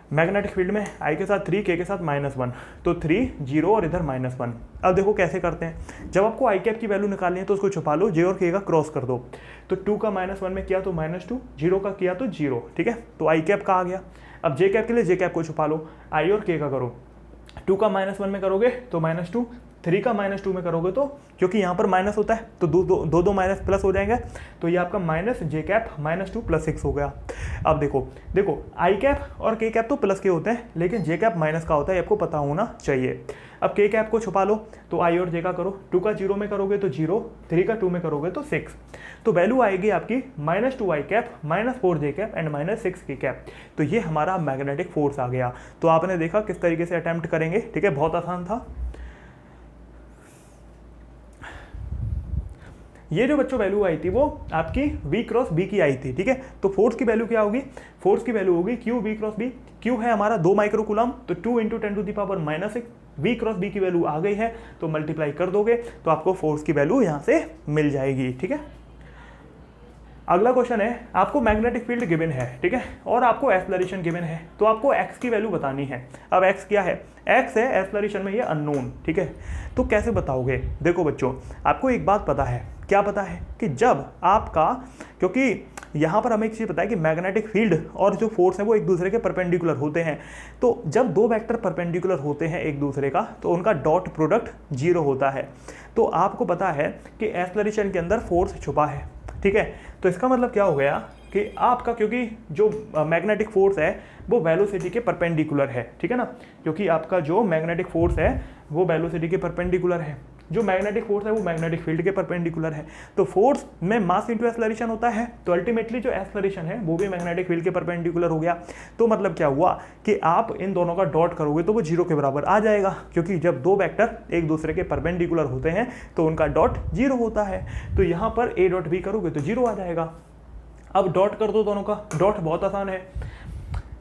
मैग्नेटिक फील्ड में आई के साथ 3, के साथ -1, तो 3 0 और इधर -1। अब देखो कैसे करते हैं, जब आपको आई कैप की वैल्यू निकालनी है तो उसको छुपा लो, जे और के का क्रॉस कर दो, तो 2 का -1 में किया तो -2, 0 का किया तो 0, ठीक है, तो आई कैप का आ गया। अब जे कैप के लिए जे कैप को छुपा लो, आई और के का करो, 2 का -1 में करोगे तो -2, 3 का -2 में करोगे तो, क्योंकि यहाँ पर माइनस होता है तो दो माइनस प्लस हो जाएंगे, तो ये आपका माइनस जे कैप -2 + 6 हो गया। अब देखो आई कैप और के कैप तो प्लस के होते हैं, लेकिन जे कैप माइनस का होता है, आपको पता होना चाहिए। अब के कैप को छुपा लो, तो आई और जे का करो, 2 का 0 में करोगे तो 0, 3 का 2 में करोगे तो 6, तो वैल्यू आएगी आपकी -2 आई कैप, -4 जे कैप एंड -6 के कैप। तो ये हमारा मैग्नेटिक फोर्स आ गया। तो आपने देखा किस तरीके से अटेम्प्ट करेंगे, ठीक है, बहुत आसान था। ये जो बच्चों वैल्यू आई थी वो आपकी v क्रॉस b की आई थी, ठीक है। तो फोर्स की वैल्यू क्या होगी, फोर्स की वैल्यू होगी q v cross b। q है हमारा 2 माइक्रोकूलम, तो 2 × 10⁻⁻6। v क्रॉस b की वैल्यू आ गई है तो मल्टीप्लाई कर दोगे तो आपको फोर्स की वैल्यू यहाँ से मिल जाएगी, ठीक है। अगला क्वेश्चन है, आपको मैग्नेटिक फील्ड गिवन है, ठीक है, और आपको एक्सेलरेशन गिवन है, तो आपको x की वैल्यू बतानी है। अब x क्या है, x है एक्सेलरेशन में ये अननोन, ठीक है। तो कैसे बताओगे, देखो बच्चों आपको एक बात पता है, क्या पता है कि जब आपका, क्योंकि यहाँ पर हमें एक चीज़ पता है कि मैग्नेटिक फील्ड और जो फोर्स है वो एक दूसरे के परपेंडिकुलर होते हैं, तो जब दो वेक्टर परपेंडिकुलर होते हैं एक दूसरे का तो उनका डॉट प्रोडक्ट 0 होता है। तो आपको पता है कि एक्सेलरेशन के अंदर फोर्स छुपा है, ठीक है। तो इसका मतलब क्या हो गया कि आपका, क्योंकि जो मैग्नेटिक फोर्स है वो वेलोसिटी के परपेंडिकुलर है, ठीक है ना, क्योंकि आपका जो मैग्नेटिक फोर्स है वो वेलोसिटी के परपेंडिकुलर है, जो मैग्नेटिक फोर्स है वो मैग्नेटिक फील्ड के परपेंडिकुलर है। तो फोर्स में मास इंटू एक्सेलरेशन होता है, तो अल्टीमेटली जो एक्सेलरेशन है वो भी मैग्नेटिक फील्ड के परपेंडिकुलर हो गया। तो मतलब क्या हुआ कि आप इन दोनों का डॉट करोगे तो वो 0 के बराबर आ जाएगा, क्योंकि जब दो वेक्टर एक दूसरे के परपेंडिकुलर होते हैं तो उनका डॉट 0 होता है। तो यहाँ पर a डॉट b करोगे तो 0 आ जाएगा। अब डॉट कर दो दोनों का, डॉट बहुत आसान है।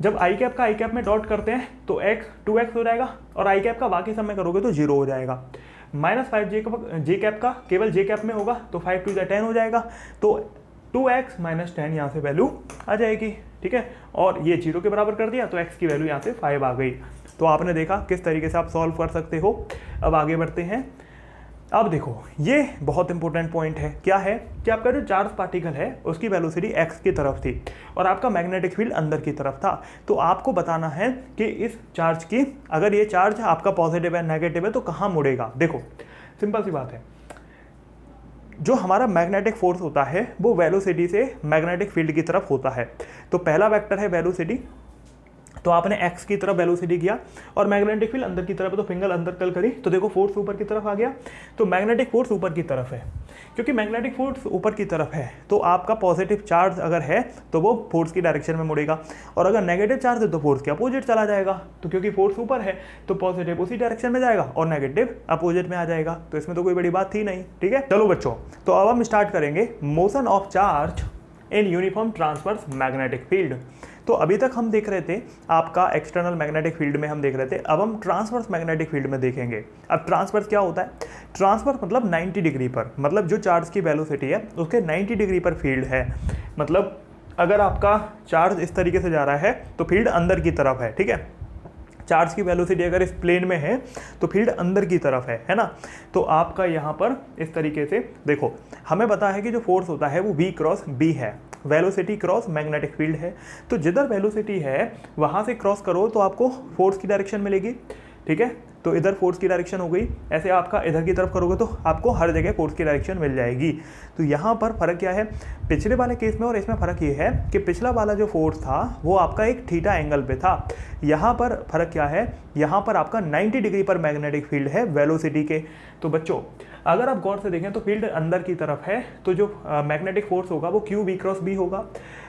जब आई कैप का आई कैप में डॉट करते हैं तो x 2x हो जाएगा, और आई कैप का बाकी सब में करोगे तो 0 हो जाएगा। -5 जे कैप का केवल जे कैप में होगा तो 5 2 10 हो जाएगा, तो 2x - 10 यहाँ से वैल्यू आ जाएगी, ठीक है। और ये 0 के बराबर कर दिया तो x की वैल्यू यहाँ से 5 आ गई। तो आपने देखा किस तरीके से आप सॉल्व कर सकते हो। अब आगे बढ़ते हैं। अब देखो ये बहुत इंपॉर्टेंट पॉइंट है, क्या है कि आपका जो चार्ज पार्टिकल है उसकी वेलोसिटी एक्स की तरफ थी और आपका मैग्नेटिक फील्ड अंदर की तरफ था। तो आपको बताना है कि इस चार्ज की, अगर ये चार्ज आपका पॉजिटिव है नेगेटिव है तो कहाँ मुड़ेगा। देखो सिंपल सी बात है, जो हमारा मैग्नेटिक फोर्स होता है वो वेलोसिटी से मैग्नेटिक फील्ड की तरफ होता है। तो पहला वेक्टर है वेलोसिटी, तो आपने x की तरफ वेलोसिटी किया और मैग्नेटिक फील्ड अंदर की तरफ है, तो फिंगर अंदर कल करी तो देखो फोर्स ऊपर की तरफ आ गया। तो मैग्नेटिक फोर्स ऊपर की तरफ है, क्योंकि मैग्नेटिक फोर्स ऊपर की तरफ है तो आपका पॉजिटिव चार्ज अगर है तो वो फोर्स की डायरेक्शन में मुड़ेगा, और अगर नेगेटिव चार्ज है तो फोर्स के अपोजिट चला जाएगा। तो क्योंकि फोर्स ऊपर है तो पॉजिटिव उसी डायरेक्शन में जाएगा और नेगेटिव अपोजिट में आ जाएगा। तो इसमें तो कोई बड़ी बात थी नहीं, ठीक है। चलो बच्चों, तो अब हम स्टार्ट करेंगे motion of charge in uniform transverse magnetic field. तो अभी तक हम देख रहे थे आपका एक्सटर्नल मैग्नेटिक फील्ड में हम देख रहे थे, अब हम ट्रांसवर्स मैग्नेटिक फील्ड में देखेंगे। अब ट्रांसवर्स क्या होता है? ट्रांसवर्स मतलब 90 डिग्री पर, मतलब जो चार्ज की वेलोसिटी है उसके 90 डिग्री पर फील्ड है। मतलब अगर आपका चार्ज इस तरीके से जा रहा है तो फील्ड अंदर की तरफ है, ठीक है। चार्ज की वेलोसिटी अगर इस प्लेन में है तो फील्ड अंदर की तरफ है ना। तो आपका यहाँ पर इस तरीके से देखो, हमें पता है कि जो फोर्स होता है वो V क्रॉस B है, वेलोसिटी क्रॉस मैग्नेटिक फील्ड है। तो जिधर वेलोसिटी है वहाँ से क्रॉस करो तो आपको फोर्स की डायरेक्शन मिलेगी, ठीक है। तो इधर फोर्स की डायरेक्शन हो गई, ऐसे आपका इधर की तरफ करोगे तो आपको हर जगह फोर्स की डायरेक्शन मिल जाएगी। तो यहाँ पर फ़र्क क्या है पिछले वाले केस में और इसमें फ़र्क ये है कि पिछला वाला जो फोर्स था वो आपका एक थीटा एंगल पे था, यहाँ पर फ़र्क क्या है, यहाँ पर आपका 90 डिग्री पर मैग्नेटिक फील्ड है वेलोसिटी के। तो बच्चों अगर आप गौर से देखें तो फील्ड अंदर की तरफ है, तो जो मैग्नेटिक फोर्स होगा वो Q V क्रॉस B होगा।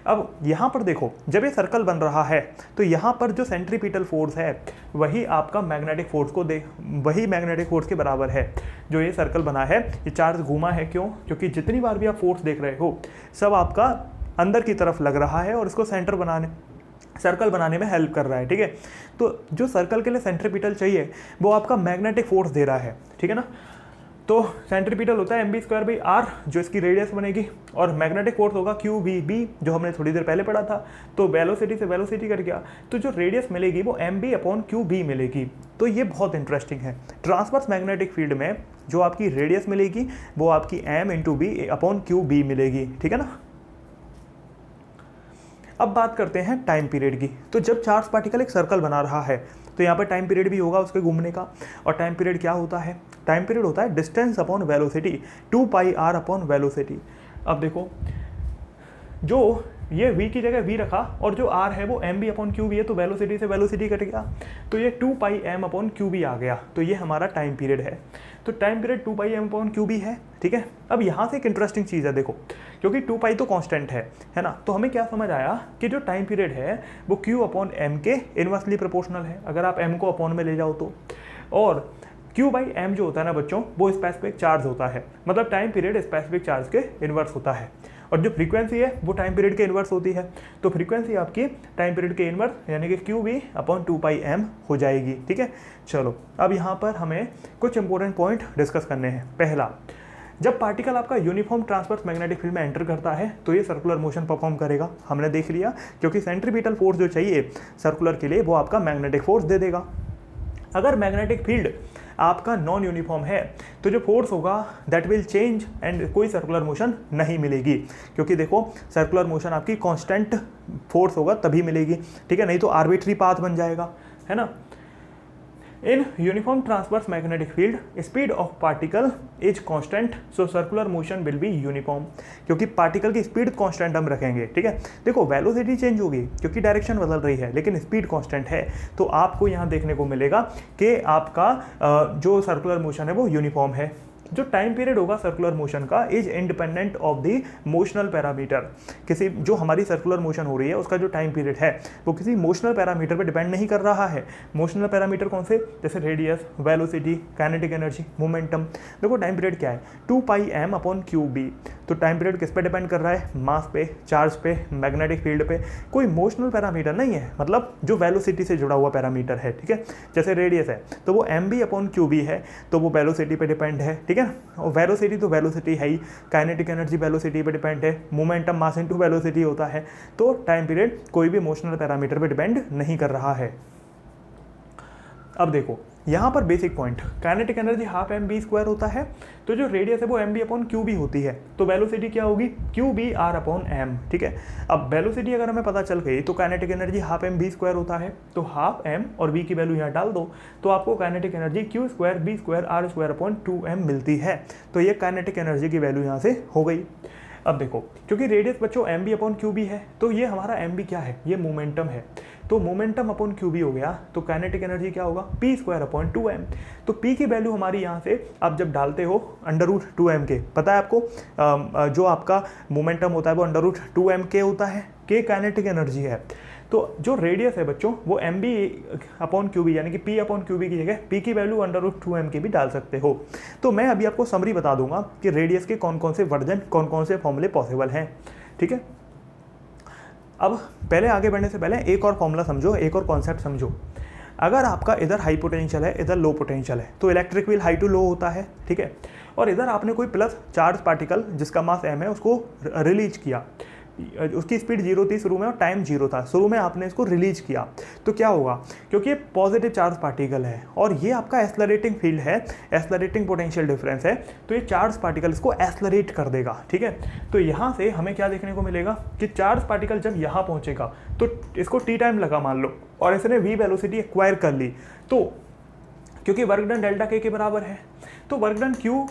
अब यहाँ पर देखो, जब ये सर्कल बन रहा है तो यहाँ पर जो सेंट्रीपिटल फोर्स है वही आपका मैग्नेटिक फोर्स को वही मैग्नेटिक फोर्स के बराबर है। जो ये सर्कल बना है, ये चार्ज घूमा है, क्यों? क्योंकि जितनी बार भी आप फोर्स देख रहे हो सब आपका अंदर की तरफ लग रहा है और इसको सर्कल बनाने में हेल्प कर रहा है, ठीक है। तो जो सर्कल के लिए सेंट्रीपिटल चाहिए वो आपका मैग्नेटिक फोर्स दे रहा है, ठीक है ना। तो सेंट्रीपिटल होता है mv²/r जो इसकी रेडियस बनेगी, और मैग्नेटिक फोर्स होगा QVB जो हमने थोड़ी देर पहले पढ़ा था। तो वेलोसिटी से वेलोसिटी कट गया तो जो रेडियस मिलेगी वो mv/QB मिलेगी। तो ये बहुत इंटरेस्टिंग है। ट्रांसवर्स मैग्नेटिक फील्ड में जो आपकी रेडियस मिलेगी वो आपकी m/V/QB मिलेगी, ठीक है ना। अब बात करते हैं टाइम पीरियड की। तो जब चार्ज पार्टिकल एक सर्कल बना रहा है तो यहाँ पर टाइम पीरियड भी होगा उसके घूमने का। और टाइम पीरियड क्या होता है? टाइम पीरियड होता है distance upon velocity, 2πr upon velocity. अब देखो, जो ये v की जगह v रखा और जो r है वो mv/QB है, तो वेलोसिटी से वेलोसिटी कट गया तो ये 2πm/QB आ गया। तो ये हमारा टाइम पीरियड है। तो टाइम पीरियड 2πm/QB है, ठीक है। अब यहाँ से एक इंटरेस्टिंग चीज़ है, देखो क्योंकि 2π तो कांस्टेंट है ना। तो हमें क्या समझ आया कि जो टाइम पीरियड है वो Q/m के इनवर्सली प्रोपोर्शनल है, अगर आप m को अपॉन में ले जाओ तो। और Q/m जो होता है ना बच्चों, वो स्पेसिफिक चार्ज होता है, मतलब टाइम पीरियड स्पेसिफिक चार्ज के इन्वर्स होता है। और जो फ्रीक्वेंसी है वो टाइम पीरियड के इन्वर्स होती है। तो फ्रीक्वेंसी आपकी टाइम पीरियड के इन्वर्स यानी कि QV/2πm हो जाएगी, ठीक है। चलो अब यहाँ पर हमें कुछ इंपॉर्टेंट पॉइंट डिस्कस करने हैं। पहला, जब पार्टिकल आपका यूनिफॉर्म ट्रांसवर्स मैग्नेटिक फील्ड में एंटर करता है तो ये सर्कुलर मोशन परफॉर्म करेगा, हमने देख लिया, क्योंकि सेंट्रीपिटल फोर्स जो चाहिए सर्कुलर के लिए वो आपका मैग्नेटिक फोर्स दे देगा। अगर मैग्नेटिक फील्ड आपका नॉन यूनिफॉर्म है तो जो फोर्स होगा दैट विल चेंज एंड कोई सर्कुलर मोशन नहीं मिलेगी, क्योंकि देखो सर्कुलर मोशन आपकी कांस्टेंट फोर्स होगा तभी मिलेगी, ठीक है, नहीं तो आर्बिट्री पाथ बन जाएगा, है ना। In uniform transverse magnetic field speed of particle is constant, so circular motion will be uniform, क्योंकि पार्टिकल की स्पीड कांस्टेंट हम रखेंगे, ठीक है। देखो वेलोसिटी चेंज होगी क्योंकि डायरेक्शन बदल रही है, लेकिन स्पीड कांस्टेंट है। तो आपको यहाँ देखने को मिलेगा कि आपका जो सर्कुलर मोशन है वो यूनिफॉर्म है। जो टाइम पीरियड होगा सर्कुलर मोशन का is independent of the motional parameter, किसी जो हमारी सर्कुलर मोशन हो रही है उसका जो टाइम पीरियड है वो किसी मोशनल पैरामीटर पे डिपेंड नहीं कर रहा है। मोशनल पैरामीटर कौन से? जैसे radius, velocity, kinetic energy, momentum. देखो टाइम पीरियड क्या है? 2πm/QB। तो टाइम पीरियड किस पे डिपेंड कर रहा है? मास पे, चार्ज पे, मैग्नेटिक फील्ड पे, कोई मोशनल पैरामीटर नहीं है, मतलब जो वेलोसिटी से जुड़ा हुआ पैरामीटर है, ठीक है। जैसे रेडियस है तो वो mv/QB है, तो वो वेलोसिटी पे डिपेंड है, ठीक है। और वेलोसिटी तो वेलोसिटी है ही, काइनेटिक एनर्जी वेलोसिटी पे डिपेंड है, मोमेंटम मास इनटू वेलोसिटी होता है। तो टाइम पीरियड कोई भी मोशनल पैरामीटर पे डिपेंड नहीं कर रहा है। अब देखो यहाँ पर basic point, kinetic energy half M B square होता है, तो जो रेडियस है वो M B upon Q B होती है, तो वेलोसिटी क्या होगी Q B R upon M. ठीक है, अब वेलोसिटी अगर हमें पता चल गई तो kinetic energy half M B square होता है, तो हाफ एम और बी की वैल्यू यहाँ डाल दो तो आपको kinetic energy Q square B square R square upon 2m मिलती है। तो ये काइनेटिक एनर्जी की वैल्यू यहाँ से हो गई। अब देखो, क्योंकि रेडियस बच्चों M B upon Q B है, तो ये हमारा एम बी क्या है, ये मोमेंटम है, तो मोमेंटम अपॉन क्यू बी हो गया, तो काइनेटिक एनर्जी क्या होगा पी स्क्वायर अपॉन 2m। तो पी की वैल्यू हमारी यहाँ से आप जब डालते हो अंडर रूट 2m के, पता है आपको जो आपका मोमेंटम होता है वो अंडर रूट 2m के होता है, के काइनेटिक एनर्जी है। तो जो रेडियस है बच्चों वो M B upon Q B यानी कि पी अपॉन क्यू बी की जगह पी की वैल्यू अंडर रूट 2m की भी डाल सकते हो। तो मैं अभी आपको समरी बता दूंगा कि रेडियस के कौन कौन से वर्जन, कौन कौन से फॉर्मूले पॉसिबल हैं। ठीक है, अब पहले आगे बढ़ने से पहले एक और फॉर्मूला समझो, एक और कॉन्सेप्ट समझो। अगर आपका इधर हाई पोटेंशियल है, इधर लो पोटेंशियल है, तो electric field high to low होता है। ठीक है, और इधर आपने कोई प्लस चार्ज पार्टिकल जिसका मास m है उसको रिलीज किया, उसकी स्पीड 0 थी शुरू में और टाइम 0 था, शुरू में आपने इसको रिलीज किया, तो क्या होगा, क्योंकि ये पॉजिटिव चार्ज पार्टिकल है और ये आपका एक्सेलरेटिंग फील्ड है, एक्सेलरेटिंग पोटेंशियल डिफरेंस है, तो ये चार्ज पार्टिकल इसको एक्सेलरेट कर देगा। ठीक है, तो यहाँ से हमें क्या देखने को मिलेगा कि चार्ज पार्टिकल जब यहाँ पहुँचेगा तो इसको टी टाइम लगा मान लो और इसने वी वेलोसिटी एक्वायर कर ली, तो क्योंकि वर्क डन डेल्टा के बराबर है तो work done q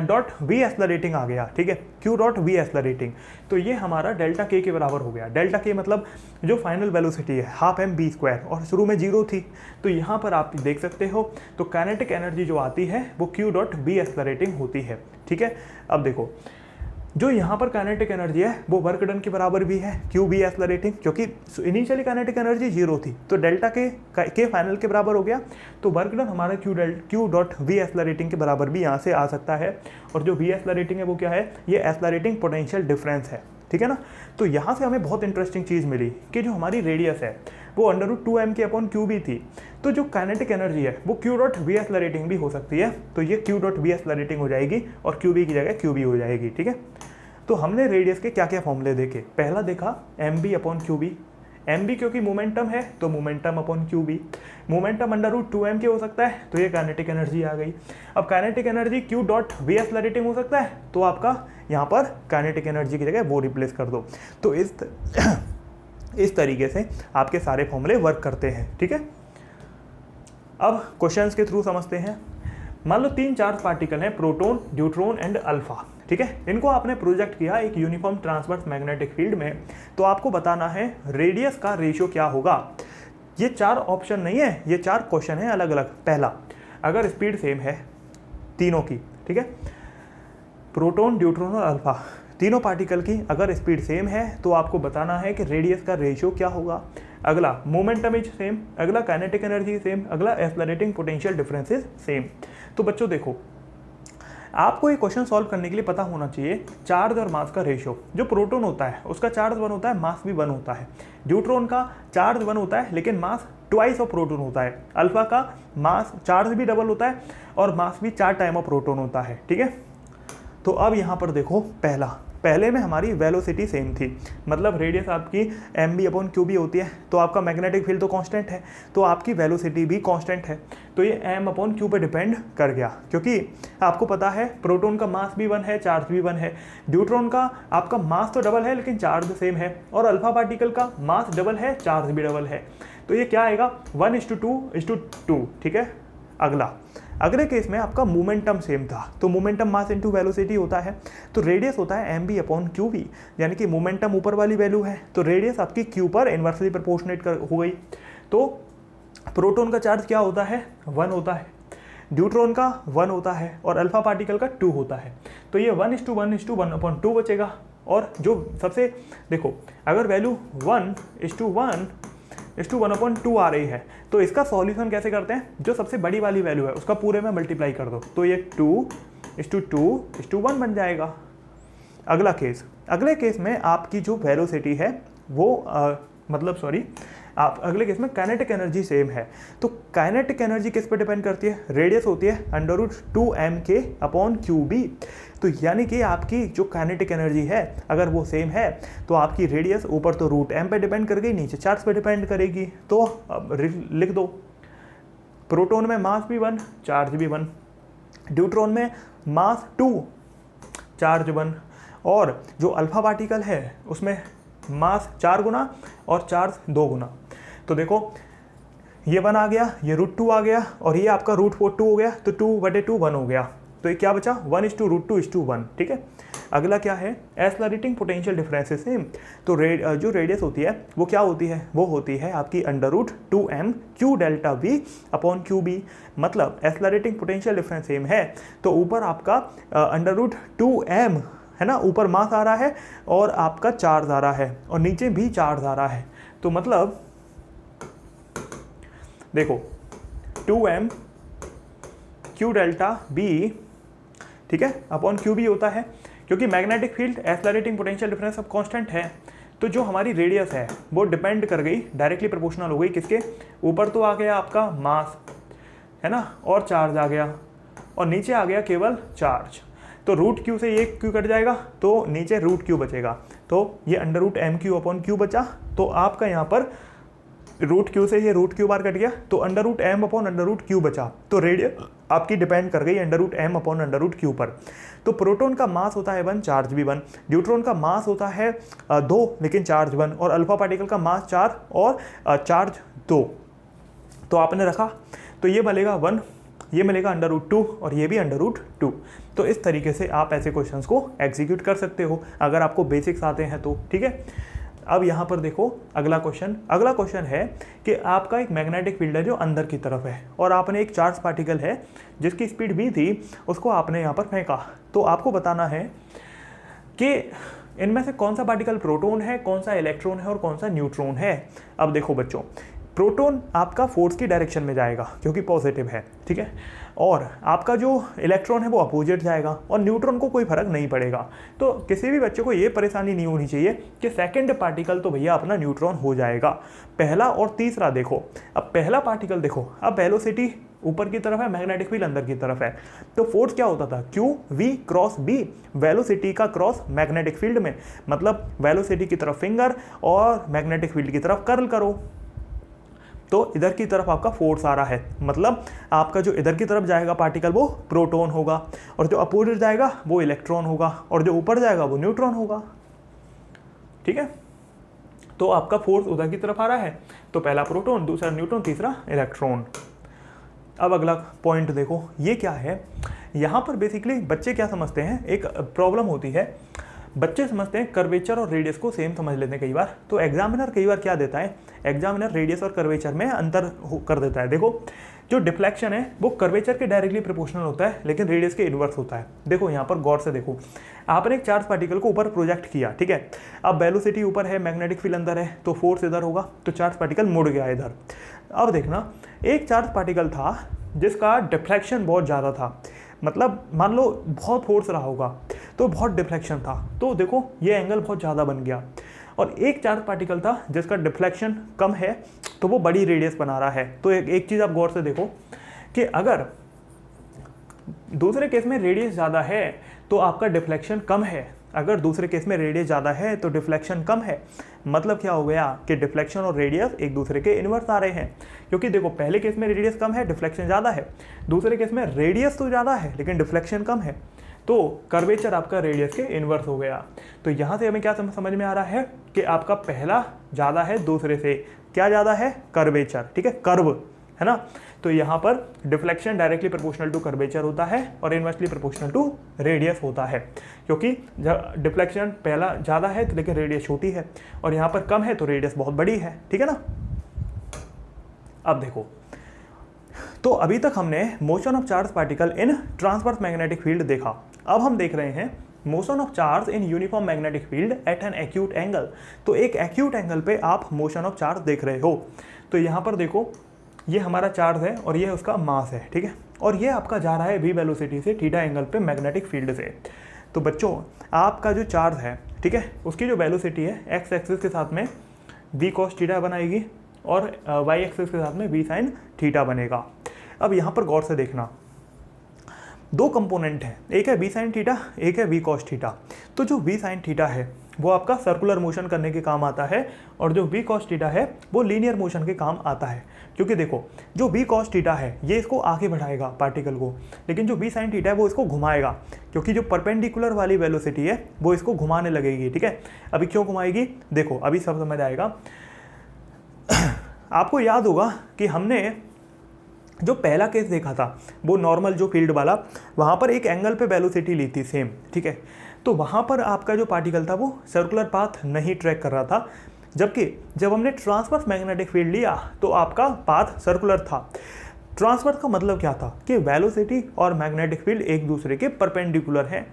dot we accelerating आ गया। ठीक है, क्यू डॉट वी एक्सेलरेटिंग, तो ये हमारा डेल्टा के बराबर हो गया। डेल्टा के मतलब जो फाइनल वेलोसिटी है हाफ एम बी स्क्वायर, और शुरू में 0 थी, तो यहाँ पर आप देख सकते हो तो काइनेटिक एनर्जी जो आती है वो क्यू डॉट वी एक्सेलरेटिंग होती है। ठीक है, अब देखो जो यहाँ पर काइनेटिक एनर्जी है वो वर्क डन के बराबर भी है क्यू बी एक्सेलरेटिंग, क्योंकि इनिशियली काइनेटिक एनर्जी 0 थी, तो डेल्टा के फाइनल के बराबर हो गया, तो वर्क डन हमारा क्यू डॉट वी एक्सेलरेटिंग के बराबर भी यहाँ से आ सकता है। और जो वी एक्सेलरेटिंग है वो क्या है, ये एक्सेलरेटिंग पोटेंशियल डिफरेंस है। ठीक है ना, तो यहाँ से हमें बहुत इंटरेस्टिंग चीज़ मिली कि जो हमारी रेडियस है वो अंडर रूट 2m के अपॉन क्यू बी थी, तो जो काइनेटिक एनर्जी है वो क्यू डॉट वी एक्सेलरेटिंग भी हो सकती है, तो ये क्यू डॉट वी एक्सेलरेटिंग हो जाएगी और क्यू बी की जगह क्यू बी हो जाएगी। ठीक है, तो हमने रेडियस के क्या क्या फॉर्मूले देखे, पहला देखा M B upon Q B, M B क्योंकि मोमेंटम है तो momentum upon Q B, momentum under root 2m के हो सकता है तो ये काइनेटिक एनर्जी आ गई। अब kinetic energy Q dot we accelerating हो सकता है, तो आपका यहाँ पर काइनेटिक एनर्जी की जगह वो रिप्लेस कर दो, तो इस तरीके से आपके सारे फॉर्मूले वर्क करते हैं। ठीक है, अब क्वेश्चंस के थ्रू समझते हैं। मान लो 3 चार्ज पार्टिकल हैं, प्रोटॉन, न्यूट्रॉन एंड अल्फा। ठीक है, इनको आपने प्रोजेक्ट किया एक यूनिफॉर्म ट्रांसवर्स मैग्नेटिक फील्ड में, तो आपको बताना है रेडियस का रेशियो क्या होगा। ये 4 ऑप्शन नहीं है, ये 4 क्वेश्चन है अलग अलग। पहला, अगर स्पीड सेम है तीनों की, ठीक है, प्रोटॉन, न्यूट्रॉन और अल्फा तीनों पार्टिकल की अगर स्पीड सेम है तो आपको बताना है कि रेडियस का रेशियो क्या होगा। अगला, मोमेंटम इज सेम, अगला काइनेटिक एनर्जी सेम, अगला एक्सेलरेटिंग पोटेंशियल डिफरेंसेस सेम। तो बच्चों देखो, आपको ये क्वेश्चन सॉल्व करने के लिए पता होना चाहिए चार्ज और मास का रेशियो। जो प्रोटॉन होता है उसका चार्ज 1 होता है, मास भी 1 होता है। न्यूट्रॉन का चार्ज 1 होता है लेकिन मास ट्वाइस ऑफ प्रोटॉन होता है। अल्फा का मास चार्ज भी डबल होता है और मास भी 4 टाइम ऑफ प्रोटॉन होता है। ठीक है, तो अब यहाँ पर देखो, पहले में हमारी वेलोसिटी सेम थी, मतलब रेडियस आपकी M B upon Q B होती है, तो आपका मैग्नेटिक फील्ड तो कांस्टेंट है, तो आपकी वेलोसिटी भी कांस्टेंट है, तो ये एम अपॉन क्यू पे डिपेंड कर गया। क्योंकि आपको पता है प्रोटॉन का मास भी 1 है, चार्ज भी 1 है, न्यूट्रॉन का आपका मास तो डबल है लेकिन चार्ज सेम है, और अल्फा पार्टिकल का मास डबल है, चार्ज भी डबल है, तो ये क्या आएगा 1:2:2। ठीक है, अगले केस में आपका मोमेंटम सेम था, तो मोमेंटम मास इनटू वेलोसिटी होता है, तो रेडियस होता है M B upon Q B, यानी कि मोमेंटम ऊपर वाली वैल्यू है तो रेडियस आपकी क्यू पर इन्वर्सली प्रोपोर्शनेट हो गई। तो प्रोटॉन का चार्ज क्या होता है 1 होता है, न्यूट्रॉन का 1 होता है और अल्फा पार्टिकल का 2 होता है, तो ये 1:1:1/2 बचेगा। और जो सबसे देखो, अगर वैल्यू 1:1:1/2 आ रही है तो इसका सॉल्यूशन कैसे करते हैं, जो सबसे बड़ी वाली वैल्यू है उसका पूरे में मल्टीप्लाई कर दो, तो ये 2:2:1 बन जाएगा। अगले केस में आपकी जो वेलोसिटी है वो अगले केस में काइनेटिक एनर्जी सेम है, तो काइनेटिक एनर्जी किस पे डिपेंड करती है, रेडियस होती है √2m के अपॉन क्यू बी, तो यानी कि आपकी जो काइनेटिक एनर्जी है अगर वो सेम है तो आपकी रेडियस ऊपर तो √m पे डिपेंड करेगी, नीचे चार्ज पे डिपेंड करेगी, तो लिख दो प्रोटॉन में मास भी 1, चार्ज भी 1, न्यूट्रॉन में मास 2, चार्ज 1, और जो अल्फा पार्टिकल है उसमें मास 4 गुना और चार्ज 2 गुना। तो देखो ये 1 आ गया, ये √2 आ गया, और ये आपका √2 हो गया, तो 2/2 1 हो गया। तो ये क्या बचा, 1:√2:1, ठीक है। अगला क्या है, एक्सेलरेटिंग पोटेंशियल डिफरेंस से तो जो रेडियस होती है वो क्या होती है, वो होती है आपकी √2m q delta v upon QB। मतलब एक्सेलरेटिंग पोटेंशियल डिफरेंस सेम है तो ऊपर आपका √2m है ना, ऊपर मास आ रहा है और आपका चार्ज आ रहा है और नीचे भी चार्ज आ रहा है। तो मतलब देखो 2m q डेल्टा b, ठीक है, अपॉन QB होता है, क्योंकि magnetic field accelerating potential difference अब कांस्टेंट है, तो जो हमारी रेडियस है वो डिपेंड कर गई, डायरेक्टली प्रोपोर्शनल हो गई किसके ऊपर, तो आ गया आपका मास है ना, और चार्ज आ गया, और नीचे आ गया केवल चार्ज। तो √q से ये q कट जाएगा तो नीचे √q बचेगा, तो ये √mq अपॉन q बचा। तो आपका यहाँ पर √q से ये √q बार कट गया तो √m अपॉन √q बचा। तो रेडियस आपकी डिपेंड कर गई √m अपॉन √q पर। तो प्रोटॉन का मास होता है 1, चार्ज भी 1, न्यूट्रॉन का मास होता है 2 लेकिन चार्ज 1, और अल्फा पार्टिकल का मास 4 और चार्ज 2। तो आपने रखा तो ये मिलेगा 1, ये मिलेगा √2 और ये भी √2। तो इस तरीके से आप ऐसे क्वेश्चंस को एग्जीक्यूट कर सकते हो अगर आपको बेसिक्स आते हैं तो, ठीक है। अब यहाँ पर देखो अगला क्वेश्चन है कि आपका एक मैग्नेटिक फील्ड है जो अंदर की तरफ है, और आपने एक चार्ज पार्टिकल है जिसकी स्पीड v थी, उसको आपने यहाँ पर फेंका। तो आपको बताना है कि इनमें से कौन सा पार्टिकल प्रोटॉन है, कौन सा इलेक्ट्रॉन है और कौन सा न्यूट्रॉन है। अब देखो बच्चों, प्रोटॉन आपका फोर्स की डायरेक्शन में जाएगा क्योंकि पॉजिटिव है, ठीक है, और आपका जो इलेक्ट्रॉन है वो अपोजिट जाएगा, और न्यूट्रॉन को कोई फर्क नहीं पड़ेगा। तो किसी भी बच्चे को ये परेशानी नहीं होनी चाहिए कि सेकंड पार्टिकल तो भैया अपना न्यूट्रॉन हो जाएगा। पहला और तीसरा देखो, अब पहला पार्टिकल देखो, अब वेलोसिटी ऊपर की तरफ है, मैग्नेटिक फील्ड अंदर की तरफ है, तो फोर्स क्या होता था, QV क्रॉस B, वेलोसिटी का क्रॉस मैग्नेटिक फील्ड में, मतलब वेलोसिटी की तरफ फिंगर और मैग्नेटिक फील्ड की तरफ कर्ल करो, तो इधर की तरफ आपका फोर्स आ रहा है, मतलब आपका जो इधर की तरफ जाएगा पार्टिकल वो प्रोटॉन होगा, और जो अपोजिट जाएगा वो इलेक्ट्रॉन होगा, और जो ऊपर जाएगा वो न्यूट्रॉन होगा, ठीक है। तो आपका फोर्स उधर की तरफ आ रहा है, तो पहला प्रोटॉन, दूसरा न्यूट्रॉन, तीसरा इलेक्ट्रॉन। अब अगला पॉइंट देखो, ये क्या है, यहाँ पर बेसिकली बच्चे क्या समझते हैं, एक प्रॉब्लम होती है, बच्चे समझते हैं कर्वेचर और रेडियस को सेम समझ लेते हैं कई बार। तो एग्जामिनर कई बार क्या देता है, एग्जामिनर रेडियस और कर्वेचर में अंतर कर देता है। देखो जो डिफ्लेक्शन है वो कर्वेचर के डायरेक्टली प्रोपोर्शनल होता है लेकिन रेडियस के इन्वर्स होता है। देखो यहाँ पर गौर से देखो, आपने एक चार्ज पार्टिकल को ऊपर प्रोजेक्ट किया, ठीक है, अब वेलोसिटी ऊपर है, मैग्नेटिक फील्ड अंदर है, तो फोर्स इधर होगा, तो चार्ज पार्टिकल मुड़ गया इधर। अब देखना, एक चार्ज पार्टिकल था जिसका डिफ्लेक्शन बहुत ज़्यादा था, मतलब मान लो बहुत फोर्स रहा होगा तो बहुत डिफ्लेक्शन था, तो देखो ये एंगल बहुत ज़्यादा बन गया। और एक चार्ज पार्टिकल था जिसका डिफ्लेक्शन कम है तो वो बड़ी रेडियस बना रहा है। तो एक चीज़ आप गौर से देखो कि अगर दूसरे केस में रेडियस ज़्यादा है तो आपका डिफ्लेक्शन कम है, अगर दूसरे केस में रेडियस ज़्यादा है तो डिफ्लेक्शन कम है। मतलब क्या हो गया कि डिफ्लेक्शन और रेडियस एक दूसरे के इन्वर्स आ रहे हैं, क्योंकि देखो पहले केस में रेडियस कम है, डिफ्लेक्शन ज़्यादा है, दूसरे केस में रेडियस तो ज़्यादा है लेकिन डिफ्लेक्शन कम है, तो कर्वेचर आपका रेडियस के इन्वर्स हो गया। तो यहाँ से हमें क्या समझ में आ रहा है कि आपका पहला ज़्यादा है दूसरे से, क्या ज़्यादा है, कर्वेचर, ठीक है, कर्व है ना। तो यहाँ पर deflection directly proportional to curvature होता है और इनवर्सली प्रोपोर्शनल टू रेडियस होता है, क्योंकि डिफ्लेक्शन पहला ज़्यादा है लेकिन रेडियस छोटी है, और यहाँ पर कम है तो रेडियस बहुत बड़ी है, ठीक है ना। अब देखो, तो अभी तक हमने motion of charge particle in transverse magnetic field देखा। अब हम देख रहे हैं motion of charge in uniform magnetic field at an acute angle. तो एक एक्यूट एंगल पे आप मोशन ऑफ चार्ज देख रहे हो। तो यहाँ पर देखो, ये हमारा चार्ज है और ये उसका मास है, ठीक है, और ये आपका जा रहा है v वेलोसिटी से थीटा एंगल पे मैग्नेटिक फील्ड से। तो बच्चों आपका जो चार्ज है, ठीक है, उसकी जो वेलोसिटी है एक्स एक्सिस के साथ में v cos थीटा बनाएगी और y एक्सिस के साथ में v sin थीटा बनेगा। अब यहाँ पर गौर से देखना, दो कंपोनेंट हैं, एक है v sin थीटा, एक है v cos थीटा। तो जो v sin थीटा है वो आपका सर्कुलर मोशन करने के काम आता है, और जो v cos थीटा है वो लीनियर मोशन के काम आता है। क्योंकि देखो जो v cos थीटा है ये इसको आगे बढ़ाएगा पार्टिकल को, लेकिन जो v sin थीटा है वो इसको घुमाएगा, क्योंकि जो परपेंडिकुलर वाली वेलोसिटी है वो इसको घुमाने लगेगी। ठीक है, अभी क्यों घुमाएगी देखो, अभी सब समझ आएगा। आपको याद होगा कि हमने जो पहला केस देखा था वो नॉर्मल जो फील्ड वाला, वहाँ पर एक एंगल पे वेलोसिटी ली थी सेम। ठीक है, तो वहाँ पर आपका जो पार्टिकल था वो सर्कुलर पाथ नहीं ट्रैक कर रहा था, जबकि जब हमने ट्रांसवर्स मैग्नेटिक फील्ड लिया तो आपका पाथ सर्कुलर था। ट्रांसवर्स का मतलब क्या था कि वेलोसिटी और मैग्नेटिक फील्ड एक दूसरे के परपेंडिकुलर हैं।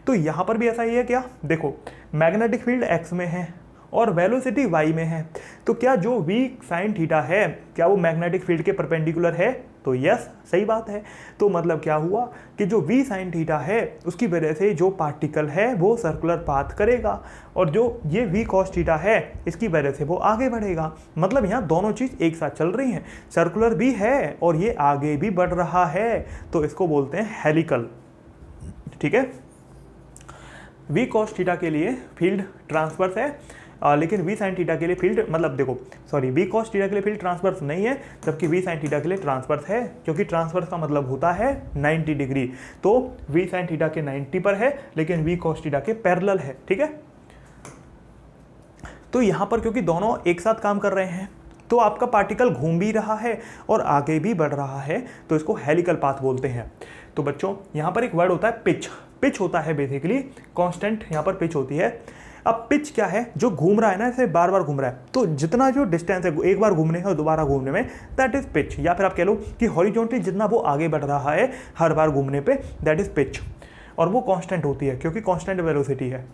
तो यहाँ पर भी ऐसा ही है क्या, देखो मैग्नेटिक फील्ड एक्स में है और वेलोसिटी y में है, तो क्या जो v sin थीटा है क्या वो मैग्नेटिक फील्ड के परपेंडिकुलर है? तो यस, सही बात है। तो मतलब क्या हुआ कि जो v sin थीटा है उसकी वजह से जो पार्टिकल है वो सर्कुलर पाथ करेगा, और जो ये v cos थीटा है इसकी वजह से वो आगे बढ़ेगा। मतलब यहाँ दोनों चीज़ एक साथ चल रही हैं, सर्कुलर भी है और ये आगे भी बढ़ रहा है, तो इसको बोलते हैं हेलिकल। ठीक है, v cos थीटा के लिए फील्ड ट्रांसवर्स है, लेकिन v sin थीटा के लिए फील्ड मतलब देखो सॉरी v cos थीटा के लिए फील्ड ट्रांसवर्स नहीं है, जबकि v sin थीटा के लिए ट्रांसवर्स है, क्योंकि ट्रांसवर्स का मतलब होता है 90 डिग्री। तो v sin थीटा के 90 पर है, लेकिन v cos थीटा के पैरेलल है। ठीक है, तो यहाँ पर क्योंकि दोनों एक साथ काम कर रहे हैं तो आपका पार्टिकल घूम भी रहा है और आगे भी बढ़ रहा है, तो इसको हेलिकल पाथ बोलते हैं। तो बच्चों यहाँ पर एक वर्ड होता है पिच। पिच होता है बेसिकली कांस्टेंट, यहाँ पर पिच होती है। अब पिच क्या है, जो घूम रहा है ना, इसे बार बार घूम रहा है, तो जितना जो डिस्टेंस है एक बार घूमने और दोबारा घूमने में, दैट इज पिच। या फिर आप कह लो कि हॉरिजॉन्टली जितना वो आगे बढ़ रहा है हर बार घूमने पे, दैट इज पिच, और वो कांस्टेंट होती है क्योंकि कांस्टेंट वेलोसिटी है।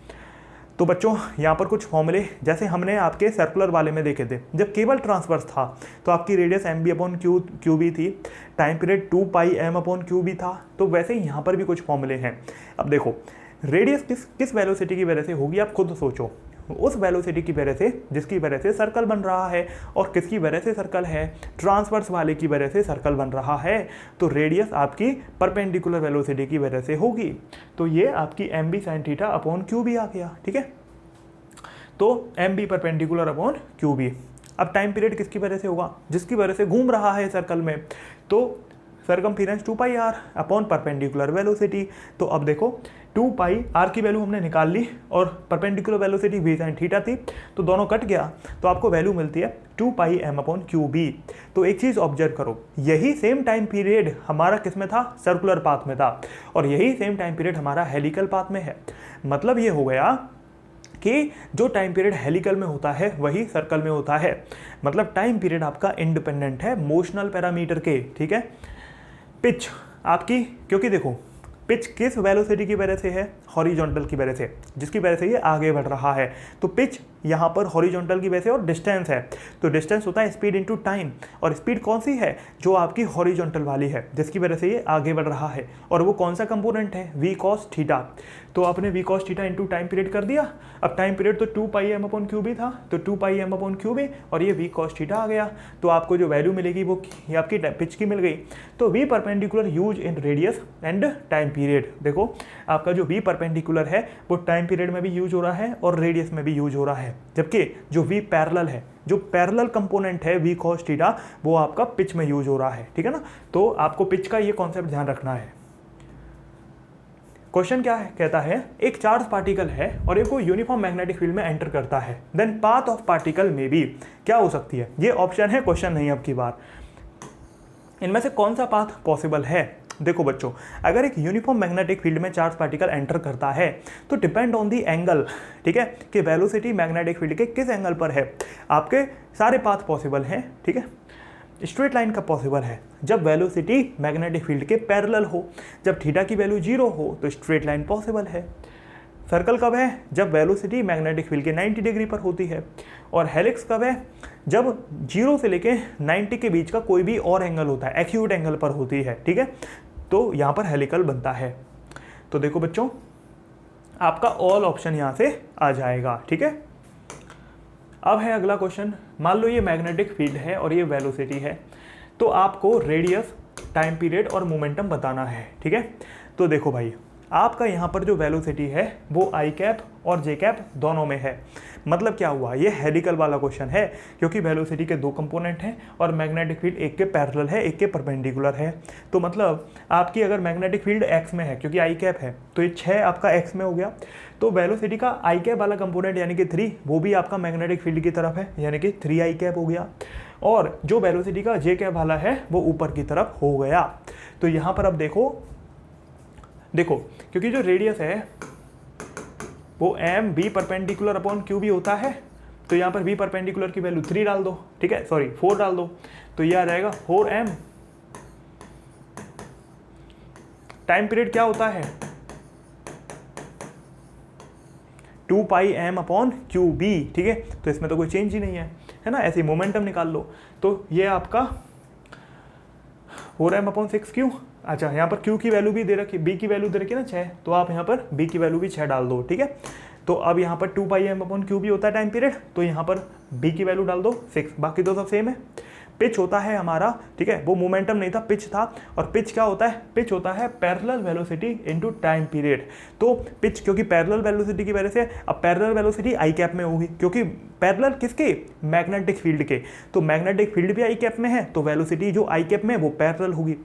तो बच्चों यहाँ पर कुछ फॉर्मूले जैसे हमने आपके सर्कुलर वाले में देखे थे, जब केवल ट्रांसवर्स था तो आपकी radius M B upon Q B थी, time period 2 pi M upon Q B था, तो वैसे ही यहाँ पर भी कुछ फॉर्मूले हैं। अब देखो रेडियस किस वेलोसिटी की वजह से होगी, आप खुद सोचो। उस वेलोसिटी की वजह से जिसकी वजह से सर्कल बन रहा है, और किसकी वजह से सर्कल है, ट्रांसवर्स वाले की वजह से सर्कल बन रहा है, तो रेडियस आपकी परपेंडिकुलर वेलोसिटी की वजह से होगी। तो ये आपकी M B sine theta upon Q B आ गया। ठीक है, तो m B perpendicular upon Q B. अब टाइम पीरियड किसकी वजह से होगा, जिसकी वजह से घूम रहा है सर्कल में, तो circumference 2 pi R upon perpendicular velocity. तो अब देखो 2 पाई आर की वैल्यू हमने निकाल ली और perpendicular velocity v sin theta थी, तो दोनों कट गया, तो आपको वैल्यू मिलती है 2 पाई m अपॉन क्यू बी। तो एक चीज़ ऑब्जर्व करो, यही सेम टाइम पीरियड हमारा किस में था, सर्कुलर पाथ में था, और यही सेम टाइम पीरियड हमारा हेलिकल पाथ में है। मतलब ये हो गया कि जो टाइम पीरियड हेलिकल में होता है वही सर्कल में होता है। मतलब टाइम पीरियड आपका इंडिपेंडेंट है मोशनल पैरामीटर के। ठीक है, पिच आपकी, क्योंकि देखो पिच किस वेलोसिटी की वजह से है, हॉरिजॉन्टल की वजह से, जिसकी वजह से ये आगे बढ़ रहा है, तो पिच यहाँ पर हॉरिजॉन्टल की वजह से, और डिस्टेंस है, तो डिस्टेंस होता है स्पीड इनटू टाइम, और स्पीड कौन सी है, जो आपकी हॉरिजॉन्टल वाली है, जिसकी वजह से ये आगे बढ़ रहा है, और वो कौन सा कंपोनेंट है, v cos थीटा। तो आपने v cos theta into time period कर दिया। अब टाइम पीरियड तो 2 pi M upon Q B था, तो 2 pi M upon Q B, और ये v cos थीटा आ गया। तो आपको जो वैल्यू मिलेगी वो ये आपकी पिच की मिल गई। तो v perpendicular use in radius and time period. देखो आपका जो v परपेंडिकुलर है वो टाइम पीरियड में भी यूज हो रहा है और रेडियस में भी यूज हो रहा है, जबकि जो v पैरेलल है, जो पैरेलल कंपोनेंट है v cos थीटा, वो आपका पिच में यूज हो रहा है। ठीक है ना, तो आपको पिच का ये कॉन्सेप्ट ध्यान रखना है। क्वेश्चन क्या है, कहता है एक चार्ज पार्टिकल है और एक को यूनिफॉर्म मैग्नेटिक फील्ड में एंटर करता है, देन पाथ ऑफ पार्टिकल में भी क्या हो सकती है। ये ऑप्शन है, क्वेश्चन नहीं। अब की बार इनमें से कौन सा पाथ पॉसिबल है। देखो बच्चों, अगर एक यूनिफॉर्म मैग्नेटिक फील्ड में चार्ज पार्टिकल एंटर करता है तो डिपेंड ऑन दी एंगल, ठीक है, कि वेलोसिटी मैग्नेटिक फील्ड के किस एंगल पर है, आपके सारे पाथ पॉसिबल हैं। ठीक है, स्ट्रेट लाइन का पॉसिबल है जब वेलोसिटी मैग्नेटिक फील्ड के पैरेलल हो, जब थीटा की वैल्यू 0 हो तो स्ट्रेट लाइन पॉसिबल है। सर्कल कब है, जब वेलोसिटी मैग्नेटिक फील्ड के 90 डिग्री पर होती है, और हेलिक्स कब है, जब 0 से लेके 90 के बीच का कोई भी और एंगल होता है, एक्यूट एंगल पर होती है। ठीक है, तो यहाँ पर हेलिकल बनता है। तो देखो बच्चों, आपका ऑल ऑप्शन यहाँ से आ जाएगा। ठीक है, अब है अगला क्वेश्चन। मान लो ये मैग्नेटिक फील्ड है और ये वेलोसिटी है, तो आपको रेडियस, टाइम पीरियड और मोमेंटम बताना है। ठीक है, तो देखो भाई, आपका यहाँ पर जो वेलोसिटी है वो आई कैप और जे कैप दोनों में है। मतलब क्या हुआ, ये हेलिकल वाला क्वेश्चन है, क्योंकि वेलोसिटी के दो कंपोनेंट हैं और मैग्नेटिक फील्ड एक के पैरेलल है, एक के परपेंडिकुलर है। तो मतलब आपकी अगर मैग्नेटिक फील्ड एक्स में है, क्योंकि आई कैप है, तो ये 6 आपका एक्स में हो गया। तो वेलोसिटी का आई कैप वाला कंपोनेंट यानी कि 3, वो भी आपका मैग्नेटिक फील्ड की तरफ है, यानी कि 3 आई कैप हो गया। और जो वेलोसिटी का जे कैप वाला है वो ऊपर की तरफ हो गया। तो यहाँ पर अब देखो क्योंकि जो रेडियस है वो M B perpendicular upon Q भी होता है, तो यहाँ पर बी परपेंडिकुलर की वैल्यू 3 डाल दो, ठीक है, सॉरी 4 डाल दो, तो ये आ जाएगा 4m। टाइम पीरियड क्या होता है 2 pi M upon Q B, ठीक है, तो इसमें तो कोई चेंज ही नहीं है ना, ऐसे मोमेंटम निकाल लो। तो ये आपका 4m अपॉन 6q। अच्छा, यहाँ पर q की वैल्यू भी दे रखी, b की वैल्यू दे रखी है ना 6, तो आप यहाँ पर b की वैल्यू भी 6 डाल दो, ठीक है। तो अब यहाँ पर 2 पाई एम अपॉन क्यू भी होता है टाइम पीरियड, तो यहाँ पर b की वैल्यू डाल दो 6, बाकी तो सब सेम है। पिच होता है हमारा, ठीक है, वो मोमेंटम नहीं था, पिच था। और पिच क्या होता है, पिच होता है parallel velocity into time period. तो पिच क्योंकि पैरेलल वेलोसिटी की वजह से, अब पैरेलल वेलोसिटी आई कैप में होगी, क्योंकि पैरेलल किसके, मैग्नेटिक फील्ड के, तो मैग्नेटिक फील्ड भी आई कैप में है, तो वेलोसिटी जो आई कैप में वो पैरेलल होगी।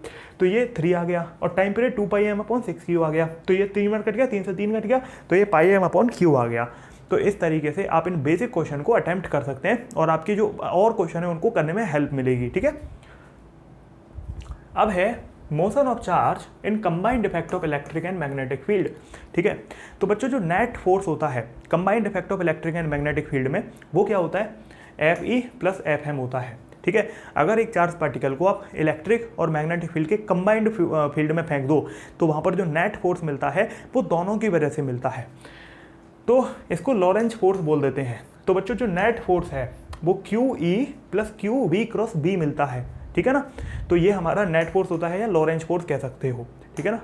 तो ये 3 आ गया और time period 2 pi M upon 6q आ गया, तो ये 3 बार कट गया, 3 से 3 कट गया, तो ये पाई एम अपॉन क्यू आ गया। तो इस तरीके से आप इन बेसिक क्वेश्चन को अटेम्प्ट कर सकते हैं और आपकी जो और क्वेश्चन है उनको करने में हेल्प मिलेगी, ठीक है। अब है motion of charge in combined effect of electric and magnetic field, ठीक है। तो बच्चों जो नेट फोर्स होता है combined effect of electric and magnetic field में, वो क्या होता है, Fe प्लस Fm होता है, ठीक है। अगर एक चार्ज पार्टिकल को आप इलेक्ट्रिक और मैग्नेटिक फील्ड के कंबाइंड फील्ड में फेंक दो, तो वहाँ पर जो नेट फोर्स मिलता है वो दोनों की वजह से मिलता है, तो इसको लॉरेंज फोर्स बोल देते हैं। तो बच्चों जो नेट फोर्स है वो QE plus QV cross B मिलता है, ठीक है ना। तो ये हमारा नेट फोर्स होता है या लॉरेंज फोर्स कह सकते हो, ठीक है ना।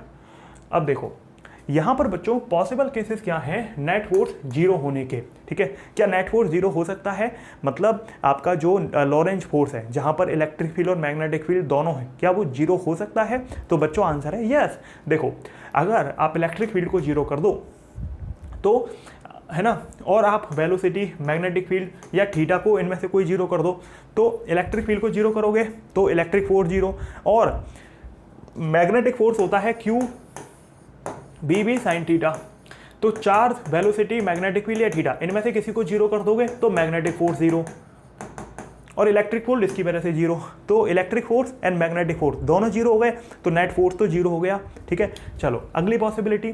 अब देखो यहाँ पर बच्चों पॉसिबल केसेस क्या हैं नेट फोर्स जीरो होने के, ठीक है। क्या नेट फोर्स जीरो हो सकता है, मतलब आपका जो लॉरेंज फोर्स है जहाँ पर इलेक्ट्रिक फील्ड और मैग्नेटिक फील्ड दोनों है, क्या वो जीरो हो सकता है। तो बच्चों आंसर है यस। देखो अगर आप इलेक्ट्रिक फील्ड को जीरो कर दो तो, है ना, और आप वेलोसिटी, मैग्नेटिक फील्ड या थीटा को इनमें से कोई जीरो कर दो, तो इलेक्ट्रिक फील्ड को जीरो करोगे तो इलेक्ट्रिक फोर्स जीरो, और मैग्नेटिक फोर्स होता है Q B B sine theta. तो चार्ज, वेलोसिटी, मैग्नेटिक फील्ड या थीटा इनमें से किसी को जीरो कर दोगे तो मैग्नेटिक फोर्स जीरो, और इलेक्ट्रिक फोर्स इसकी वजह से जीरो। तो electric force and magnetic force दोनों जीरो हो गए, तो नेट फोर्स तो जीरो हो गया, ठीक है। चलो अगली पॉसिबिलिटी,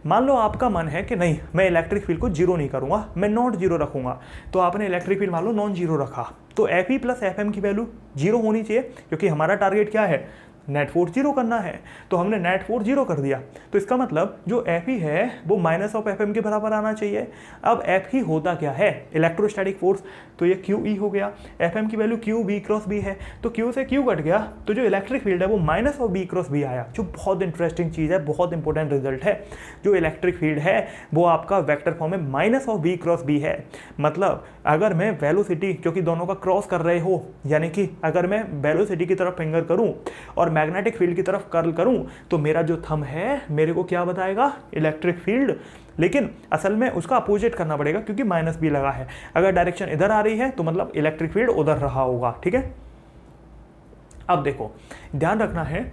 मान लो आपका मन है कि नहीं मैं इलेक्ट्रिक फील्ड को जीरो नहीं करूंगा, मैं नॉट जीरो रखूंगा, तो आपने इलेक्ट्रिक फील्ड मान लो नॉन जीरो रखा, तो Fe प्लस Fm की वैल्यू जीरो होनी चाहिए, क्योंकि हमारा टारगेट क्या है, नेट फोर्स जीरो करना है। तो हमने नेट फोर्स जीरो कर दिया, तो इसका मतलब जो Fe है वो माइनस ऑफ Fm के बराबर आना चाहिए। अब Fe होता क्या है, इलेक्ट्रोस्टैटिक फोर्स, तो ये QE हो गया, Fm की वैल्यू QB क्रॉस B है, तो Q से Q कट गया, तो जो इलेक्ट्रिक फील्ड है वो minus of B cross B आया, जो बहुत इंटरेस्टिंग चीज़ है, बहुत इंपॉर्टेंट रिजल्ट है। जो इलेक्ट्रिक फील्ड है वो आपका वेक्टर फॉर्म में minus of B cross B है। मतलब अगर मैं वेलोसिटी, क्योंकि दोनों का क्रॉस कर रहे हो, यानी कि अगर मैं वेलोसिटी की तरफ फिंगर करूं और मैग्नेटिक फील्ड की तरफ कर्ल करूं, तो मेरा जो थंब है मेरे को क्या बताएगा, इलेक्ट्रिक फील्ड। लेकिन असल में उसका अपोजिट करना पड़ेगा, क्योंकि माइनस B लगा है। अगर डायरेक्शन इधर आ रही है तो मतलब इलेक्ट्रिक फील्ड उधर रहा होगा, ठीक है। अब देखो ध्यान रखना है,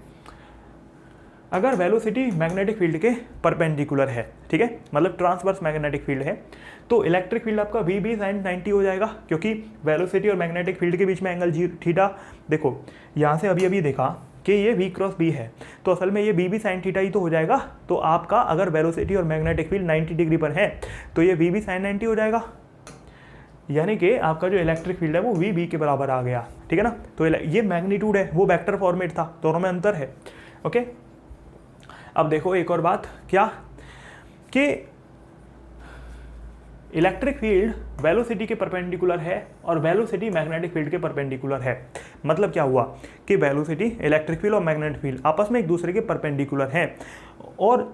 अगर वेलोसिटी मैग्नेटिक फील्ड के परपेंडिकुलर है, ठीक है, मतलब ट्रांसवर्स मैग्नेटिक फील्ड है, तो इलेक्ट्रिक फील्ड आपका VB sin 90 हो जाएगा, क्योंकि वेलोसिटी और मैग्नेटिक फील्ड के बीच में एंगल थीटा, देखो यहाँ से अभी देखा कि ये V क्रॉस B है, तो असल में ये BB sin थीटा ही तो हो जाएगा। तो आपका अगर वेलोसिटी और मैग्नेटिक फील्ड 90 डिग्री पर है तो ये VB sin 90 हो जाएगा, यानी कि आपका जो इलेक्ट्रिक फील्ड है वो VB के बराबर आ गया, ठीक है ना। तो ये मैग्नीट्यूड है, वो वेक्टर फॉर्मेट था, दोनों में अंतर है, ओके। अब देखो एक और बात, क्या कि इलेक्ट्रिक फील्ड वेलोसिटी के परपेंडिकुलर है और वेलोसिटी मैग्नेटिक फील्ड के परपेंडिकुलर है। मतलब क्या हुआ कि वेलोसिटी, इलेक्ट्रिक फील्ड और मैग्नेटिक फील्ड आपस में एक दूसरे के परपेंडिकुलर हैं, और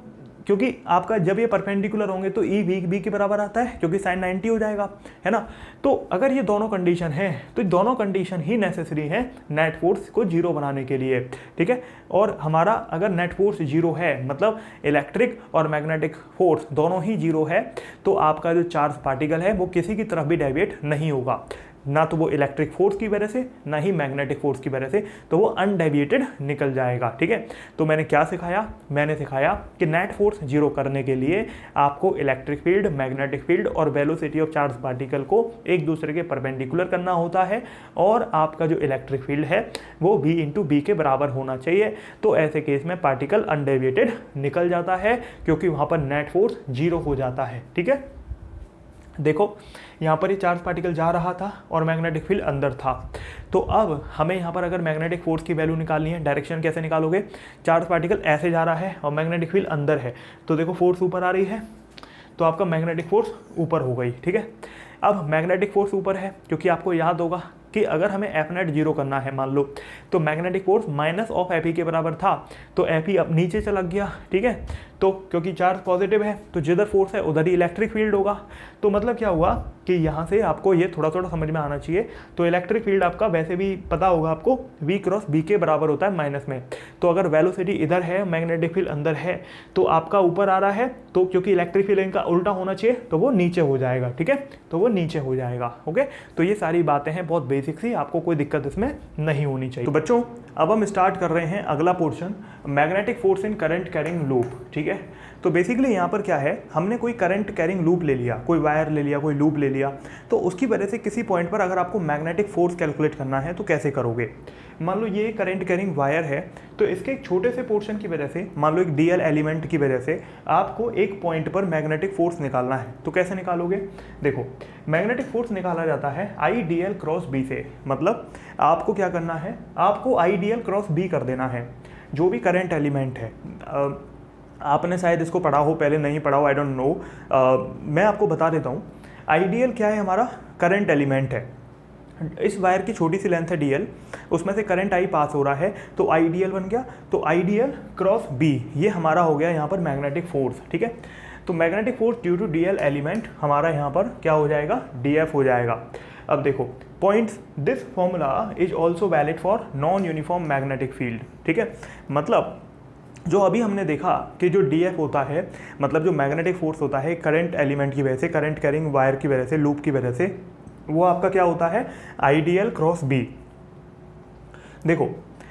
क्योंकि आपका जब ये परपेंडिकुलर होंगे तो ई बी के बराबर आता है, क्योंकि साइन 90 हो जाएगा, है ना। तो अगर ये दोनों कंडीशन है तो दोनों कंडीशन ही नेसेसरी है नेट फोर्स को जीरो बनाने के लिए, ठीक है। और हमारा अगर नेट फोर्स जीरो है, मतलब इलेक्ट्रिक और मैग्नेटिक फोर्स दोनों ही जीरो है, तो आपका जो चार्ज पार्टिकल है वो किसी की तरफ भी डेविएट नहीं होगा, ना तो वो इलेक्ट्रिक फोर्स की वजह से ना ही मैग्नेटिक फोर्स की वजह से, तो वो अनडेविएटेड निकल जाएगा, ठीक है। तो मैंने क्या सिखाया, मैंने सिखाया कि नेट फोर्स जीरो करने के लिए आपको इलेक्ट्रिक फील्ड, मैग्नेटिक फील्ड और वेलोसिटी ऑफ चार्ज पार्टिकल को एक दूसरे के परपेंडिकुलर करना होता है, और आपका जो इलेक्ट्रिक फील्ड है वो v इंटू बी के बराबर होना चाहिए। तो ऐसे केस में पार्टिकल अनडेविएटेड निकल जाता है, क्योंकि वहाँ पर नेट फोर्स जीरो हो जाता है, ठीक है। देखो यहाँ पर ये चार्ज पार्टिकल जा रहा था और मैग्नेटिक फील्ड अंदर था, तो अब हमें यहाँ पर अगर मैग्नेटिक फोर्स की वैल्यू निकालनी है, डायरेक्शन कैसे निकालोगे, चार्ज पार्टिकल ऐसे जा रहा है और मैग्नेटिक फील्ड अंदर है, तो देखो फोर्स ऊपर आ रही है, तो आपका मैग्नेटिक फोर्स ऊपर हो गई, ठीक है। अब मैग्नेटिक फोर्स ऊपर है, क्योंकि आपको याद होगा कि अगर हमें एफ नेट जीरो करना है मान लो, तो magnetic force minus of F E के बराबर था, तो एफ ई अब नीचे चला गया, ठीक है। तो क्योंकि चार्ज पॉजिटिव है तो जिधर फोर्स है उधर ही इलेक्ट्रिक फील्ड होगा, तो मतलब क्या हुआ कि यहाँ से आपको ये थोड़ा थोड़ा समझ में आना चाहिए। तो इलेक्ट्रिक फील्ड आपका वैसे भी पता होगा आपको v क्रॉस b के बराबर होता है माइनस में, तो अगर वेलोसिटी इधर है, मैग्नेटिक फील्ड अंदर है, तो आपका ऊपर आ रहा है, तो क्योंकि इलेक्ट्रिक फील्ड इनका उल्टा होना चाहिए तो वो नीचे हो जाएगा, ठीक है, तो वो नीचे हो जाएगा, ओके। तो ये सारी बातें हैं बहुत बेसिक सी, आपको कोई दिक्कत इसमें नहीं होनी चाहिए। तो बच्चों अब हम स्टार्ट कर रहे हैं अगला portion, magnetic force in current carrying loop, ठीक है। तो बेसिकली यहाँ पर क्या है, हमने कोई करंट कैरिंग लूप ले लिया, कोई वायर ले लिया, कोई लूप ले लिया, तो उसकी वजह से किसी पॉइंट पर अगर आपको मैग्नेटिक फोर्स कैलकुलेट करना है तो कैसे करोगे। मान लो ये करंट कैरिंग वायर है, तो इसके एक छोटे से पोर्शन की वजह से, मान लो एक डीएल एलिमेंट की वजह से आपको एक पॉइंट पर मैग्नेटिक फोर्स निकालना है, तो कैसे निकालोगे। देखो मैग्नेटिक फोर्स निकाला जाता है I D L cross B से, मतलब आपको क्या करना है, आपको I D L cross B कर देना है, जो भी करंट एलिमेंट है। आपने शायद इसको पढ़ा हो, पहले नहीं पढ़ा हो, आई डोंट नो, मैं आपको बता देता हूँ। आईडीएल क्या है, हमारा करंट एलिमेंट है, इस वायर की छोटी सी लेंथ है डीएल, उसमें से करंट आई पास हो रहा है, तो आईडीएल बन गया, तो आईडीएल क्रॉस बी ये हमारा हो गया यहाँ पर मैग्नेटिक फोर्स, ठीक है। तो magnetic force due to DL element हमारा यहाँ पर क्या हो जाएगा, डीएफ हो जाएगा। अब देखो points, this formula is also valid for non uniform magnetic field, ठीक है। मतलब जो अभी हमने देखा कि जो डीएफ होता है, मतलब जो मैग्नेटिक फोर्स होता है करंट एलिमेंट की वजह से, करंट कैरिंग वायर की वजह से, लूप की वजह से, वो आपका क्या होता है, आईडीएल क्रॉस बी। देखो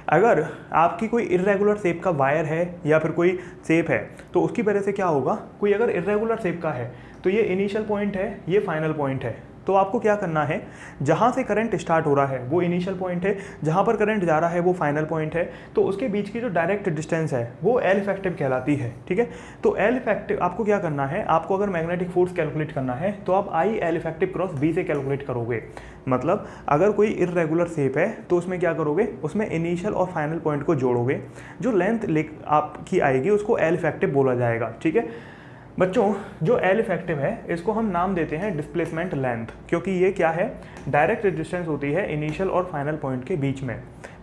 अगर आपकी कोई इर्रेगुलर शेप का वायर है या फिर कोई शेप है, तो उसकी वजह से क्या होगा, कोई अगर इर्रेगुलर शेप का है तो ये इनिशियल पॉइंट है, ये फाइनल पॉइंट है, तो आपको क्या करना है, जहाँ से करंट स्टार्ट हो रहा है वो इनिशियल पॉइंट है, जहाँ पर करंट जा रहा है वो फाइनल पॉइंट है, तो उसके बीच की जो डायरेक्ट डिस्टेंस है वो एल इफेक्टिव कहलाती है, ठीक है। तो एल इफेक्टिव आपको क्या करना है, आपको अगर मैग्नेटिक फोर्स कैलकुलेट करना है तो आप I L effective cross B से कैलकुलेट करोगे। मतलब अगर कोई इर्रेगुलर शेप है तो उसमें क्या करोगे, उसमें इनिशियल और फाइनल पॉइंट को जोड़ोगे, जो लेंथ आपकी आएगी उसको एल इफेक्टिव बोला जाएगा, ठीक है। बच्चों जो एल इफेक्टिव है इसको हम नाम देते हैं डिस्प्लेसमेंट लेंथ, क्योंकि ये क्या है, डायरेक्ट डिस्टेंस होती है इनिशियल और फाइनल पॉइंट के बीच में।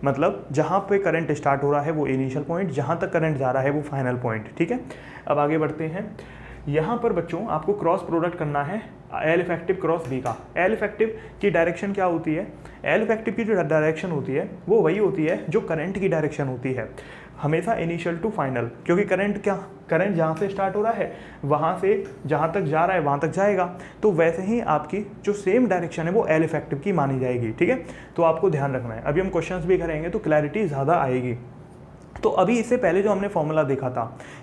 मतलब जहाँ पे करंट स्टार्ट हो रहा है वो इनिशियल पॉइंट, जहाँ तक करंट जा रहा है वो फाइनल पॉइंट, ठीक है। अब आगे बढ़ते हैं, यहाँ पर बच्चों आपको क्रॉस प्रोडक्ट करना है एल इफेक्टिव क्रॉस बी का। एल इफेक्टिव की डायरेक्शन क्या होती है, एल इफेक्टिव की जो डायरेक्शन होती है वो वही होती है जो करंट की डायरेक्शन होती है, हमेशा इनिशियल टू फाइनल, क्योंकि करंट क्या, करंट जहाँ से स्टार्ट हो रहा है वहाँ से जहाँ तक जा रहा है वहाँ तक जाएगा, तो वैसे ही आपकी जो सेम डायरेक्शन है वो एल इफेक्टिव की मानी जाएगी, ठीक है। तो आपको ध्यान रखना है, अभी हम क्वेश्चंस भी करेंगे तो क्लैरिटी ज़्यादा आएगी। तो अभी इससे पहले जो हमने फॉर्मूला देखा था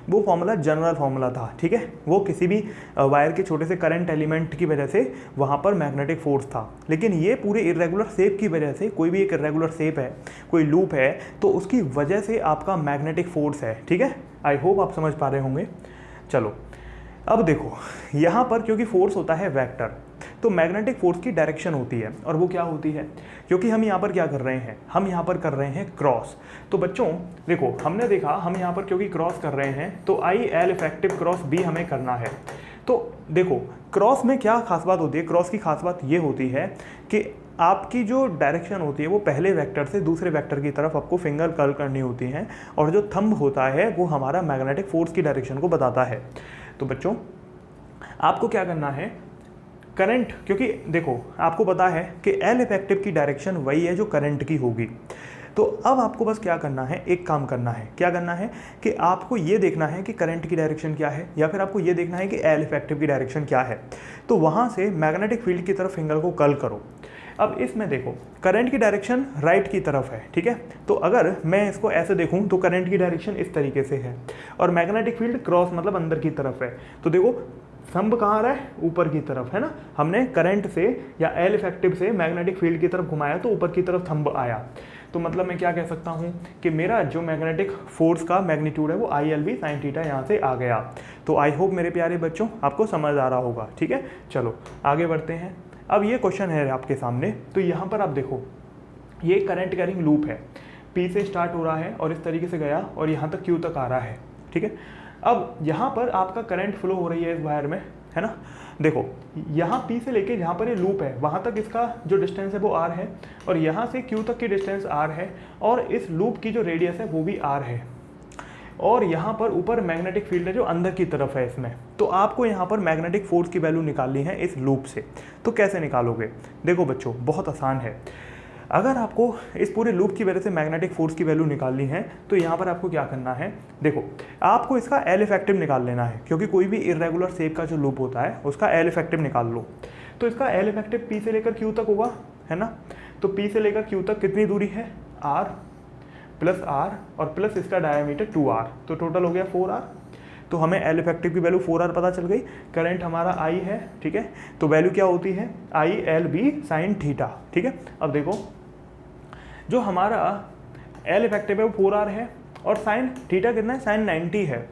वो फॉर्मूला जनरल फॉर्मूला था, ठीक है। वो किसी भी वायर के छोटे से करंट एलिमेंट की वजह से वहाँ पर मैग्नेटिक फोर्स था, लेकिन ये पूरे इरेगुलर शेप की वजह से, कोई भी एक इरेगुलर शेप है, कोई लूप है, तो उसकी वजह से आपका मैग्नेटिक फोर्स है, ठीक है। आई होप आप समझ पा रहे होंगे। चलो अब देखो यहाँ पर क्योंकि फोर्स होता है वेक्टर, तो मैग्नेटिक फोर्स की डायरेक्शन होती है, और वो क्या होती है, क्योंकि हम यहाँ पर क्या कर रहे हैं, हम यहाँ पर कर रहे हैं क्रॉस। तो बच्चों देखो हमने देखा, हम यहाँ पर क्योंकि क्रॉस कर रहे हैं तो I L effective cross B हमें करना है। तो देखो क्रॉस में क्या खास बात होती है, क्रॉस की खास बात ये होती है कि आपकी जो डायरेक्शन होती है वो पहले वेक्टर से दूसरे वेक्टर की तरफ आपको फिंगर कर्ल करनी होती है, और जो थंब होता है वो हमारा मैग्नेटिक फोर्स की डायरेक्शन को बताता है। तो बच्चों आपको क्या करना है, करंट, क्योंकि देखो आपको पता है कि एल इफेक्टिव की डायरेक्शन वही है जो करंट की होगी। तो अब आपको बस क्या करना है, एक काम करना है, क्या करना है कि आपको ये देखना है कि करंट की डायरेक्शन क्या है, या फिर आपको ये देखना है कि एल इफेक्टिव की डायरेक्शन क्या है। तो वहाँ से मैग्नेटिक फील्ड की तरफ फिंगर को कर्ल करो। अब इसमें देखो करंट की डायरेक्शन राइट की तरफ है, ठीक है। तो अगर मैं इसको ऐसे देखूं तो करंट की डायरेक्शन इस तरीके से है, और मैग्नेटिक फील्ड क्रॉस मतलब अंदर की तरफ है। तो देखो थंब कहाँ आ रहा है, ऊपर की तरफ, है ना। हमने करंट से या एल इफेक्टिव से मैग्नेटिक फील्ड की तरफ घुमाया तो ऊपर की तरफ थंब आया। तो मतलब मैं क्या कह सकता हूँ कि मेरा जो मैग्नेटिक फोर्स का मैग्नीट्यूड है वो ILV sin थीटा यहाँ से आ गया। तो आई होप मेरे प्यारे बच्चों आपको समझ आ रहा होगा, ठीक है। चलो आगे बढ़ते हैं। अब ये क्वेश्चन है आपके सामने, तो यहाँ पर आप देखो ये करंट कैरिंग लूप है, P से स्टार्ट हो रहा है और इस तरीके से गया और यहाँ तक Q तक आ रहा है, ठीक है। अब यहाँ पर आपका करंट फ्लो हो रही है इस वायर में, है ना। देखो यहाँ P से लेके जहाँ पर ये लूप है वहाँ तक इसका जो डिस्टेंस है वो R है, और यहाँ से Q तक की डिस्टेंस R है, और इस लूप की जो रेडियस है वो भी R है, और यहाँ पर ऊपर मैग्नेटिक फील्ड है जो अंदर की तरफ है इसमें। तो आपको यहाँ पर मैग्नेटिक फोर्स की वैल्यू निकालनी है इस लूप से। तो कैसे निकालोगे, देखो बच्चों बहुत आसान है। अगर आपको इस पूरे लूप की वजह से मैग्नेटिक फोर्स की वैल्यू निकालनी है तो यहाँ पर आपको क्या करना है, देखो आपको इसका एल इफेक्टिव निकाल लेना है, क्योंकि कोई भी इरेगुलर शेप का जो लूप होता है उसका एल इफेक्टिव निकाल लो। तो इसका एल इफेक्टिव P से लेकर Q तक होगा, है ना। तो P से लेकर Q तक कितनी दूरी है, R प्लस R और प्लस इसका डायमीटर 2R, तो टोटल हो गया 4R। तो हमें एल इफेक्टिव की वैल्यू 4R पता चल गई। करंट हमारा I है, ठीक है। तो वैल्यू क्या होती है, ILV sin थीटा, ठीक है। अब देखो जो हमारा एल इफेक्टिव है वो 4R है, और साइन थीटा कितना है, साइन 90 है।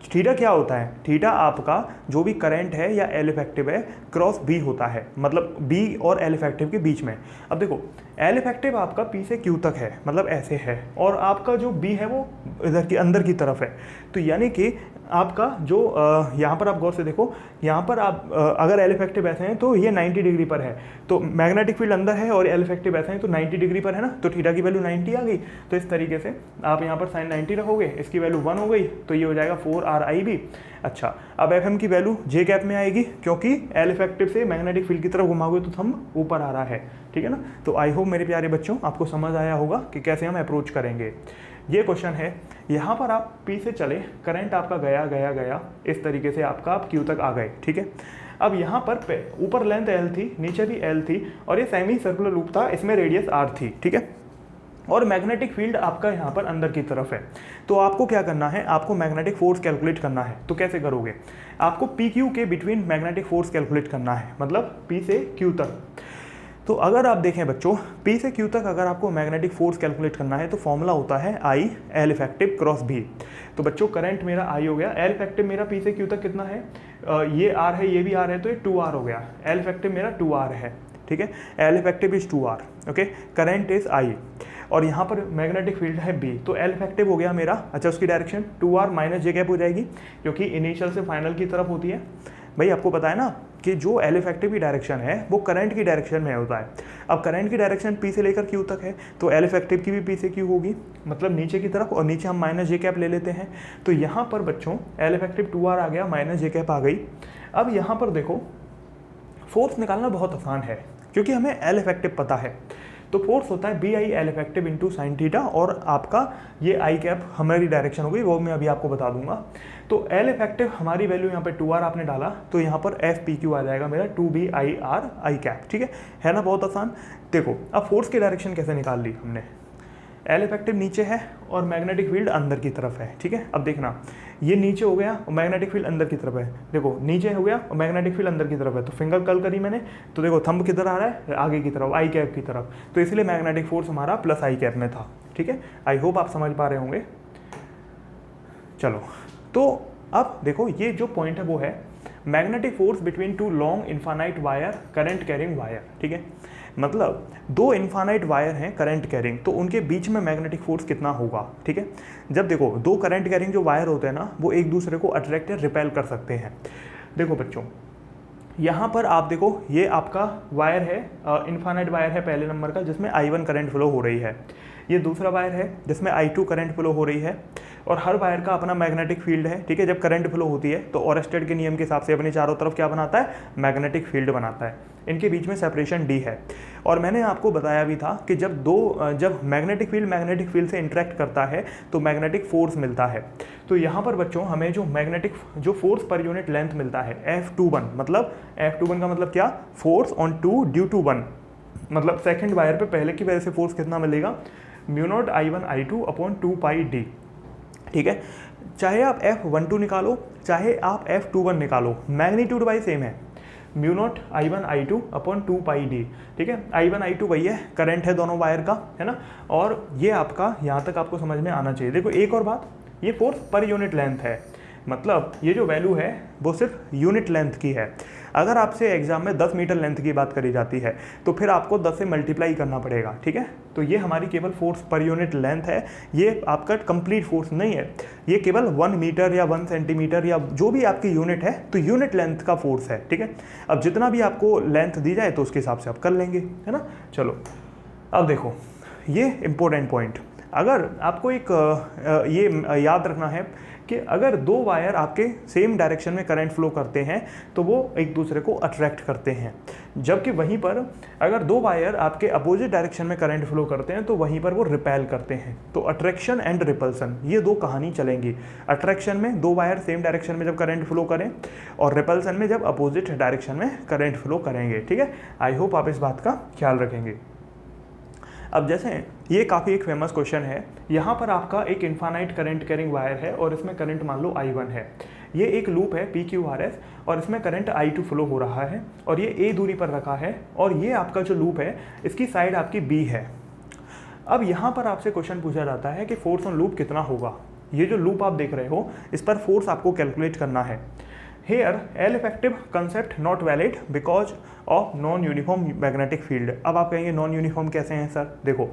थीटा क्या होता है, थीटा आपका जो भी करंट है या एल इफेक्टिव है क्रॉस B होता है, मतलब B और एल इफेक्टिव के बीच में। अब देखो एल इफेक्टिव आपका P से Q तक है, मतलब ऐसे है, और आपका जो B है वो इधर की अंदर की तरफ है। तो यानी कि आपका जो यहाँ पर आप गौर से देखो, यहाँ पर आप अगर एल इफेक्टिव ऐसे हैं तो ये 90 डिग्री पर है, तो मैग्नेटिक फील्ड अंदर है, और एल इफेक्टिव ऐसे हैं तो 90 डिग्री पर है ना। तो थीटा की वैल्यू 90 आ गई। तो इस तरीके से आप यहाँ पर साइन 90 रखोगे, इसकी वैल्यू 1 हो गई, तो ये हो जाएगा 4RIB। अच्छा अब FM की वैल्यू J कैप में आएगी, क्योंकि एल इफेक्टिव से मैग्नेटिक फील्ड की तरफ घुमाओगे तो थंब ऊपर आ रहा है, ठीक है ना। तो आई होप मेरे प्यारे बच्चों आपको समझ आया होगा कि कैसे हम अप्रोच करेंगे। ये क्वेश्चन है, यहाँ पर आप P से चले, करंट आपका गया गया गया इस तरीके से आपका आप Q तक आ गए, ठीक है। अब यहाँ पर ऊपर लेंथ L थी, नीचे भी L थी, और ये सेमी सर्कुलर लूप था, इसमें रेडियस R थी, ठीक है। और मैग्नेटिक फील्ड आपका यहाँ पर अंदर की तरफ है। तो आपको क्या करना है, आपको मैग्नेटिक फोर्स कैलकुलेट करना है। तो कैसे करोगे, आपको PQ के बिटवीन मैग्नेटिक फोर्स कैलकुलेट करना है, मतलब P से Q तक। तो अगर आप देखें बच्चों P से Q तक अगर आपको मैग्नेटिक फोर्स कैलकुलेट करना है तो फॉर्मूला होता है I L effective cross B। तो बच्चों करंट मेरा I हो गया, L इफेक्टिव मेरा P से Q तक कितना है, ये R है, ये भी R है, तो ये 2R हो गया। L इफेक्टिव मेरा 2R है, ठीक है। L effective is 2R, okay. Current is I, और यहाँ पर मैग्नेटिक फील्ड है B, तो L इफेक्टिव हो गया मेरा। अच्छा उसकी direction 2R minus J cap हो जाएगी, क्योंकि इनिशियल से फाइनल की तरफ होती है। भाई आपको पता है ना कि जो एल इफेक्टिव की डायरेक्शन है वो करंट की डायरेक्शन में होता है। अब करंट की डायरेक्शन P से लेकर Q तक है, तो एल इफेक्टिव की भी P से Q होगी, मतलब नीचे की तरफ, और नीचे हम माइनस J कैप ले लेते हैं। तो यहाँ पर बच्चों एल इफेक्टिव 2R आ गया, माइनस J कैप आ गई। अब यहाँ पर देखो फोर्स निकालना बहुत आसान है, क्योंकि हमें एल इफेक्टिव पता है। तो फोर्स होता है BI L effective into sine theta, और आपका ये I कैप हमारी डायरेक्शन हो गई, वो मैं अभी आपको बता दूंगा। तो L इफेक्टिव हमारी वैल्यू यहाँ पे 2R आपने डाला, तो यहाँ पर FPQ आ जाएगा मेरा 2BIR I कैप, ठीक है ना, बहुत आसान। देखो अब फोर्स की डायरेक्शन कैसे निकाल ली हमने, एल इफेक्टिव नीचे है और मैग्नेटिक फील्ड अंदर की तरफ है, ठीक है। अब देखना ये नीचे हो गया और मैग्नेटिक फील्ड अंदर की तरफ है, देखो नीचे हो गया और मैग्नेटिक फील्ड अंदर की तरफ है, तो फिंगर कर्ल करी मैंने, तो देखो थंब किधर आ रहा है, आगे की तरफ, आई कैप की तरफ, तो इसलिए मैग्नेटिक फोर्स हमारा प्लस आई कैप में था, ठीक है। आई होप आप समझ पा रहे होंगे। चलो तो अब देखो ये जो पॉइंट है वो है magnetic force between two long infinite wire current carrying wire, ठीक है। मतलब दो इनफाइनाइट वायर हैं करंट कैरिंग, तो उनके बीच में मैग्नेटिक फोर्स कितना होगा, ठीक है। जब देखो दो करंट कैरिंग जो वायर होते हैं ना वो एक दूसरे को अट्रैक्ट या रिपेल कर सकते हैं। देखो बच्चों यहाँ पर आप देखो ये आपका वायर है, इन्फानाइट वायर है पहले नंबर का, जिसमें I1 करंट फ्लो हो रही है। ये दूसरा वायर है जिसमें I2 करंट फ्लो हो रही है। और हर वायर का अपना मैग्नेटिक फील्ड है, ठीक है। जब करंट फ्लो होती है तो ओरेस्टेड के नियम के हिसाब से अपने चारों तरफ क्या बनाता है, मैग्नेटिक फील्ड बनाता है। इनके बीच में सेपरेशन D है। और मैंने आपको बताया भी था कि जब मैग्नेटिक फील्ड से इंटरेक्ट करता है तो मैग्नेटिक फोर्स मिलता है। तो यहाँ पर बच्चों हमें जो फोर्स पर यूनिट लेंथ मिलता है F21, मतलब F21 का मतलब क्या, फोर्स ऑन 2 ड्यू टू 1, मतलब सेकंड वायर पे पहले की वजह से फोर्स कितना मिलेगा, म्यू0 I1 I2 अपॉन 2 पाई D, ठीक है। चाहे आप F12 निकालो चाहे आप F21 निकालो, मैग्नीट्यूड वाइज सेम है, म्यू0 I1 I2 अपॉन 2 पाई D, ठीक है। I1 I2 वही है, करंट है दोनों वायर का, है ना। और ये आपका यहाँ तक आपको समझ में आना चाहिए। देखो एक और बात, ये फोर्स पर यूनिट लेंथ है, मतलब ये जो वैल्यू है वो सिर्फ यूनिट लेंथ की है। अगर आपसे एग्जाम में 10 मीटर लेंथ की बात करी जाती है तो फिर आपको 10 से मल्टीप्लाई करना पड़ेगा, ठीक है। तो ये हमारी केवल फोर्स पर यूनिट लेंथ है, ये आपका कंप्लीट फोर्स नहीं है, ये केवल 1 मीटर या 1 सेंटीमीटर या जो भी आपकी यूनिट है तो यूनिट लेंथ का फोर्स है, ठीक है। अब जितना भी आपको लेंथ दी जाए तो उसके हिसाब से आप कर लेंगे, है ना। चलो अब देखो ये इंपॉर्टेंट पॉइंट, अगर आपको ये याद रखना है कि अगर दो वायर आपके सेम डायरेक्शन में करंट फ्लो करते हैं तो वो एक दूसरे को अट्रैक्ट करते हैं, जबकि वहीं पर अगर दो वायर आपके अपोजिट डायरेक्शन में करंट फ्लो करते हैं तो वहीं पर वो रिपेल करते हैं। तो अट्रैक्शन एंड रिपल्सन, ये दो कहानी चलेंगी। अट्रैक्शन में दो वायर सेम डायरेक्शन में जब करंट फ्लो करें, और रिपल्सन में जब अपोजिट डायरेक्शन में करंट फ्लो करेंगे, ठीक है। आई होप आप इस बात का ख्याल रखेंगे। अब जैसे ये काफ़ी एक फेमस क्वेश्चन है, यहाँ पर आपका एक इन्फानाइट करंट कैरिंग वायर है और इसमें करंट मान लो I1 है, ये एक लूप है PQRS और इसमें करंट I2 फ्लो हो रहा है और ये A दूरी पर रखा है और ये आपका जो लूप है इसकी साइड आपकी B है। अब यहाँ पर आपसे क्वेश्चन पूछा जाता है कि फोर्स ऑन लूप कितना होगा। ये जो लूप आप देख रहे हो इस पर फोर्स आपको कैलकुलेट करना है। Here L effective concept not valid because of non uniform magnetic field। अब आप कहेंगे नॉन यूनिफॉर्म कैसे हैं सर, देखो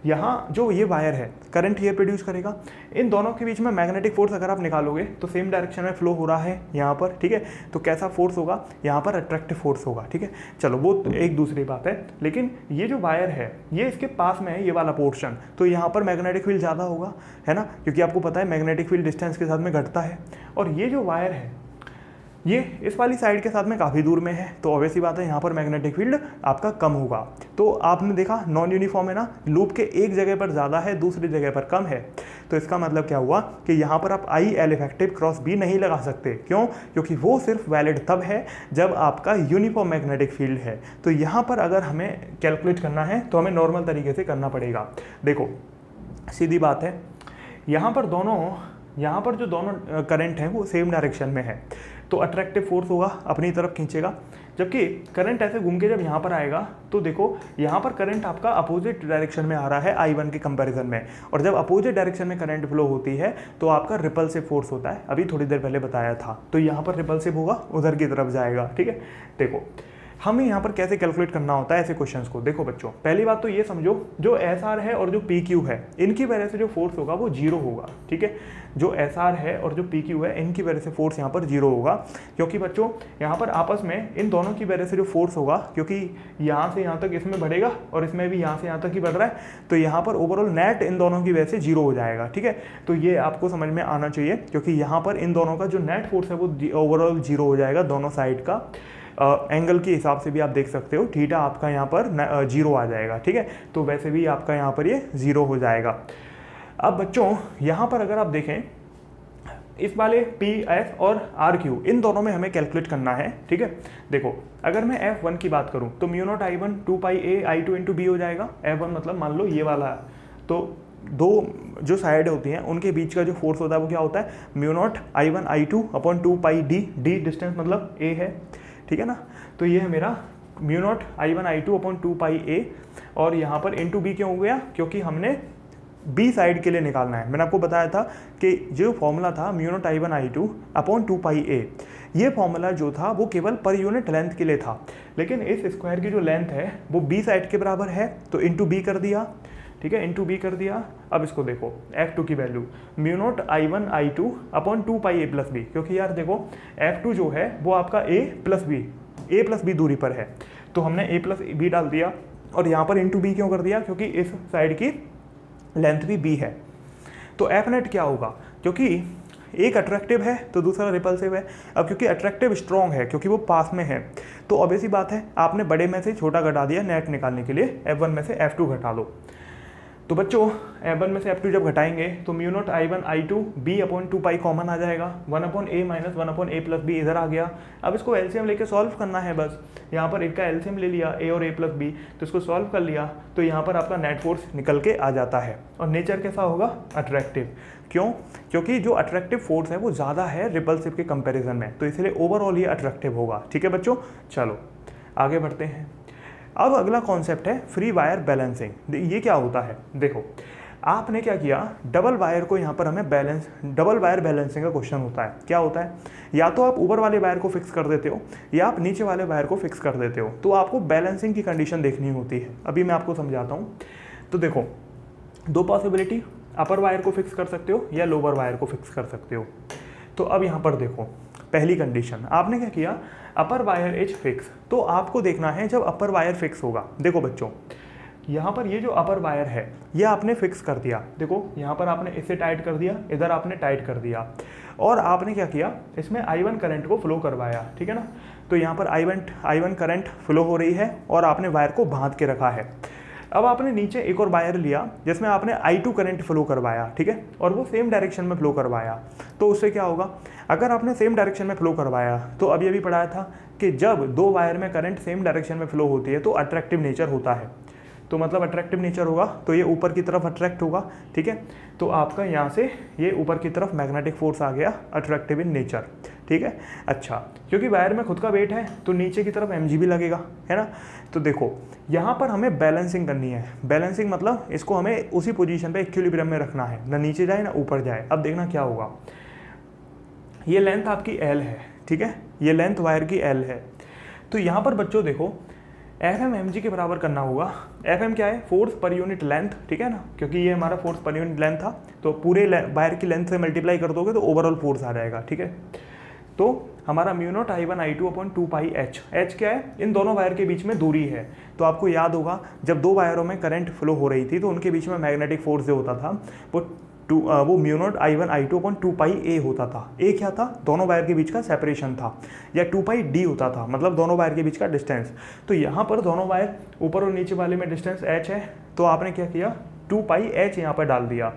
यहाँ जो ये वायर है करंट ये प्रोड्यूस करेगा, इन दोनों के बीच में मैग्नेटिक फोर्स अगर आप निकालोगे तो सेम डायरेक्शन में फ्लो हो रहा है यहाँ पर, ठीक है। तो कैसा फोर्स होगा, यहाँ पर अट्रैक्टिव फोर्स होगा, ठीक है। चलो वो एक दूसरी बात है, लेकिन ये जो वायर है ये इसके पास में है ये वाला पोर्शन, तो यहाँ पर मैग्नेटिक फील्ड ज़्यादा होगा, है ना, क्योंकि आपको पता है मैग्नेटिक फील्ड डिस्टेंस के साथ में घटता है। और ये जो वायर है ये इस वाली साइड के साथ में काफ़ी दूर में है, तो ऑब्वियसली बात है यहाँ पर मैग्नेटिक फील्ड आपका कम होगा। तो आपने देखा नॉन यूनिफॉर्म है ना, लूप के एक जगह पर ज़्यादा है दूसरी जगह पर कम है, तो इसका मतलब क्या हुआ कि यहाँ पर आप IL इफेक्टिव क्रॉस B नहीं लगा सकते। क्यों? क्योंकि वो सिर्फ वैलिड तब है जब आपका यूनिफॉर्म मैग्नेटिक फील्ड है। तो यहाँ पर अगर हमें कैलकुलेट करना है तो हमें नॉर्मल तरीके से करना पड़ेगा। देखो सीधी बात है, यहाँ पर जो दोनों करंट हैं वो सेम डायरेक्शन में है, तो अट्रैक्टिव फोर्स होगा अपनी तरफ खींचेगा, जबकि करंट ऐसे घूम के जब यहाँ पर आएगा तो देखो यहाँ पर करंट आपका अपोजिट डायरेक्शन में आ रहा है I1 के कंपैरिजन में, और जब अपोजिट डायरेक्शन में करंट फ्लो होती है तो आपका रिपल्सिव फोर्स होता है, अभी थोड़ी देर पहले बताया था। तो यहाँ पर रिपल्सिव होगा, उधर की तरफ जाएगा, ठीक है। देखो हमें यहाँ पर कैसे कैलकुलेट करना होता है ऐसे क्वेश्चंस को। देखो बच्चों पहली बात तो ये समझो, जो SR है और जो PQ है इनकी वजह से जो फोर्स होगा वो जीरो होगा, ठीक है। जो SR है और जो PQ है इनकी वजह से फोर्स यहाँ पर जीरो होगा, क्योंकि बच्चों यहाँ पर आपस में इन दोनों की वजह से जो फोर्स होगा, क्योंकि यहाँ से यहाँ तक इसमें बढ़ेगा और इसमें भी यहाँ से यहाँ तक ही बढ़ रहा है, तो यहाँ पर ओवरऑल नेट इन दोनों की वजह से जीरो हो जाएगा, ठीक है। तो ये आपको समझ में आना चाहिए, क्योंकि यहाँ पर इन दोनों का जो नेट फोर्स है वो ओवरऑल जीरो हो जाएगा दोनों साइड का। एंगल के हिसाब से भी आप देख सकते हो, थीटा आपका यहाँ पर जीरो आ जाएगा, ठीक है। तो वैसे भी आपका यहाँ पर ये जीरो हो जाएगा। अब बच्चों यहाँ पर अगर आप देखें इस वाले PS और RQ इन दोनों में हमें कैलकुलेट करना है, ठीक है। देखो अगर मैं F1 की बात करूँ तो म्यू0 I1 2 pi A I2 into B हो जाएगा। F1 मतलब मान लो ये वाला है, तो दो जो साइड होती हैं उनके बीच का जो फोर्स होता है वो क्या होता है, म्यू0 I1 I2 अपॉन 2 पाई D डिस्टेंस मतलब A है, ठीक है ना। तो ये है मेरा म्यू0 I1 I2 upon 2 pi A, और यहाँ पर इंटू B क्यों हो गया, क्योंकि हमने B साइड के लिए निकालना है। मैंने आपको बताया था कि जो फॉर्मूला था म्यू0 I1 I2 upon 2 pi A, ये फॉर्मूला जो था वो केवल पर यूनिट लेंथ के लिए था, लेकिन इस स्क्वायर की जो लेंथ है वो B साइड के बराबर है, तो इंटू B कर दिया, ठीक है, इंटू B कर दिया। अब इसको देखो F2 की वैल्यू म्यू0 I1 I2 upon 2 pi A plus B, क्योंकि यार देखो F2 जो है वो आपका A plus B, A plus B दूरी पर है, तो हमने ए प्लस बी डाल दिया और यहाँ पर इंटू बी क्यों कर दिया, क्योंकि इस साइड की लेंथ भी बी है। तो एफ नेट क्या होगा, क्योंकि एक अट्रैक्टिव है तो दूसरा रिपल्सिव है। अब क्योंकि अट्रैक्टिव स्ट्रॉन्ग है क्योंकि वो पास में है, तो ऑब्वियस सी बात है आपने बड़े में से छोटा घटा दिया नेट निकालने के लिए, F1 में से F2 घटा दो। तो बच्चों F1 में से F2 जब घटाएंगे तो mu naught I1 I2 B upon 2 common आ जाएगा, 1 upon a minus 1 upon a plus b इधर आ गया। अब इसको एलसीएम लेके सॉल्व करना है बस। यहाँ पर इनका एलसीएम ले लिया ए और ए प्लस बी, तो इसको सॉल्व कर लिया तो यहाँ पर आपका नेट फोर्स निकल के आ जाता है। और नेचर कैसा होगा, अट्रैक्टिव। क्यों, क्योंकि जो अट्रैक्टिव फोर्स है वो ज़्यादा है रिपल्सिव के कंपैरिजन में, तो इसलिए ओवरऑल ये अट्रैक्टिव होगा। ठीक है बच्चों, चलो आगे बढ़ते हैं। अब अगला कॉन्सेप्ट है फ्री वायर बैलेंसिंग। ये क्या होता है, देखो आपने क्या किया, डबल वायर को यहाँ पर हमें बैलेंस, डबल वायर बैलेंसिंग का क्वेश्चन होता है। क्या होता है, या तो आप ऊपर वाले वायर को फिक्स कर देते हो या आप नीचे वाले वायर को फिक्स कर देते हो, तो आपको बैलेंसिंग की कंडीशन देखनी होती है। अभी मैं आपको समझाता हूँ। तो देखो दो पॉसिबिलिटी, अपर वायर को फिक्स कर सकते हो या लोअर वायर को फिक्स कर सकते हो। तो अब यहाँ पर देखो पहली कंडीशन आपने क्या किया, अपर वायर इज फिक्स, तो आपको देखना है जब अपर वायर फिक्स होगा। देखो बच्चों यहाँ पर ये जो अपर वायर है ये आपने फिक्स कर दिया, देखो यहाँ पर आपने इसे टाइट कर दिया, इधर आपने टाइट कर दिया, और आपने क्या किया, इसमें I1 करंट को फ्लो करवाया। ठीक है ना, तो यहाँ पर I1 करंट फ्लो हो रही है और आपने वायर को बांध के रखा है। अब आपने नीचे एक और वायर लिया जिसमें आपने I2 करंट फ्लो करवाया, ठीक है, और वो सेम डायरेक्शन में फ्लो करवाया। तो उससे क्या होगा, अगर आपने सेम डायरेक्शन में फ्लो करवाया तो अब ये भी पढ़ाया था कि जब दो वायर में करंट सेम डायरेक्शन में फ्लो होती है तो अट्रैक्टिव नेचर होता है। तो मतलब अट्रैक्टिव नेचर होगा तो ये ऊपर की तरफ अट्रैक्ट होगा। ठीक है, तो आपका यहाँ से ये ऊपर की तरफ मैग्नेटिक फोर्स आ गया, अट्रैक्टिव इन नेचर। ठीक है, अच्छा क्योंकि वायर में खुद का वेट है तो नीचे की तरफ mg भी लगेगा, है ना। तो देखो यहाँ पर हमें बैलेंसिंग करनी है। बैलेंसिंग मतलब इसको हमें उसी पोजीशन पे इक्विलिब्रियम में रखना है, ना नीचे जाए ना ऊपर जाए। अब देखना क्या होगा, ये लेंथ आपकी L है, ठीक है, ये लेंथ वायर की L है। तो यहाँ पर बच्चों देखो Fm mg के बराबर करना होगा। Fm क्या है, फोर्स पर यूनिट लेंथ, ठीक है ना, क्योंकि ये हमारा फोर्स पर यूनिट लेंथ था, तो पूरे वायर की लेंथ से मल्टीप्लाई कर दोगे तो ओवरऑल फोर्स आ जाएगा। ठीक है, तो हमारा mu naught I1 I2 upon 2πh, h क्या है, इन दोनों वायर के बीच में दूरी है। तो आपको याद होगा जब दो वायरों में करंट फ्लो हो रही थी तो उनके बीच में मैग्नेटिक फोर्स जो होता था वो mu naught I1 I2 upon 2πa होता था। ए क्या था, दोनों वायर के बीच का सेपरेशन था, या 2πd होता था, मतलब दोनों वायर के बीच का डिस्टेंस। तो यहाँ पर दोनों वायर ऊपर और नीचे वाले में डिस्टेंस h है, तो आपने क्या किया, 2πh यहाँ पर डाल दिया।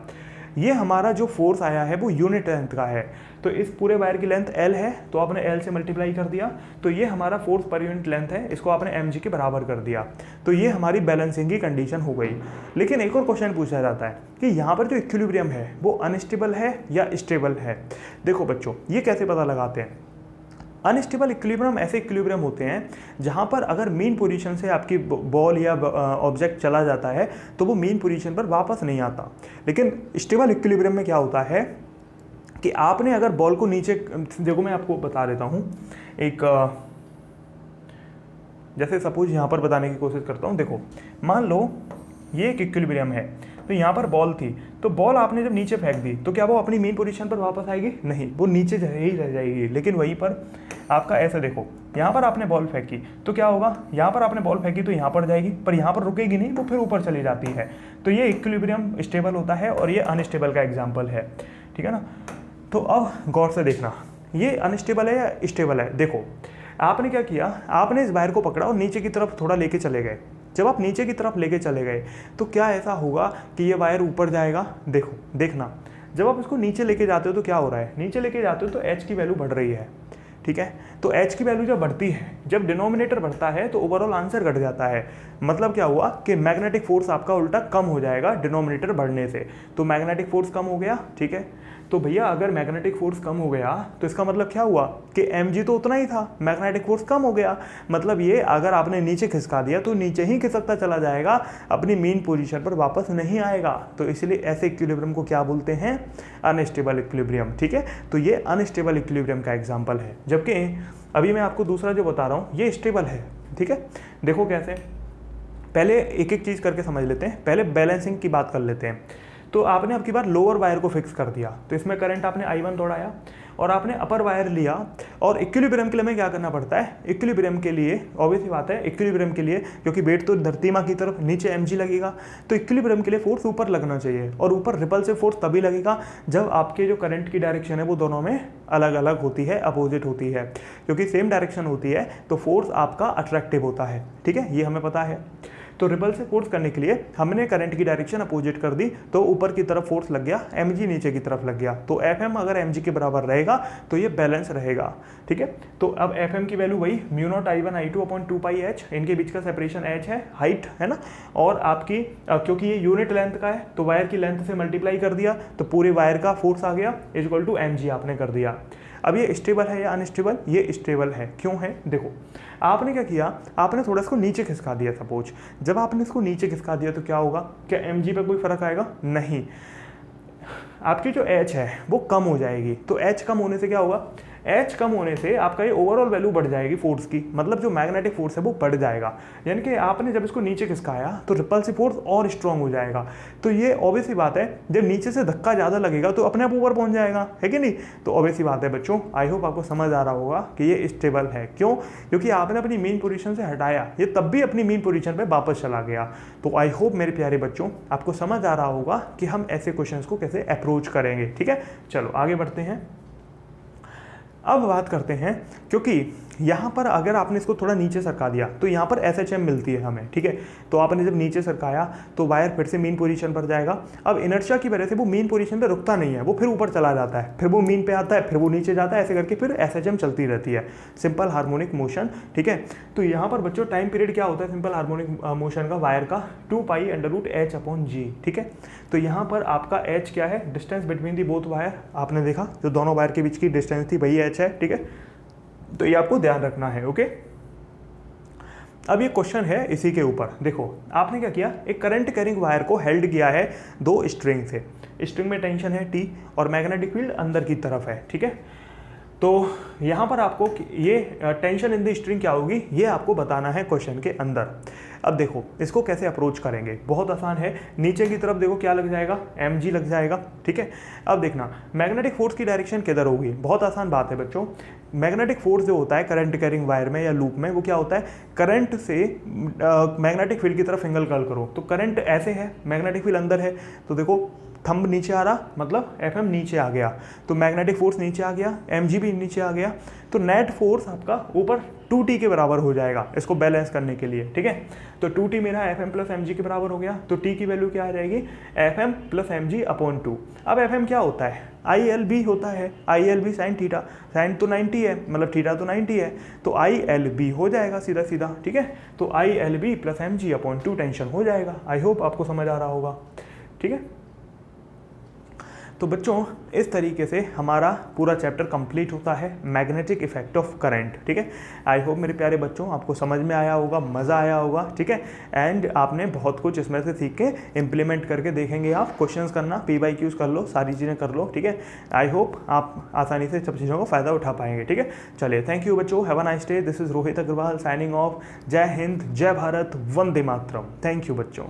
ये हमारा जो फोर्स आया है वो यूनिट लेंथ का है, तो इस पूरे वायर की लेंथ L है तो आपने L से मल्टीप्लाई कर दिया, तो ये हमारा फोर्स पर यूनिट लेंथ है, इसको आपने mg के बराबर कर दिया। तो ये हमारी बैलेंसिंग की कंडीशन हो गई। लेकिन एक और क्वेश्चन पूछा जाता है कि यहाँ पर जो इक्विलिब्रियम है वो अनस्टेबल है या स्टेबल है। देखो बच्चों ये कैसे पता लगाते हैं, अनस्टेबल इक्विलिब्रियम ऐसे इक्विलिब्रियम होते हैं जहाँ पर अगर मेन पोजीशन से आपकी बॉल या ऑब्जेक्ट चला जाता है तो वो मेन पोजीशन पर वापस नहीं आता। लेकिन स्टेबल इक्विलिब्रियम में क्या होता है कि आपने अगर बॉल को नीचे, देखो मैं आपको बता देता हूँ, एक जैसे सपोज यहाँ पर बताने की कोशिश करता हूँ। देखो मान लो ये एक इक्विलिब्रियम है, तो यहाँ पर बॉल थी, तो बॉल आपने जब नीचे फेंक दी तो क्या वो अपनी मेन पोजीशन पर वापस आएगी, नहीं, वो नीचे ही रह जाएगी। लेकिन वहीं पर आपका ऐसे देखो, यहाँ पर आपने बॉल फेंकी तो क्या होगा, यहाँ पर आपने बॉल फेंकी तो यहाँ पर जाएगी, पर यहाँ पर रुकेगी नहीं, वो फिर ऊपर चली जाती है। तो ये इक्विलिब्रियम स्टेबल होता है और ये अनस्टेबल का एग्जाम्पल है। ठीक है ना, तो अब गौर से देखना ये अनस्टेबल है या स्टेबल है। देखो आपने क्या किया, आपने इस वायर को पकड़ा और नीचे की तरफ थोड़ा लेके चले गए। जब आप नीचे की तरफ लेके चले गए तो क्या ऐसा होगा कि ये वायर ऊपर जाएगा। देखो देखना, जब आप इसको नीचे लेके जाते हो तो क्या हो रहा है, नीचे लेके जाते हो तो h की वैल्यू बढ़ रही है। ठीक है, तो h की वैल्यू जब बढ़ती है, जब डिनोमिनेटर बढ़ता है तो ओवरऑल आंसर घट जाता है। मतलब क्या हुआ कि मैग्नेटिक फोर्स आपका उल्टा कम हो जाएगा डिनोमिनेटर बढ़ने से, तो मैग्नेटिक फोर्स कम हो गया। ठीक है, तो भैया अगर मैग्नेटिक फोर्स कम हो गया तो इसका मतलब क्या हुआ कि mg तो उतना ही था, मैग्नेटिक फोर्स कम हो गया। मतलब ये अगर आपने नीचे खिसका दिया तो नीचे ही खिसकता चला जाएगा, अपनी मेन पोजीशन पर वापस नहीं आएगा। तो इसलिए ऐसे इक्विलिब्रियम को क्या बोलते हैं, अनस्टेबल इक्विलिब्रियम। ठीक है, तो ये अनस्टेबल इक्विलिब्रियम का एग्जाम्पल है, जबकि अभी मैं आपको दूसरा जो बता रहा हूँ ये स्टेबल है। ठीक है, देखो कैसे, पहले एक एक चीज़ करके समझ लेते हैं। पहले बैलेंसिंग की बात कर लेते हैं। तो आपने अब की बार लोअर वायर को फिक्स कर दिया, तो इसमें करंट आपने I1 दौड़ाया, और आपने अपर वायर लिया, और इक्विलिब्रियम के लिए हमें क्या करना पड़ता है, इक्विलिब्रियम के लिए ऑब्वियस ही बात है, इक्विलिब्रियम के लिए क्योंकि वेट तो धरती माँ की तरफ नीचे mg लगेगा, तो इक्विलिब्रियम के लिए फोर्स ऊपर लगना चाहिए, और ऊपर रिपल्सिव फोर्स तभी लगेगा जब आपके जो करंट की डायरेक्शन है वो दोनों में अलग अलग होती है, अपोजिट होती है। क्योंकि सेम डायरेक्शन होती है तो फोर्स आपका अट्रैक्टिव होता है, ठीक है, ये हमें पता है। तो रिपल से फोर्स करने के लिए हमने करंट की डायरेक्शन अपोजिट कर दी, तो ऊपर की तरफ फोर्स लग गया, mg नीचे की तरफ लग गया, तो Fm अगर mg के बराबर रहेगा तो ये बैलेंस रहेगा, ठीक है। तो अब Fm की वैल्यू वही μ0I1I2/2πh, इनके बीच का सेपरेशन h है, हाइट है ना, और आपकी क्योंकि ये यूनिट लेंथ का है तो वायर की लेंथ से मल्टीप्लाई कर दिया तो पूरे वायर का फोर्स आ गया इक्वल टू mg आपने कर दिया। अब ये स्टेबल है या अनस्टेबल, ये स्टेबल है, क्यों है, देखो आपने क्या किया, आपने थोड़ा इसको नीचे खिसका दिया। सपोज जब आपने इसको नीचे खिसका दिया तो क्या होगा, क्या mg पे कोई फर्क आएगा, नहीं, आपकी जो h है वो कम हो जाएगी। तो h कम होने से क्या होगा, h कम होने से आपका ये ओवरऑल वैल्यू बढ़ जाएगी फोर्स की, मतलब जो मैग्नेटिक फोर्स है वो बढ़ जाएगा, यानी कि आपने जब इसको नीचे खिसकाया तो रिपल्सिव फोर्स और स्ट्रांग हो जाएगा। तो ये ऑब्वियस सी बात है, जब नीचे से धक्का ज़्यादा लगेगा तो अपने आप ऊपर पहुंच जाएगा, है कि नहीं। तो ऑब्वियस सी बात है बच्चों, आई होप आपको समझ आ रहा होगा कि ये स्टेबल है। क्यों, क्योंकि आपने अपनी मेन पोजीशन से हटाया, ये तब भी अपनी मेन पोजीशन पे वापस चला गया। तो आई होप मेरे प्यारे बच्चों आपको समझ आ रहा होगा कि हम ऐसे क्वेश्चंस को कैसे अप्रोच करेंगे, ठीक है। चलो आगे बढ़ते हैं। अब बात करते हैं, क्योंकि यहाँ पर अगर आपने इसको थोड़ा नीचे सरका दिया तो यहाँ पर SHM मिलती है हमें, ठीक है। तो आपने जब नीचे सरकाया तो वायर फिर से मीन पोजीशन पर जाएगा। अब इनर्शिया की वजह से वो मीन पोजीशन पे रुकता नहीं है, वो फिर ऊपर चला जाता है, फिर वो मीन पे आता है, फिर वो नीचे जाता है, ऐसे करके फिर SHM चलती रहती है, सिंपल हार्मोनिक मोशन, ठीक है। तो यहाँ पर बच्चों टाइम पीरियड क्या होता है सिंपल हार्मोनिक मोशन का, वायर का 2π√h/g, ठीक है। तो यहाँ पर आपका h क्या है, distance between the both wire, आपने देखा जो दोनों वायर के बीच की डिस्टेंस थी वही h है, ठीक है। तो ये आपको ध्यान रखना है, ओके। अब ये क्वेश्चन है इसी के ऊपर, देखो आपने क्या किया, एक करंट कैरिंग वायर को हेल्ड किया है दो स्ट्रिंग से, स्ट्रिंग में टेंशन है T और मैग्नेटिक फील्ड अंदर की तरफ है, ठीक है। तो यहाँ पर आपको ये टेंशन इन द स्ट्रिंग क्या होगी, ये आपको बताना है क्वेश्चन के अंदर। अब देखो इसको कैसे अप्रोच करेंगे, बहुत आसान है। नीचे की तरफ देखो क्या लग जाएगा, mg लग जाएगा, ठीक है। अब देखना मैग्नेटिक फोर्स की डायरेक्शन किधर होगी, बहुत आसान बात है बच्चों। मैग्नेटिक फोर्स जो होता है करंट कैरिंग वायर में या लूप में, वो क्या होता है, करंट से मैग्नेटिक फील्ड की तरफ एंगल कर्ल करो। तो करंट ऐसे है, मैग्नेटिक फील्ड अंदर है, तो देखो थंब नीचे आ रहा, मतलब Fm नीचे आ गया, तो मैग्नेटिक फोर्स नीचे आ गया, mg भी नीचे आ गया, तो नेट फोर्स आपका ऊपर 2t के बराबर हो जाएगा इसको बैलेंस करने के लिए, ठीक है। तो 2t मेरा Fm + mg के बराबर हो गया, तो t की वैल्यू क्या आ जाएगी, Fm + mg/2। अब Fm क्या होता है, ILB होता है, ILB sin थीटा, साइन तो 90 है, मतलब थीटा तो 90 है, तो ILB हो जाएगा सीधा सीधा, ठीक है। तो ILB + mg/2 टेंशन हो जाएगा। आई होप आपको समझ आ रहा होगा, ठीक है। तो बच्चों इस तरीके से हमारा पूरा चैप्टर कंप्लीट होता है, मैग्नेटिक इफेक्ट ऑफ करंट, ठीक है। आई होप मेरे प्यारे बच्चों आपको समझ में आया होगा, मज़ा आया होगा, ठीक है। एंड आपने बहुत कुछ इसमें से सीख के इम्प्लीमेंट करके देखेंगे, आप क्वेश्चंस करना, PYQs कर लो, सारी चीज़ें कर लो, ठीक है। आई होप आप आसानी से सब चीज़ों का फ़ायदा उठा पाएंगे, ठीक है। चलिए थैंक यू बच्चों, have a nice day. This is Rohit Agarwal signing off. जय हिंद, जय भारत, वंदे मातरम। थैंक यू बच्चों।